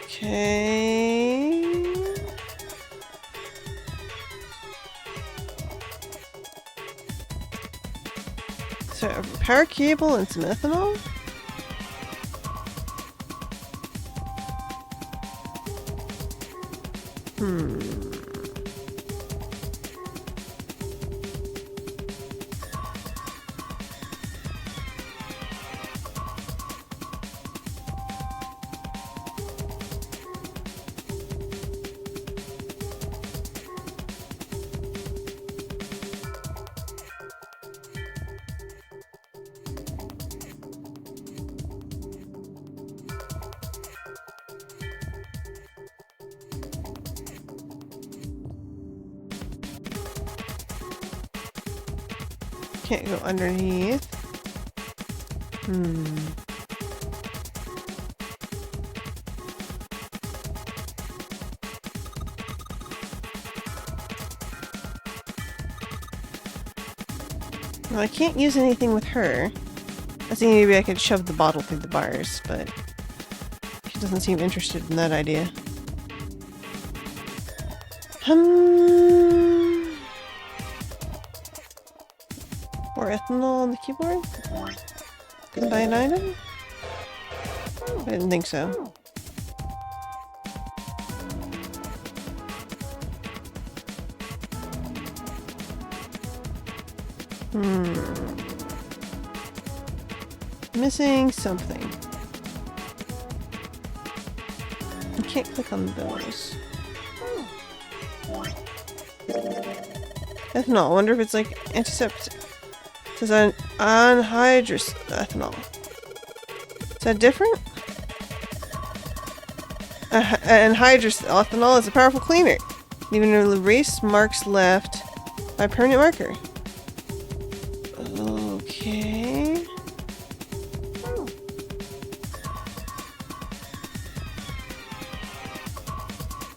Okay. So, a power cable and some ethanol? Can't go underneath. Well, I can't use anything with her. I was thinking maybe I could shove the bottle through the bars, but she doesn't seem interested in that idea. More ethanol on the keyboard? Can I buy an item? I didn't think so. Missing something. I can't click on those. Ethanol. I wonder if it's like antiseptic. It says anhydrous ethanol. Is that different? Anhydrous ethanol is a powerful cleaner. Even erase marks left by permanent marker. Okay.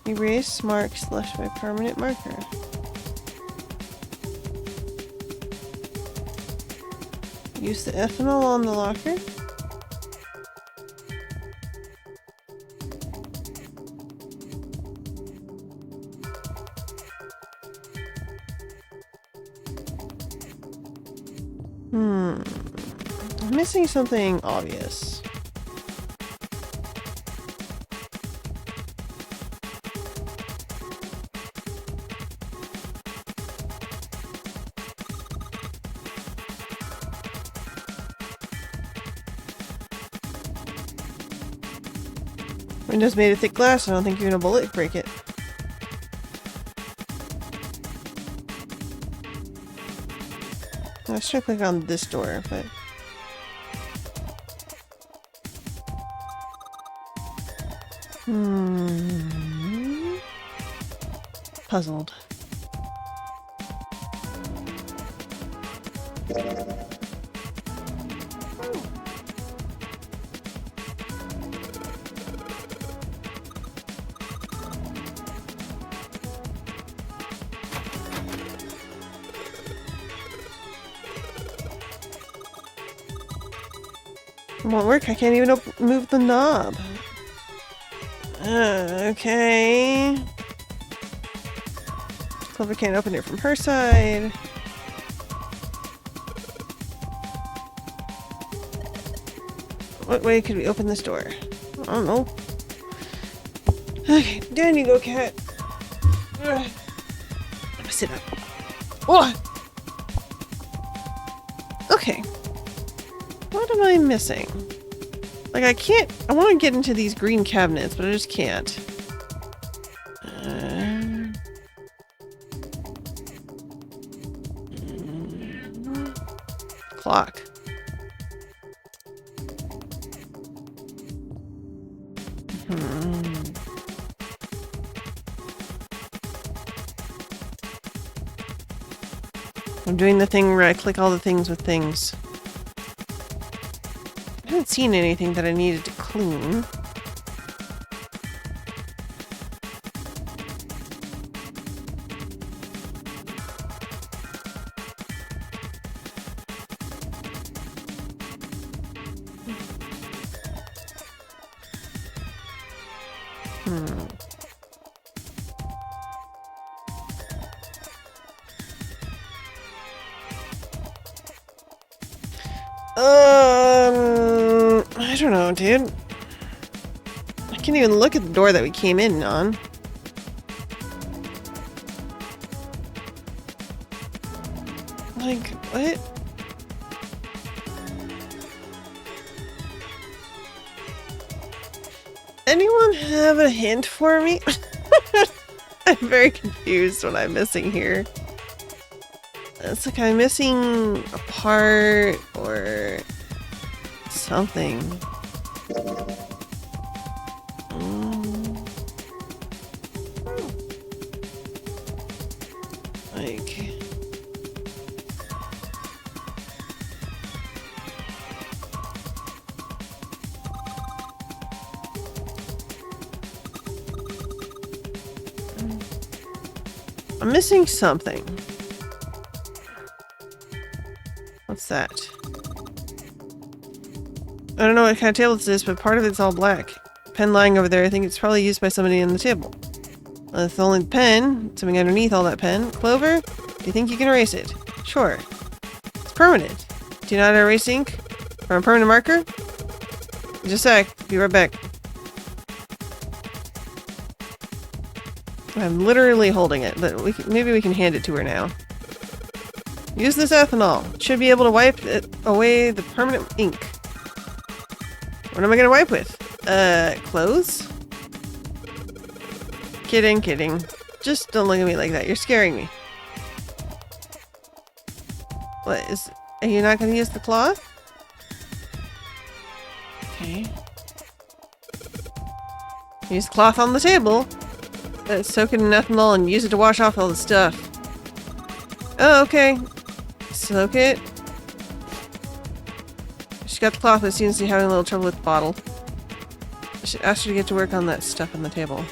Erase marks left by permanent marker. Use the ethanol on the locker. I'm missing something obvious. Windows made of thick glass. I don't think even a bullet could break it. I was trying to click on this door, but... Puzzled. It won't work. I can't even move the knob. Okay. Clover can't open it from her side. What way could we open this door? I don't know. Okay, down you go, cat. I'm gonna sit up. What? Okay. What am I missing? Like, I can't... I want to get into these green cabinets, but I just can't. Clock. I'm doing the thing where I click all the things with things. I haven't seen anything that I needed to clean. I don't know, dude. I can't even look at the door that we came in on. Like, what? Anyone have a hint for me? I'm very confused what I'm missing here. It's like I'm missing a part or something. Like... I'm missing something. What's that? I don't know what kind of table this is, but part of it's all black. Pen lying over there, I think it's probably used by somebody in the table. It's only the pen, something underneath all that pen. Clover, do you think you can erase it? Sure. It's permanent. Do you know how to erase ink? From a permanent marker? Just a sec, be right back. I'm literally holding it, but maybe we can hand it to her now. Use this ethanol. Should be able to wipe away the permanent ink. What am I gonna wipe with? Clothes? Kidding, kidding. Just don't look at me like that. You're scaring me. What is... Are you not gonna use the cloth? Okay. Use the cloth on the table. Soak it in ethanol and use it to wash off all the stuff. Oh, okay. Soak it. She got the cloth, but seems to be having a little trouble with the bottle. I should ask her to get to work on that stuff on the table.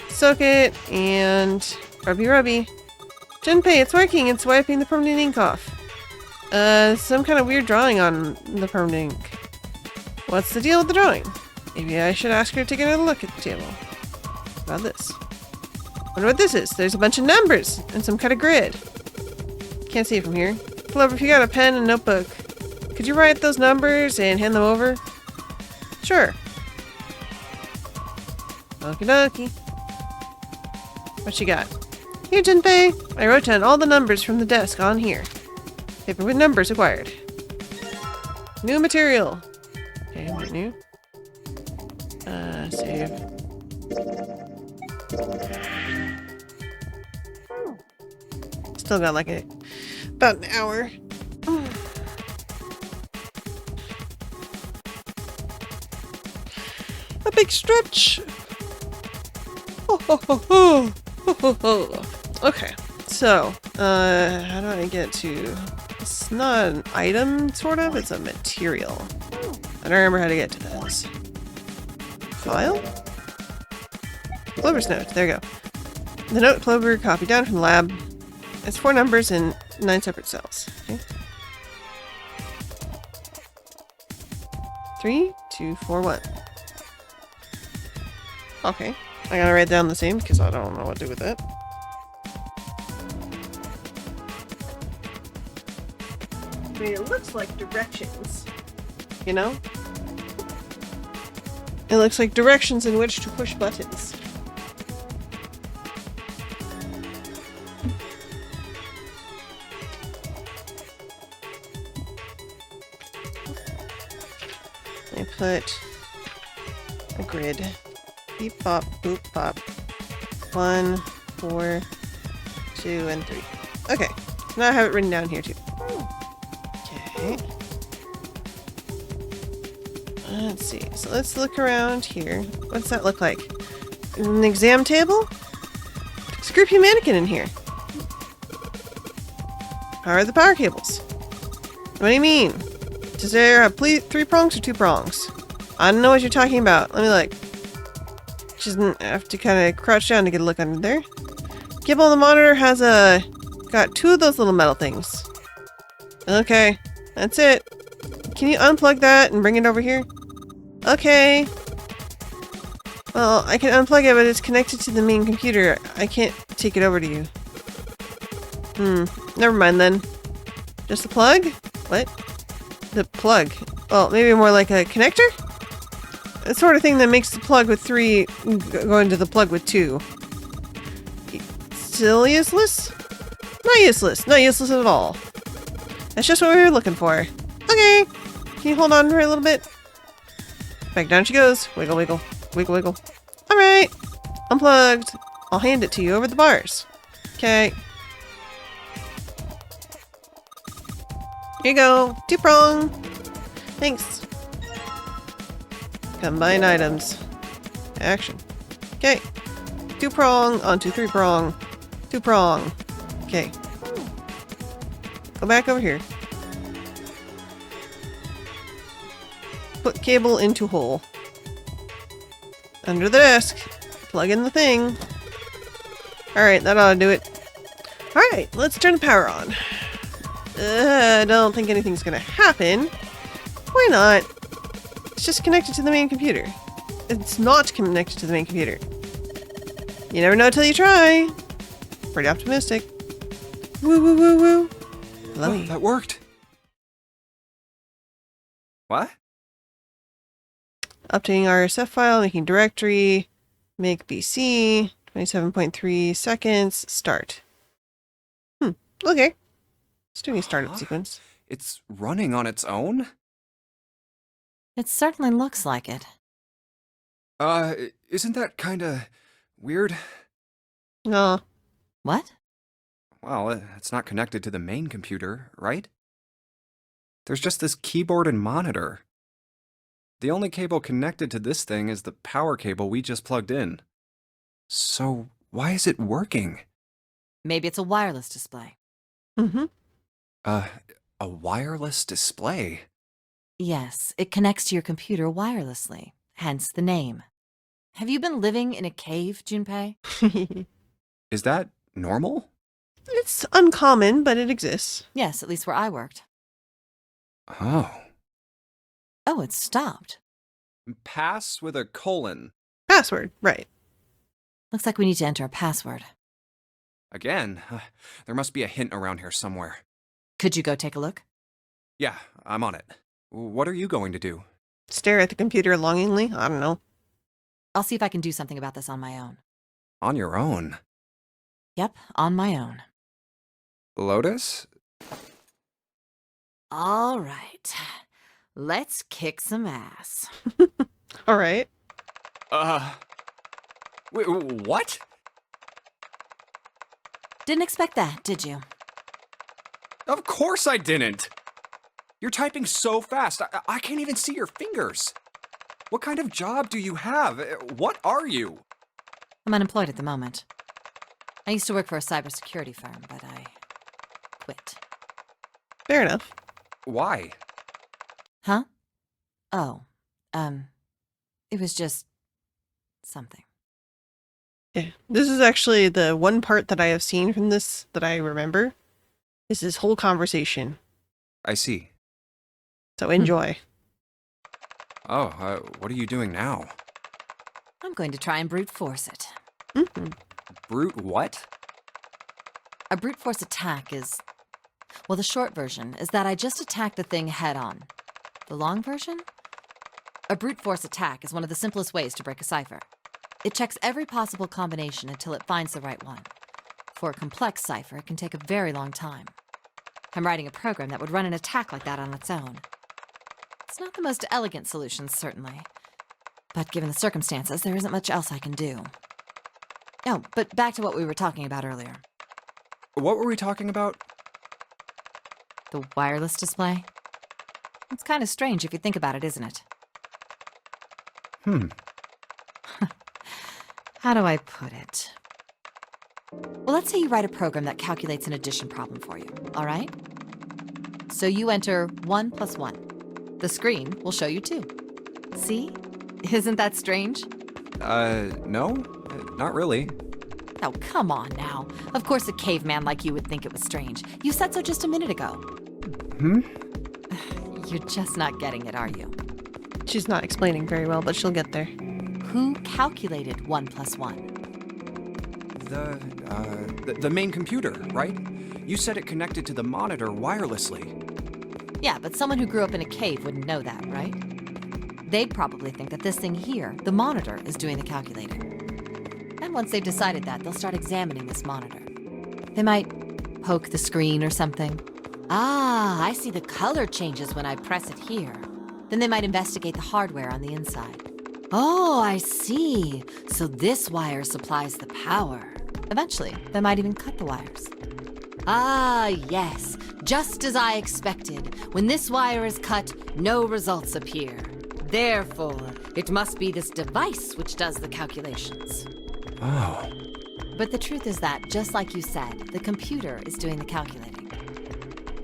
Soak it, and... Rubby rubby. Junpei, it's working! It's wiping the permanent ink off. Some kind of weird drawing on the permanent ink. What's the deal with the drawing? Maybe I should ask her to get a look at the table. About this. Wonder what this is. There's a bunch of numbers and some kind of grid. Can't see it from here. Clover, if you got a pen and notebook, could you write those numbers and hand them over? Sure. Okie dokie. What you got? Here, Junpei. I wrote down all the numbers from the desk on here. Paper with numbers acquired. New material. Okay, what new? Save. Still got like about an hour. A big stretch. Okay, so how do I get to? It's not an item, sort of. It's a material. I don't remember how to get to this. File. Clover's note. There you go. The note Clover copied down from the lab. It's 4 numbers in 9 separate cells. Okay. 3, 2, 4, 1. Okay. I gotta write down the same because I don't know what to do with that. I mean, it looks like directions. You know? It looks like directions in which to push buttons. put a grid. Beep bop, boop bop. 1, 4, 2, and 3. Okay, so now I have it written down here too. Okay. Let's see. So let's look around here. What's that look like? An exam table? Screw your mannequin in here. How are the power cables? What do you mean? Does there have 3 prongs or 2 prongs? I don't know what you're talking about. Let me look. Just have to kind of crouch down to get a look under there. Cable on the monitor has got 2 of those little metal things. Okay, that's it. Can you unplug that and bring it over here? Okay. Well, I can unplug it, but it's connected to the main computer. I can't take it over to you. Never mind then. Just the plug? What? The plug. Well, maybe more like a connector? The sort of thing that makes the plug with 3 go into the plug with 2. Still useless? Not useless. Not useless at all. That's just what we were looking for. Okay. Can you hold on for a little bit? Back down she goes. Wiggle, wiggle. Wiggle, wiggle. Alright. Unplugged. I'll hand it to you over the bars. Okay. Here you go. 2-prong. Thanks. Combine items. Action. Okay. 2-prong onto 3-prong. 2-prong. Okay. Go back over here. Put cable into hole. Under the desk. Plug in the thing. Alright, that ought to do it. Alright, let's turn the power on. I don't think anything's gonna happen. Why not? It's just connected to the main computer. It's not connected to the main computer. You never know till you try. Pretty optimistic. Woo woo woo woo. Hello. Oh, that worked. What? Updating RSF file, making directory, make BC, 27.3 seconds, start. Okay. It's doing a startup sequence. It's running on its own? It certainly looks like it. Isn't that kinda weird? No. What? Well, it's not connected to the main computer, right? There's just this keyboard and monitor. The only cable connected to this thing is the power cable we just plugged in. So, why is it working? Maybe it's a wireless display. Mm-hmm. A wireless display? Yes, it connects to your computer wirelessly, hence the name. Have you been living in a cave, Junpei? Is that normal? It's uncommon, but it exists. Yes, at least where I worked. Oh. Oh, it stopped. Pass with a colon. Password, right. Looks like we need to enter a password. Again, there must be a hint around here somewhere. Could you go take a look? Yeah, I'm on it. What are you going to do? Stare at the computer longingly. I don't know. I'll see if I can do something about this on my own. On your own? Yep, on my own. Lotus? All right. Let's kick some ass. All right. Wait, what? Didn't expect that, did you? Of course I didn't! You're typing so fast, I can't even see your fingers. What kind of job do you have? What are you? I'm unemployed at the moment. I used to work for a cybersecurity firm, but I quit. Fair enough. Why? Huh? Oh, it was just something. Yeah. This is actually the one part that I have seen from this that I remember. Is this whole conversation. I see. So enjoy. Oh, what are you doing now? I'm going to try and brute force it. Mm-hmm. Brute what? A brute force attack is... Well, the short version is that I just attack the thing head on. The long version? A brute force attack is one of the simplest ways to break a cipher. It checks every possible combination until it finds the right one. For a complex cipher, it can take a very long time. I'm writing a program that would run an attack like that on its own. It's not the most elegant solution, certainly. But given the circumstances, there isn't much else I can do. Oh, but back to what we were talking about earlier. What were we talking about? The wireless display? It's kind of strange if you think about it, isn't it? How do I put it? Well, let's say you write a program that calculates an addition problem for you, all right? So you enter 1 + 1. The screen will show you 2. See? Isn't that strange? No, not really. Oh, come on now. Of course a caveman like you would think it was strange. You said so just a minute ago. You're just not getting it, are you? She's not explaining very well, but she'll get there. Who calculated 1 + 1? The main computer, right? You said it connected to the monitor wirelessly. Yeah, but someone who grew up in a cave wouldn't know that, right? They'd probably think that this thing here, the monitor, is doing the calculating. And once they've decided that, they'll start examining this monitor. They might poke the screen or something. Ah, I see the color changes when I press it here. Then they might investigate the hardware on the inside. Oh, I see. So this wire supplies the power. Eventually, they might even cut the wires. Ah, yes. Just as I expected. When this wire is cut, no results appear. Therefore, it must be this device which does the calculations. Oh. But the truth is that, just like you said, the computer is doing the calculating.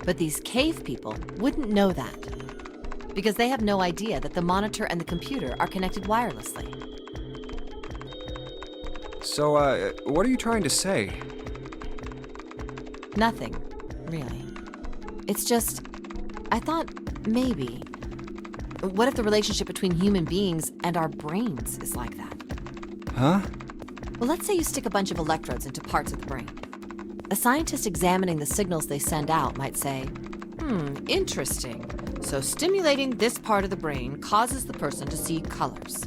But these cave people wouldn't know that, because they have no idea that the monitor and the computer are connected wirelessly. So, what are you trying to say? Nothing, really. It's just, I thought maybe, what if the relationship between human beings and our brains is like that? Huh? Well, let's say you stick a bunch of electrodes into parts of the brain. A scientist examining the signals they send out might say, interesting. So stimulating this part of the brain causes the person to see colors.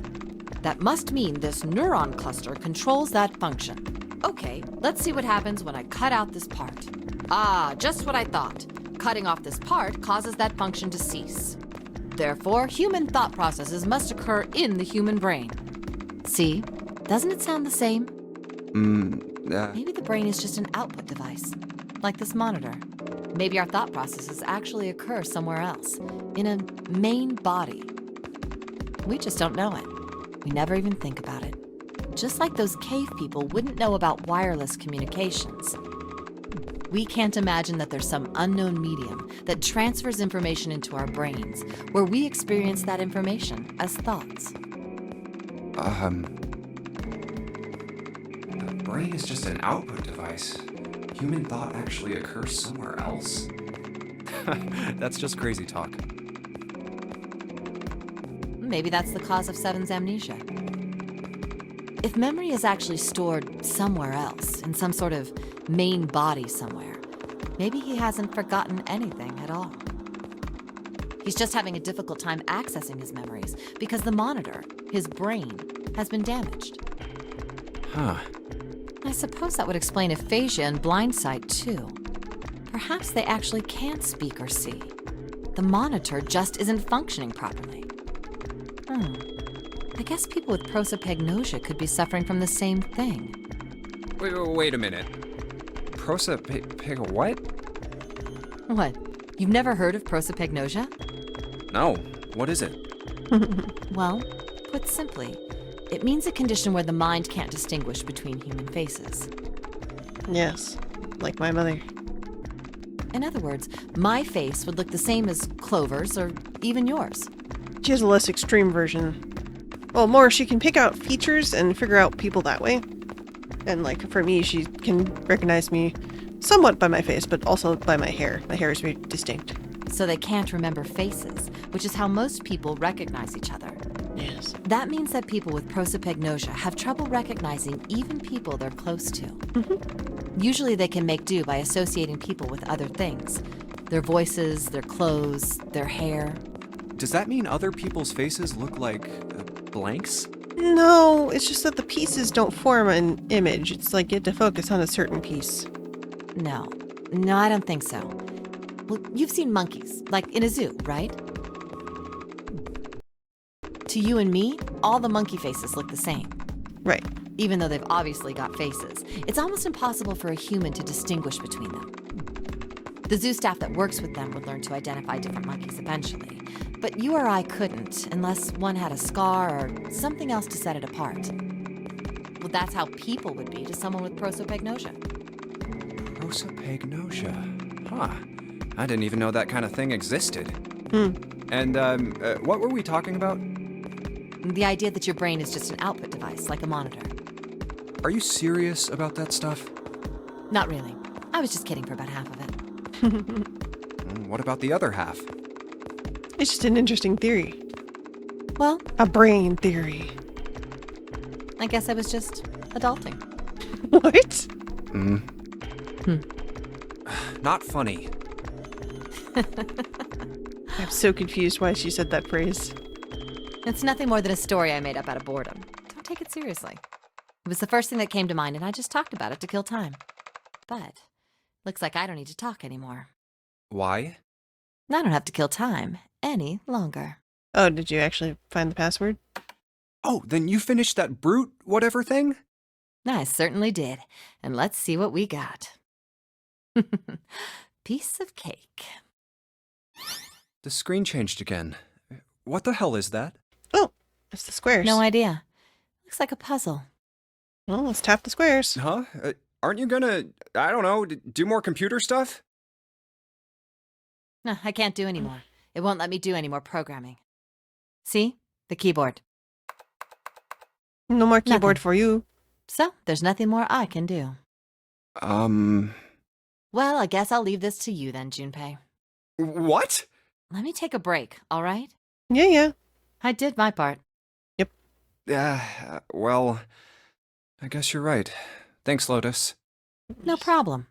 That must mean this neuron cluster controls that function. Okay, let's see what happens when I cut out this part. Ah, just what I thought. Cutting off this part causes that function to cease. Therefore, human thought processes must occur in the human brain. See? Doesn't it sound the same? Maybe the brain is just an output device, like this monitor. Maybe our thought processes actually occur somewhere else, in a main body. We just don't know it. We never even think about it. Just like those cave people wouldn't know about wireless communications. We can't imagine that there's some unknown medium that transfers information into our brains, where we experience that information as thoughts. The brain is just an output device. Human thought actually occurs somewhere else? That's just crazy talk. Maybe that's the cause of Seven's amnesia. If memory is actually stored somewhere else, in some sort of main body somewhere, maybe he hasn't forgotten anything at all. He's just having a difficult time accessing his memories because the monitor, his brain, has been damaged. Huh. I suppose that would explain aphasia and blindsight, too. Perhaps they actually can't speak or see. The monitor just isn't functioning properly. I guess people with prosopagnosia could be suffering from the same thing. Wait a minute. What? What? You've never heard of prosopagnosia? No. What is it? Well, put simply, it means a condition where the mind can't distinguish between human faces. Yes, like my mother. In other words, my face would look the same as Clover's or even yours. She has a less extreme version. Well, more, she can pick out features and figure out people that way. And like, for me, she can recognize me somewhat by my face, but also by my hair. My hair is very distinct. So they can't remember faces, which is how most people recognize each other. Yes. That means that people with prosopagnosia have trouble recognizing even people they're close to. Usually they can make do by associating people with other things. Their voices, their clothes, their hair. Does that mean other people's faces look like blanks? No, it's just that the pieces don't form an image. It's like you have to focus on a certain piece. No, I don't think so. Well, you've seen monkeys, like in a zoo, right? To you and me, all the monkey faces look the same. Right. Even though they've obviously got faces, it's almost impossible for a human to distinguish between them. The zoo staff that works with them would learn to identify different monkeys eventually, but you or I couldn't unless one had a scar or something else to set it apart. Well, that's how people would be to someone with prosopagnosia. Prosopagnosia. Huh. I didn't even know that kind of thing existed. Hmm. And, what were we talking about? The idea that your brain is just an output device, like a monitor. Are you serious about that stuff? Not really. I was just kidding for about half of it. What about the other half? It's just an interesting theory. Well, A brain theory. I guess I was just adulting. What? Not funny. I'm so confused why she said that phrase. It's nothing more than a story I made up out of boredom. Don't take it seriously. It was the first thing that came to mind, and I just talked about it to kill time. But looks like I don't need to talk anymore. Why? I don't have to kill time any longer. Oh, did you actually find the password? Oh, then you finished that brute whatever thing? I certainly did. And let's see what we got. Piece of cake. The screen changed again. What the hell is that? Oh, it's the squares. No idea. Looks like a puzzle. Well, let's tap the squares. Huh? Aren't you gonna, I don't know, do more computer stuff? No, I can't do anymore. It won't let me do any more programming. See? The keyboard. No more keyboard Nothing. for you. So, there's nothing more I can do. Well, I guess I'll leave this to you then, Junpei. What? Let me take a break, all right? Yeah. I did my part. Well, I guess you're right. Thanks, Lotus. No problem.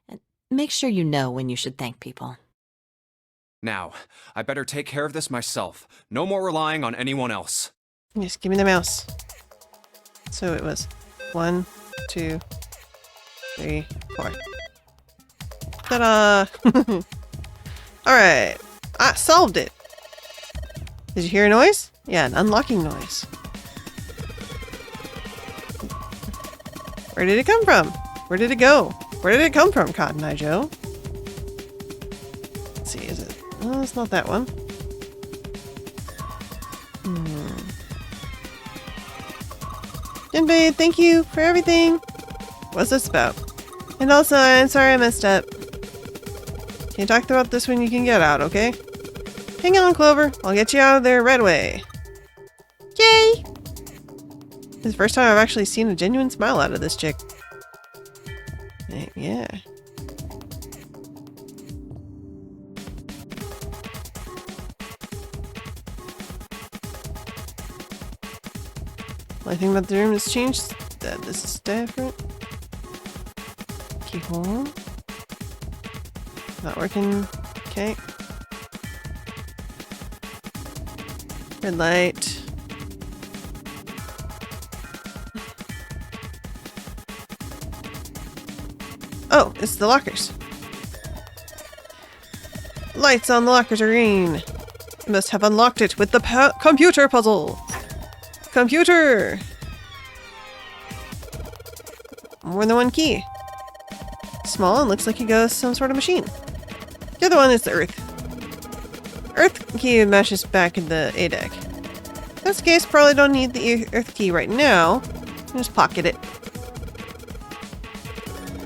And make sure you know when you should thank people. Now, I better take care of this myself. No more relying on anyone else. Just give me the mouse. So it was 1, 2, 3, 4. Ta-da! Alright. I solved it. Did you hear a noise? Yeah, an unlocking noise. Where did it come from? Where did it go? Where did it come from, Cotton Eye Joe? Let's see, is it? Oh, it's not that one. Jinbei, thank you for everything. What's this about? And also, I'm sorry I messed up. Can you talk about this when you can get out, okay? Hang on, Clover. I'll get you out of there right away. Yay! This is the first time I've actually seen a genuine smile out of this chick. Yeah. Only thing about the room has changed that this is different. Keyhole. Not working. Okay. Red light. Oh, it's the lockers. Lights on the lockers are green. You must have unlocked it with the computer puzzle. Computer! More than one key. Small and looks like it goes some sort of machine. The other one is the Earth. Earth key matches back in the A deck. In this case, probably don't need the Earth key right now. Just pocket it.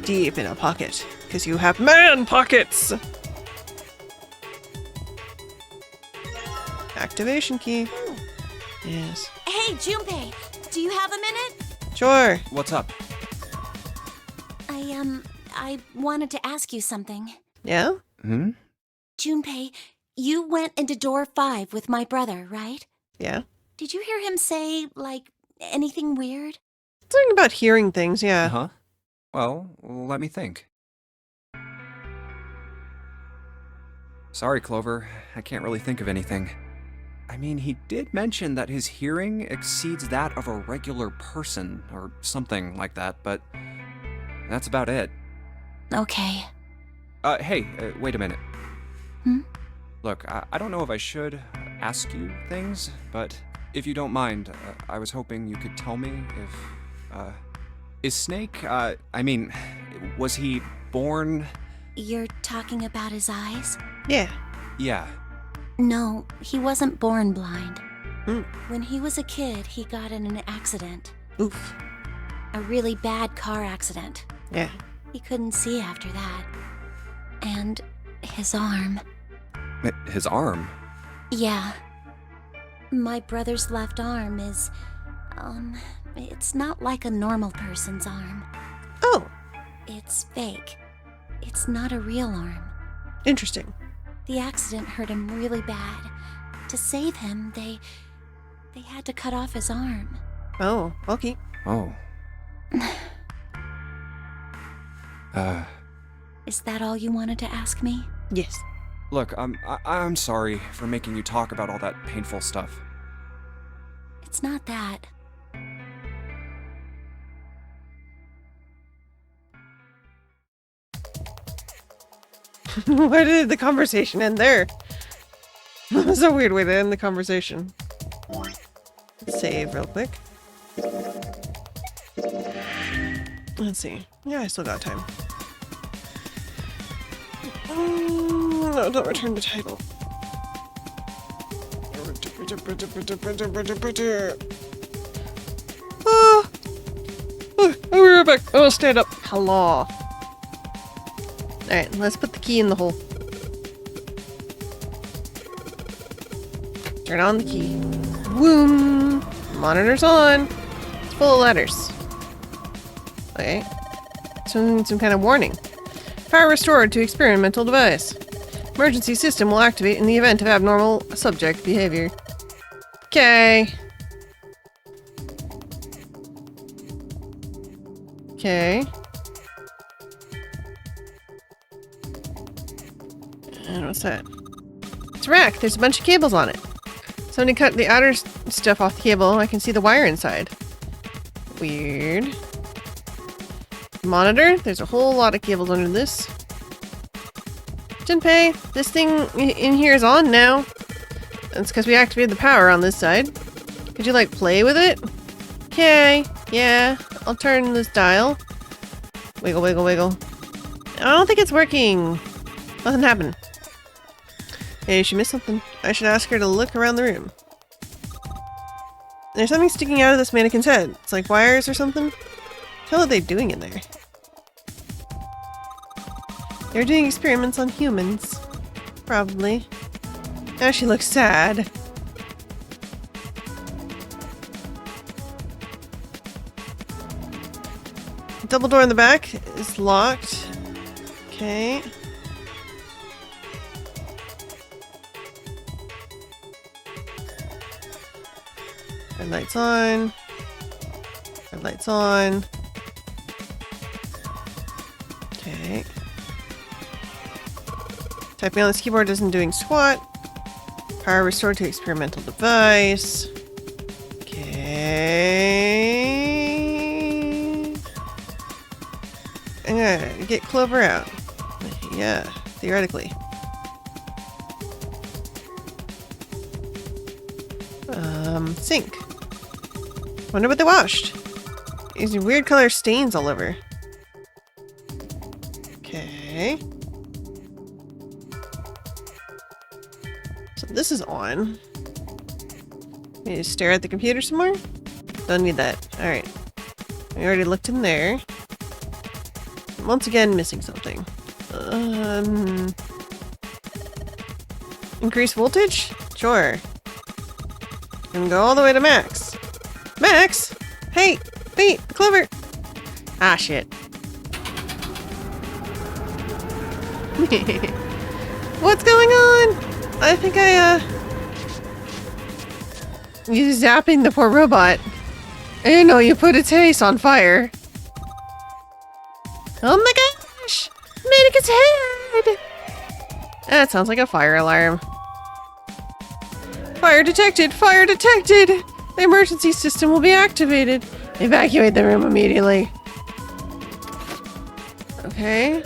Deep in a pocket. Because you have man pockets! Activation key. Yes. Hey, Junpei, do you have a minute? Sure. What's up? I wanted to ask you something. Yeah? Junpei, you went into door 5 with my brother, right? Yeah. Did you hear him say, like, anything weird? Something about hearing things, yeah. Huh? Well, let me think. Sorry, Clover. I can't really think of anything. I mean, he did mention that his hearing exceeds that of a regular person, or something like that, but that's about it. Okay. Hey, wait a minute. Look, I don't know if I should ask you things, but if you don't mind, I was hoping you could tell me if, is Snake, was he born? You're talking about his eyes? Yeah. Yeah. No, he wasn't born blind. Hmm. When he was a kid, he got in an accident. Oof. A really bad car accident. Yeah. He couldn't see after that. And his arm. His arm? Yeah. My brother's left arm is, it's not like a normal person's arm. Oh, It's fake. It's not a real arm. interesting. The accident hurt him really bad. To save him, they had to cut off his arm. Oh, okay. Oh. Is that all you wanted to ask me? Yes. Look, I'm sorry for making you talk about all that painful stuff. It's not that. Why did the conversation end there? That's a weird way to end the conversation. Save real quick. Let's see. Yeah, I still got time. No, don't return the title. Oh, we're right back. Oh, stand up. Hello. Alright, let's put the key in the hole. Turn on the key. Boom! Monitor's on. It's full of letters. Okay. Some kind of warning. Power restored to experimental device. Emergency system will activate in the event of abnormal subject behavior. Okay. Okay. And what's that? It's a rack. There's a bunch of cables on it. Somebody cut the outer stuff off the cable. I can see the wire inside. Weird. Monitor. There's a whole lot of cables under this. Junpei, this thing in here is on now. That's because we activated the power on this side. Could you, like, play with it? Okay. Yeah. I'll turn this dial. Wiggle, wiggle, wiggle. I don't think it's working. Nothing happened. Hey, she missed something. I should ask her to look around the room. There's something sticking out of this mannequin's head. It's like wires or something. What the hell are they doing in there? They're doing experiments on humans. Probably. Now she looks sad. Double door in the back is locked. Okay. Red light's on. Red light's on. Okay. Typing on this keyboard isn't doing squat. Power restored to experimental device. Okay. I'm gonna get Clover out. Yeah, theoretically. Sink. Wonder what they washed. These weird color stains all over. Okay. So this is on. Need to stare at the computer some more? Don't need that. Alright. We already looked in there. Once again, missing something. Increase voltage? Sure. And go all the way to max. Max? Hey! Wait! Clover! Ah, shit. What's going on? I think you zapping the poor robot. I didn't know you put its face on fire. Oh my gosh! Mannequin's head! That sounds like a fire alarm. Fire detected! Fire detected! The emergency system will be activated. Evacuate the room immediately. Okay.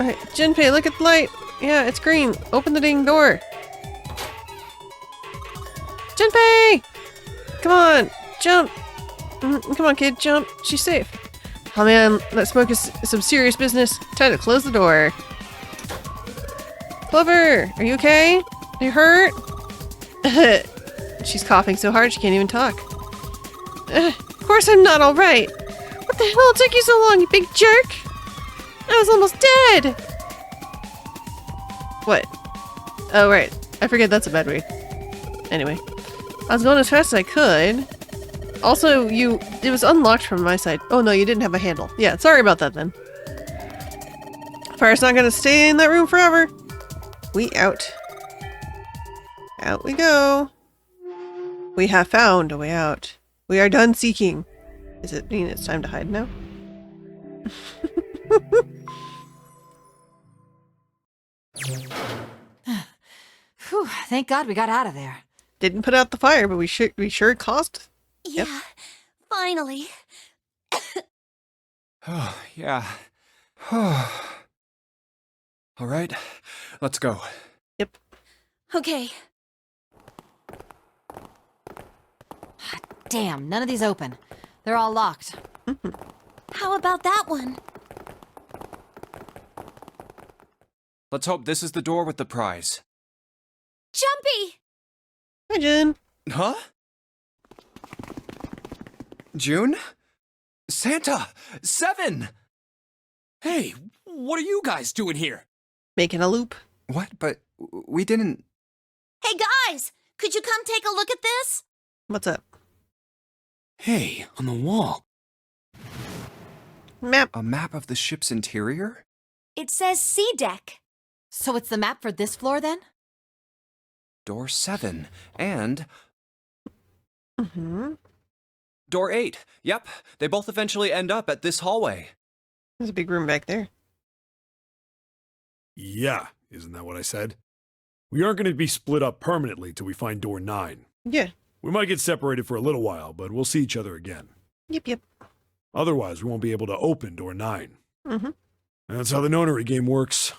Alright, Junpei, look at the light. Yeah, it's green. Open the dang door. Junpei! Come on, jump. Come on, kid, jump. She's safe. Oh man, that smoke is some serious business. Time to close the door. Clover, are you okay? Are you hurt? She's coughing so hard she can't even talk. Of course I'm not alright. What the hell took you so long, you big jerk? I was almost dead! What? Oh, right. I forget that's a bad word. Anyway. I was going as fast as I could. Also, it was unlocked from my side. Oh no, you didn't have a handle. Yeah, sorry about that then. Fire's not gonna stay in that room forever. We out. Out we go. We have found a way out. We are done seeking. Does it mean it's time to hide now? Whew, thank God we got out of there. Didn't put out the fire, but we sure caused. Yeah, finally. Oh, yeah. All right, let's go. Yep. Okay. Damn, none of these open. They're all locked. How about that one? Let's hope this is the door with the prize. Jumpy! Hi, Jun. Huh? June? Santa! 7! Hey, what are you guys doing here? Making a loop. What? But we didn't... Hey guys! Could you come take a look at this? What's up? Hey, on the wall. Map. A map of the ship's interior? It says C deck. So it's the map for this floor then? Door 7. And... Mm-hmm. Door 8. Yep, they both eventually end up at this hallway. There's a big room back there. Yeah, isn't that what I said? We aren't going to be split up permanently till we find door 9. Yeah. We might get separated for a little while, but we'll see each other again. Yep. Otherwise, we won't be able to open door 9. Mm-hmm. That's how the nonary game works.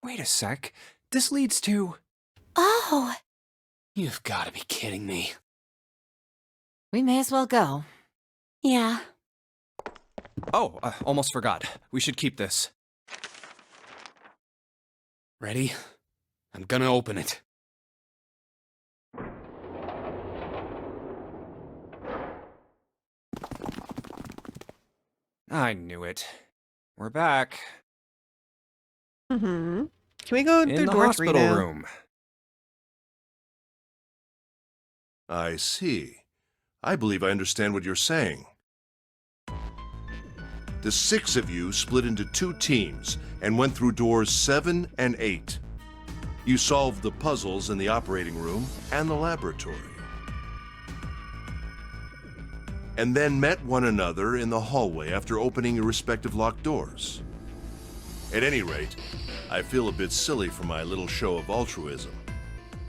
Wait a sec. This leads to... Oh, You've got to be kidding me. We may as well go. yeah. Oh, almost forgot. We should keep this. Ready? I'm gonna open it. I knew it. We're back. Mm-hmm. Can we go In through the door 3 hospital now? room. I see. I believe I understand what you're saying. The 6 of you split into 2 teams and went through doors 7 and 8. You solved the puzzles in the operating room and the laboratory. And then met one another in the hallway after opening your respective locked doors. At any rate, I feel a bit silly for my little show of altruism.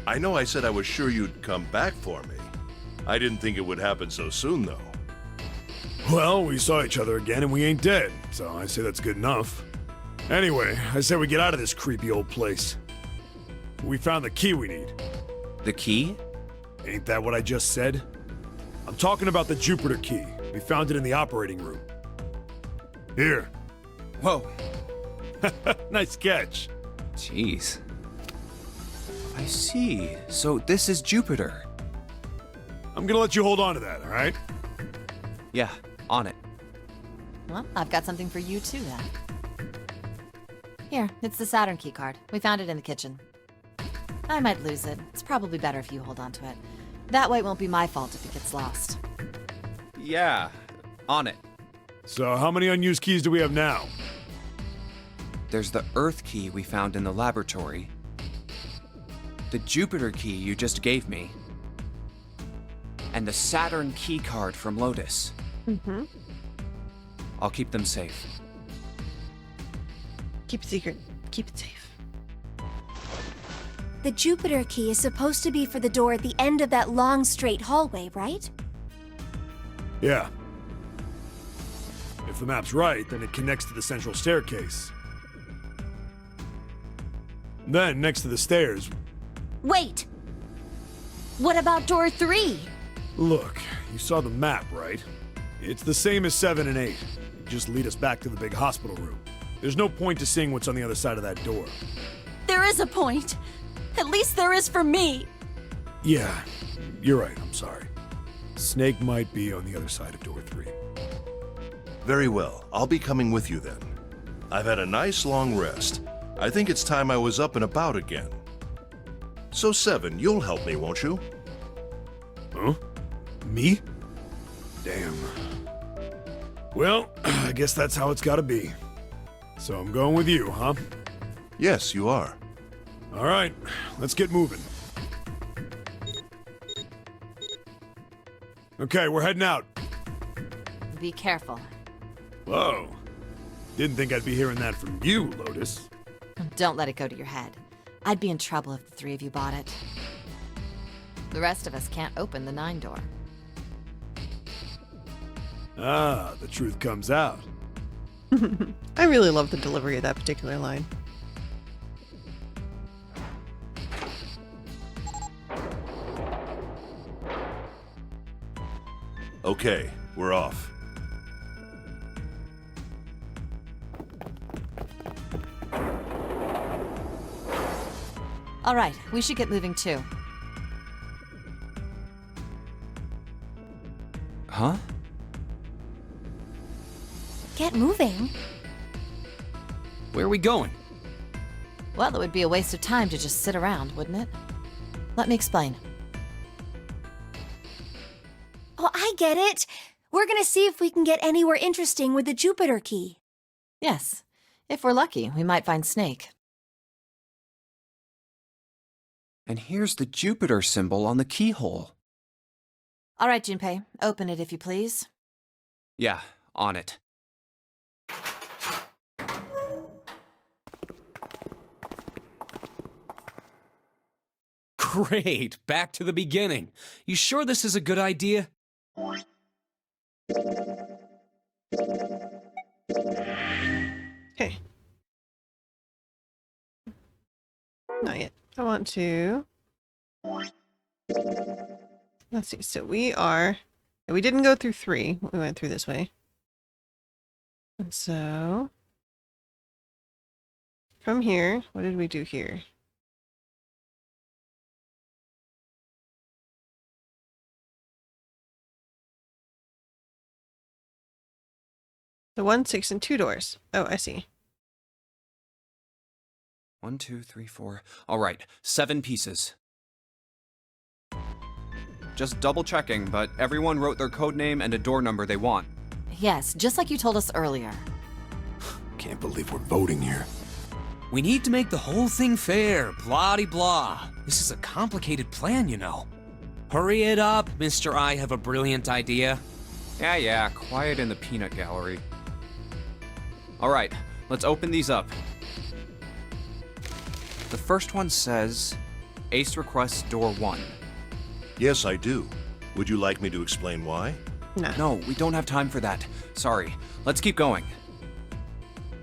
I know I said I was sure you'd come back for me. I didn't think it would happen so soon, though. Well, we saw each other again and we ain't dead, so I say that's good enough. Anyway, I say we get out of this creepy old place. We found the key we need. The key? Ain't that what I just said? I'm talking about the Jupiter key. We found it in the operating room. Here. Whoa. Nice catch. Jeez. I see. So this is Jupiter. I'm gonna let you hold on to that, alright? Yeah, on it. Well, I've got something for you too then. Here, it's the Saturn keycard. We found it in the kitchen. I might lose it. It's probably better if you hold on to it. That way it won't be my fault if it gets lost. Yeah, on it. So how many unused keys do we have now? There's the Earth key we found in the laboratory. The Jupiter key you just gave me. And the Saturn key card from Lotus. Mm-hmm. I'll keep them safe. Keep it secret. Keep it safe. The Jupiter key is supposed to be for the door at the end of that long, straight hallway, right? Yeah. If the map's right, then it connects to the central staircase. Then, next to the stairs, Wait! What about door 3? look, you saw the map, right? It's the same as 7 and 8. Just lead us back to the big hospital room. There's no point to seeing what's on the other side of that door. There is a point. At least there is for me. Yeah, you're right, I'm sorry. Snake might be on the other side of door 3. Very well, I'll be coming with you then. I've had a nice long rest. I think it's time I was up and about again. So 7, you'll help me, won't you? Huh? Me? Damn. Well, I guess that's how it's gotta be. So I'm going with you, huh? Yes, you are. All right, let's get moving. Okay, we're heading out. Be careful. Whoa. Didn't think I'd be hearing that from you, Lotus. Don't let it go to your head. I'd be in trouble if the 3 of you bought it. The rest of us can't open the 9 door. Ah, the truth comes out. I really love the delivery of that particular line. Okay, we're off. All right, we should get moving too. Huh? Get moving. Where are we going? Well, it would be a waste of time to just sit around, wouldn't it? Let me explain. Oh, I get it. We're gonna see if we can get anywhere interesting with the Jupiter key. Yes. If we're lucky, we might find Snake. And here's the Jupiter symbol on the keyhole. All right, Junpei, open it if you please. Yeah, on it. Great, back to the beginning. You sure this is a good idea? Okay. Not yet. I want to... Let's see. So we didn't go through 3. We went through this way. And so... From here, what did we do here? The 1, 6, and 2 doors. Oh, I see. 1, 2, 3, 4. All right, 7 pieces. Just double checking, but everyone wrote their code name and a door number they want. Yes, just like you told us earlier. Can't believe we're voting here. We need to make the whole thing fair, blah-de-blah. This is a complicated plan, you know. Hurry it up, Mr. I have a brilliant idea. Yeah, quiet in the peanut gallery. All right, let's open these up. The first one says, Ace requests door 1. Yes, I do. Would you like me to explain why? No. No, we don't have time for that. Sorry, let's keep going.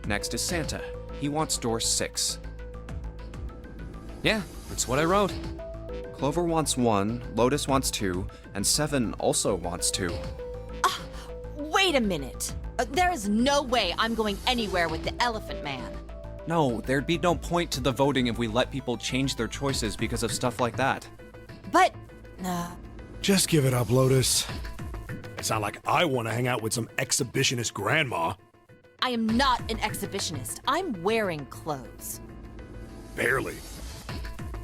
Next is Santa. He wants door 6. Yeah, that's what I wrote. Clover wants 1, Lotus wants 2, and 7 also wants 2. Wait a minute. There is no way I'm going anywhere with the Elephant Man. No, there'd be no point to the voting if we let people change their choices because of stuff like that. But... Just give it up, Lotus. I sound like I want to hang out with some exhibitionist grandma. I am not an exhibitionist. I'm wearing clothes. Barely.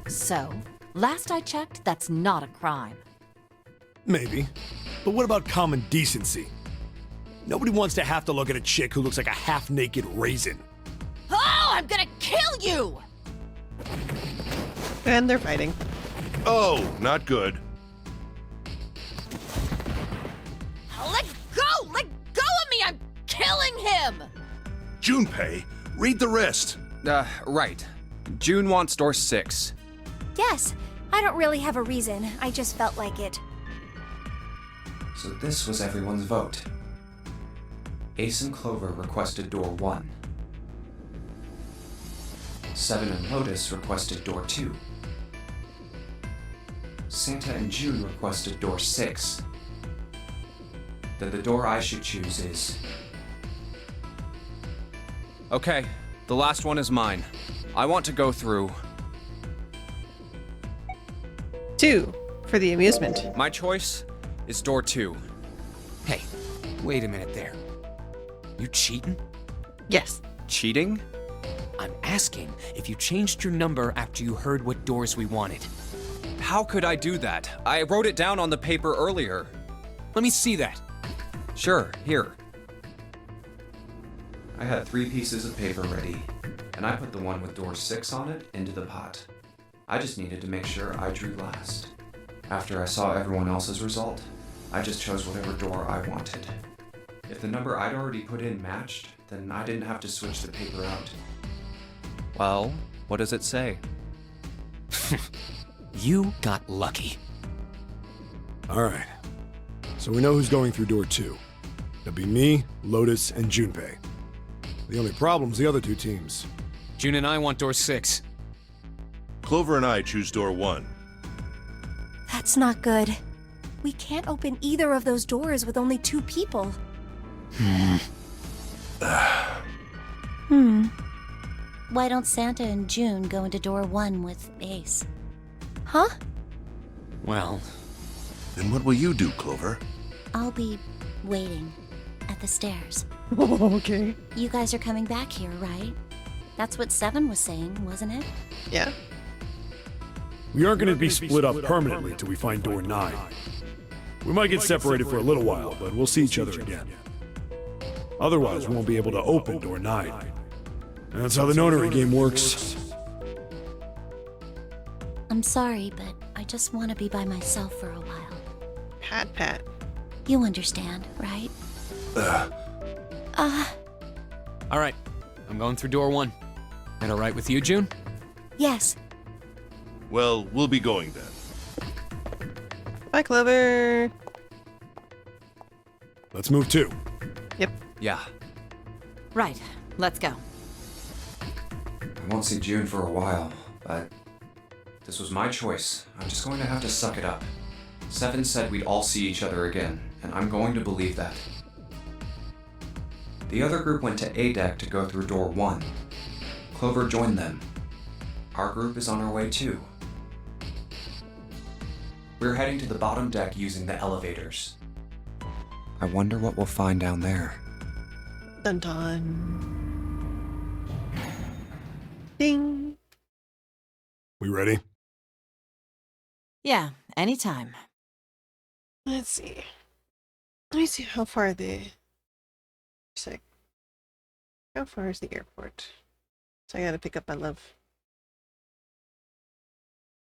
So, last I checked, that's not a crime. Maybe. But what about common decency? Nobody wants to have to look at a chick who looks like a half-naked raisin. Oh, I'm gonna kill you! And they're fighting. Oh, not good. Let go! Let go of me! I'm killing him! Junpei, read the rest. Right. June wants door 6. Yes, I don't really have a reason. I just felt like it. So this was everyone's vote. Ace and Clover requested door 1. 7 and Lotus requested door 2. Santa and June requested door 6. Then the door I should choose is... Okay, the last one is mine. I want to go through. 2 for the amusement. My choice is door 2. Hey, wait a minute there. You cheating? Yes. Cheating? I'm asking if you changed your number after you heard what doors we wanted. How could I do that? I wrote it down on the paper earlier. Let me see that. Sure, here. I had 3 pieces of paper ready, and I put the one with door 6 on it into the pot. I just needed to make sure I drew last. After I saw everyone else's result, I just chose whatever door I wanted. If the number I'd already put in matched, then I didn't have to switch the paper out. Well, what does it say? You got lucky. Alright. So we know who's going through door 2. It'll be me, Lotus, and Junpei. The only problem's the other 2 teams. June and I want door 6. Clover and I choose door 1. That's not good. We can't open either of those doors with only 2 people. Why don't Santa and June go into door 1 with Ace? Huh? Well, Then what will you do, Clover? I'll be waiting at the stairs. Okay. You guys are coming back here, right? That's what 7 was saying, wasn't it? Yeah. We aren't going to be split up permanently till we find door 9. We might get separated for a little while, but we'll see each other again. Otherwise, we won't be able to open door 9. And that's how the nonary game works. I'm sorry, but I just want to be by myself for a while. Pat. You understand, right? all right. I'm going through door 1. That all right with you, June? Yes. Well, we'll be going then. Bye, Clover. Let's move 2. Yep. Yeah. Right, let's go. I won't see June for a while, but this was my choice. I'm just going to have to suck it up. 7 said we'd all see each other again, and I'm going to believe that. The other group went to A deck to go through door 1. Clover joined them. Our group is on our way too. We're heading to the bottom deck using the elevators. I wonder what we'll find down there. Dun dun. Ding. We ready? Yeah, anytime. Let's see. Let me see how far how far is the airport? So I gotta pick up my love.